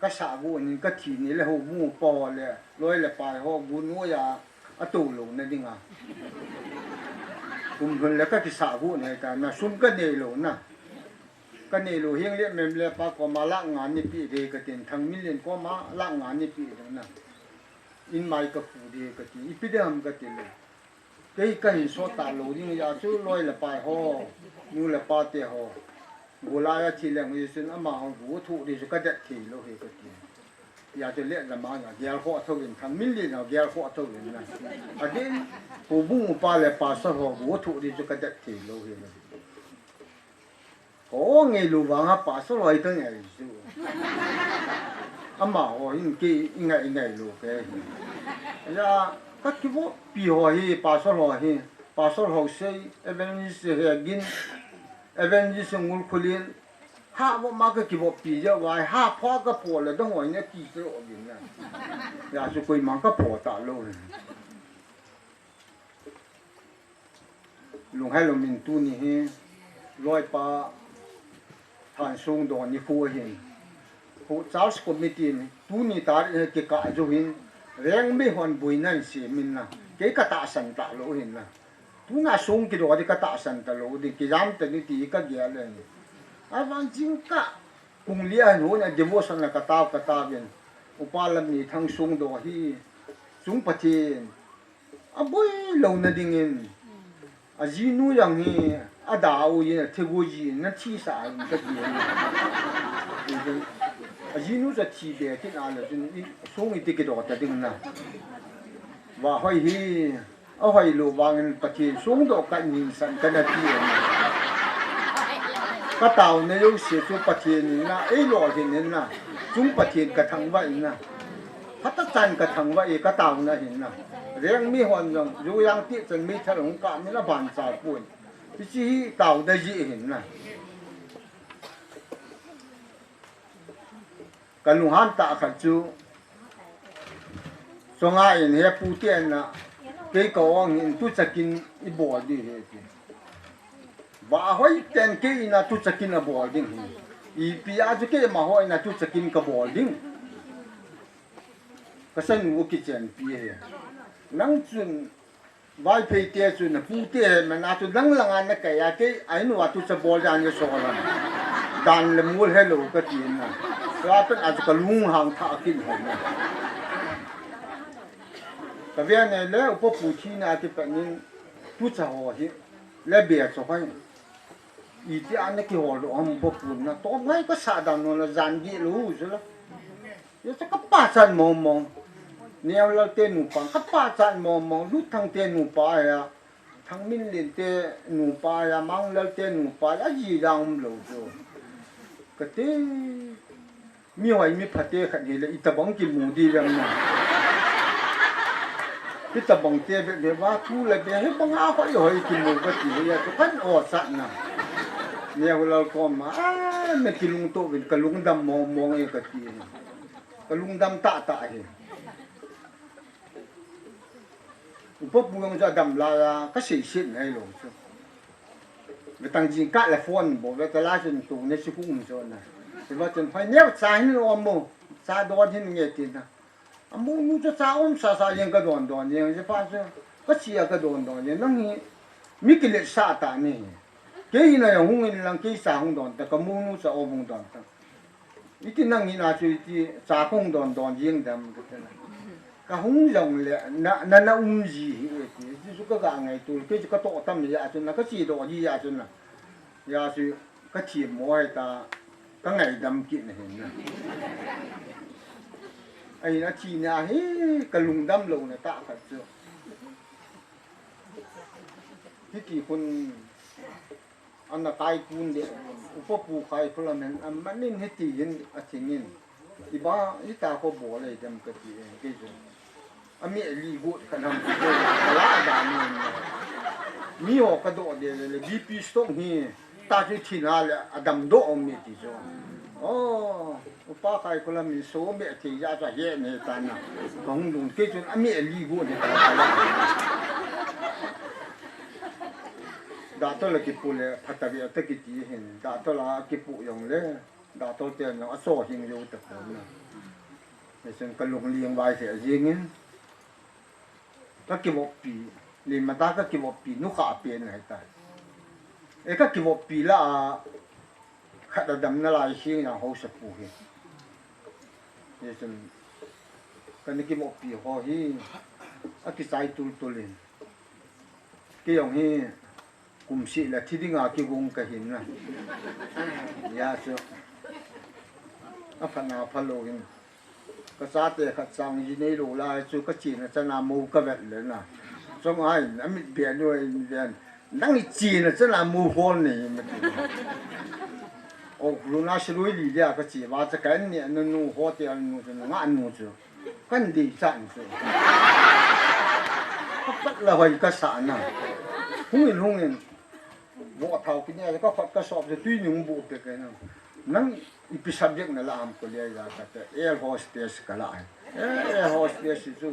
ka sa go ni ka thi ni le ho mu po le loi le pai ho bu no ya a tu lo na ding a kum hun le ka ki sa go ne ta na sum ka ne lo na ka ne lo hiang le mem le pa ko ma la nga ni pi de ka tin thang min len ko ma la nga ni pi de na in mai ka pu de ka ti i pi de ham ka ti le cái cái số ta lô đi giờ chú lôi là bài ho nu là ba tiệt ho bù la thì là người xin âm mà bù thụ đi cho cái đẹp thì lô hết cái gì giờ cho lệ là mà nhà giờ họ thôi liền thằng mình liền nào giờ họ thôi liền này ở đây bù bù ba là ba số ho bù thụ đi cho cái đẹp thì lô hết có ngày lù vàng á ba số loại cái này chú âm mà ho in cái ngày lù cái giờ các cái bộ pi ho hi pa so ho sei evangelist he gin evangelist ngul khulin ha bo ma ka ki bo pi ja wai ha pho ka po le dong hoi ne ki so gin na ya so koi ma ka po ta lo lung hai lo min tu ni he loi pa than sung do ni fu hin fu charles committee ni tu ni tar ke ka jo hin reng me hon bui nan si min na ke ka ta san ta lo hin na tu na sung ki do di ka ta san ta lo di ki jam ta ni ti ka gya le a van jing ka kung lia no na devotion na ka ta ben upalam ni thang sung do hi sung pathin a boi lo na dingin a ji nu yang hi a da u yin thegu ji na thi sa ka ji a ji nu za thi be ti na le jin sung i ti ki do ta ding na wa hoi hi a hoi lo wang pathin sung do ka ni san ka na ti ka tao ne yo se chu pathin na e lo hin na sung pathin ka thang wa na hata chan ka thang wa e ka tao na hin na reng mi hon jong yu yang ti chen mi thalong ka mi la ban sa pun ti chi tao da ji hin na ka lu han ta kha chu so nga in he pu tien na ke ko ang in tu chakin I bo di he ti ba hoi ten ke ina tu chakin a bo ding I pi a ju ke ma hoi na tu chakin ka bo ding ka san wo ki chen pi he nang chun vai pe te chun pu te ma na tu dang lang an na ka ya ke ai nu wa tu cha bo jan ge so la dan le mul hello ka ti na ra pen a ka lung hang tha kin ho na ka via ne le po pu thi na ti pa nin tu cha ho hi le be so hai I ti an ne ki ho lo am po pu na to ngai ka sa dan no la jan gi lu so la yo sa ka pa san mo mo neo la te nu pa ka pa san mo mo lu thang te nu pa ya thang min lin te nu pa ya mang la te nu pa la ji dang lo so ka te mi hoi mi phate khat ni le I ta bang ki mu di rang na ki ta bang te be wa tu le be he bang a hoi ki mu ka ti ya to kan o sa na neo la ko ma me ki lung to bin ka lung dam mo mo e ka ti ka lung dam ta he upo buang ja dam la ka sei sin ai lo so ve tang jin ka la phone bo ve ka la jin tu ne si kum so na se va chen phai neo sa hin lo mo sa do hin nge ti na amu nu cha sa sa yen ka don yen je pa so ka chi ya ka don yen nang hi mi ki le sa ta ni ke ina ya hung in lang ke sa hung don ta ka mu nu sa o hung don ta iki nang ina chu ti sa khong don don jing dam ka hung long le na ji ti su ka ga ngai tu ke ka to tam ya chu na ka chi do ji ya chu na ya chu ka chi mo ai ta ka ngai dam ki na hen na ai na chi na he ka lung dam lo na ta ka chu ki kunอันน่ะกายคุณเดอุปปูไข่พลังนั้นมันนี่เฮติยินอาทิงินอีบ้าอีตาก็บ่เลยจำกะติเกจอมีลีบุขนำกะลาดานี่มีโอกระโดดเดเลยบีปีสตอกนี่ตาจิทินาละอดัมโดอมีติจโอ้อุปไข่พลังมีโซเมติยาจะเยเนตานะของลุงเกจอมีลีบุนี่ดาตละกิปุเลพัตเวียตะกิติเห็นดาตละกิปุยองเลดาตเตียนอโซหิงอยู่ตะโนนะไม่ซึ่งกะลงเลียงไว้เสียยิงนก็กิบปีลิมาตาก็กิบปีนุขาเปียนให้ตายเอก็กิบปีละขัดดำนลายชิงอย่างโหสปูเฮนี่ซึ่งกันกิบปีโหฮีอะกิไซตุลินกิยองฮีกุมสิละที่ดิงากิวงกะหินนะยาซุอะพนาพะโลกินก็ซาเตขัดซังยิเนโลลายซุก็จีนจะนามูกะเวดเลยนะสมให้อมิเบียนด้วยเบียนนังจีนจะนามูโฟนนี่มันโอ้ลูนาชลุยลีเดียก็จีว่าจะกันเนี่ยนูโฮเทลนูจะงานนูซุกันดีจังซุปัดละไว้ก็สานะหุงบ่เท่ากินเนี่ยก็ฟัดกระสอบจะตุ้ยหนุ่มบุไปกันนั่งอีพิ subject นั่นละอำก็เรียกว่าแต่ air hostess ก็ละair hostess ซุ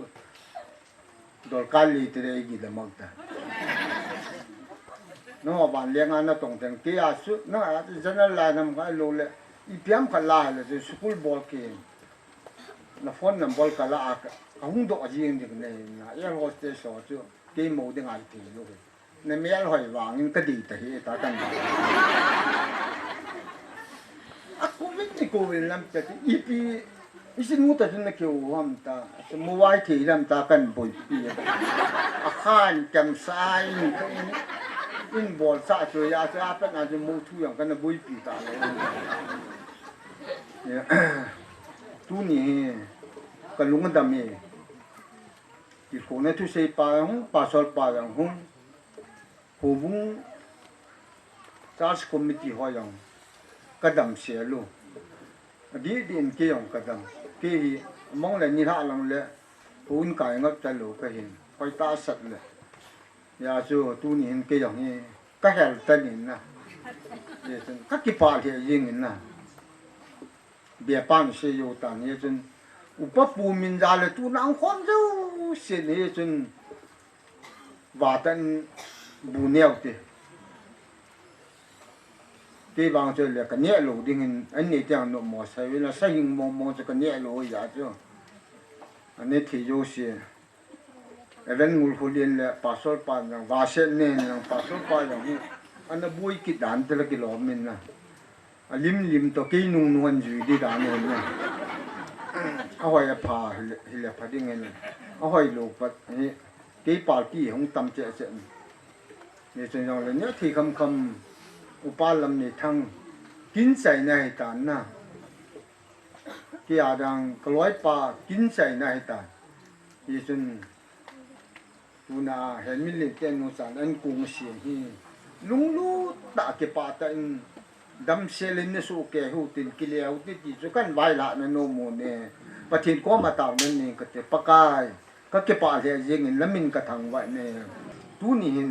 ดอลกาลีเตเรกิดมักตาน้องบ้านเลี้ยงอันนั้นตรงเต็งเกียสุนั่นอาจจะนั่นลายน้ำก็โลเลอีเปียมก็ลายเลยสกูลบอลเกมน้าฟอนน้ำบอลก็ละหุ่งดอกจีนอย่างนี้นะ air hostess ซุเกมโมดึงอะไรทีลูกในเมียลหอยวางนี่ก็ดีแต่เฮตากันกูวิ่งลำแต่อีปีอีสินูแต่ฉันนักเกี่ยวห้ามตาสมัวไว้ที่ลำตากันบ่อยปีอาคารจำสายอินบอลซาเจียซาเป็นอาจจะมูทุอย่างกันบ่อยปีตาเลยเนี่ยตู้นี้ก็ลุงกันดำเองที่คนนั้นทุกสิ่งปาสอลปาอย่างหุ่นผู้บุ้งชาร์จคอมมิตี้หอยังกระดำเสียลูดีดินเกี่ยงกระดำกี่มองเลยนี่ท่าลังเลยผู้อุ่นกายงับจะลูก็เห็นคอยตาสัตว์เลยยาจูตู้นี้เห็นเกี่ยงนี่ก็เห็นตันนี่นะเดี๋ยวจนก็กี่ปาเที่ยยิงนะเบียป้านเสียอยู่ต่างเนี่ยจนอุปปูมินจาเลยตู้นางคนเจ้าเสียเนี่ยจนว่าตันบูเนียวติที่บางเจอเลยกันเนี่ยลูดิ่งอันนี้ที่อันนู้นมอใส่เวลาใส่หิงมองจะกันเนี่ยลูอย่าเจ้าอันนี้ที่โยเสียเรื่องงูหุ่นเลี้ยนเลยปัสสาวะอย่างวาเชนเนี่ยอย่างปัสสาวะอย่างนี้อันนั้นบุยกิดด่านแต่ละกิโลมิลนะลิมตัวกี้นุ่งอยู่ดีด่านเนี่ยเอาไว้พาเหี้ยพาดิ่งเงี้ยเอาไว้ลูกปัดนี่ที่ปาร์ตี้ของตำเจ๊เจ๊นี่ส่วนใหญ่เลยเนี่ยที่คำอุปาลมนี่ทั้งกินใส่ในตานนะที่อาดังกล้วยปลากินใส่ในตานนี่ส่วนดูนะเห็นมิลลิเตนุสันอันกุ้งเสียฮีลุงลูตาเก็บปลาแต่ดำเซลินสุเกหูตินกิเลวติจิจุกันไว้ละในโนโมเนปะทินก็มาตาวนั่นนี่ก็เตปะกายก็เก็บปลาเสียยิงแล้วมินกระทังไว้เนี่ยตูนี่หิน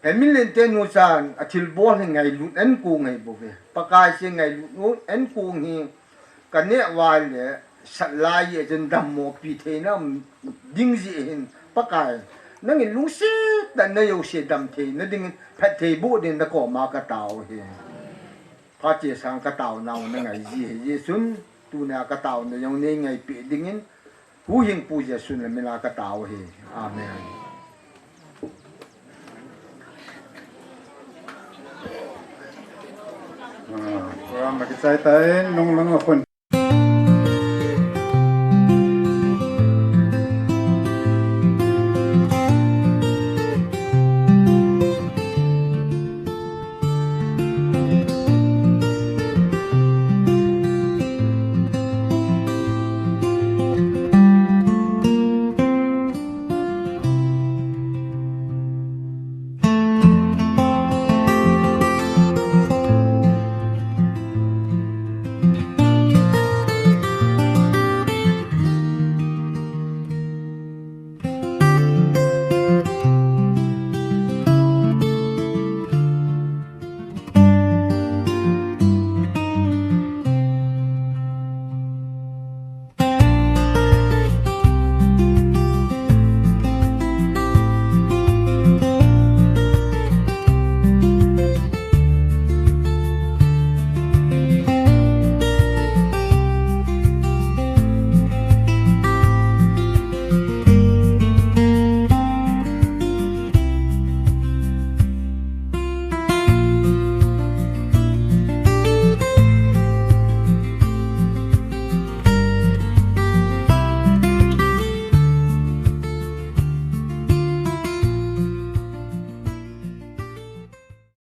เห็นมิเลนเตนูซานอธิลบอลไงลุเอ็นกูไงบุเวปากายเสียไงลุเอ็นกูฮีกันเนี่ยวายเลยสัตลายจนดำโมปีเทน่ะดิ้งจีเห็นปากายนั่งเห็นลุงเสียแต่เนยอยู่เสียดำเทนั่นดิ้งแพทเทบุดินตะกอมากระเตาเฮพระเจ้าสังกระเตาเนานั่งไงเยซุนตูเนี่ยกระเตาเนี่ยยังเนี่ยไงปีดิ้งผู้ยิงปูเยซุนเลยไม่ลากระเตาเฮอาเมน Orang bagi saya tain nong lang kon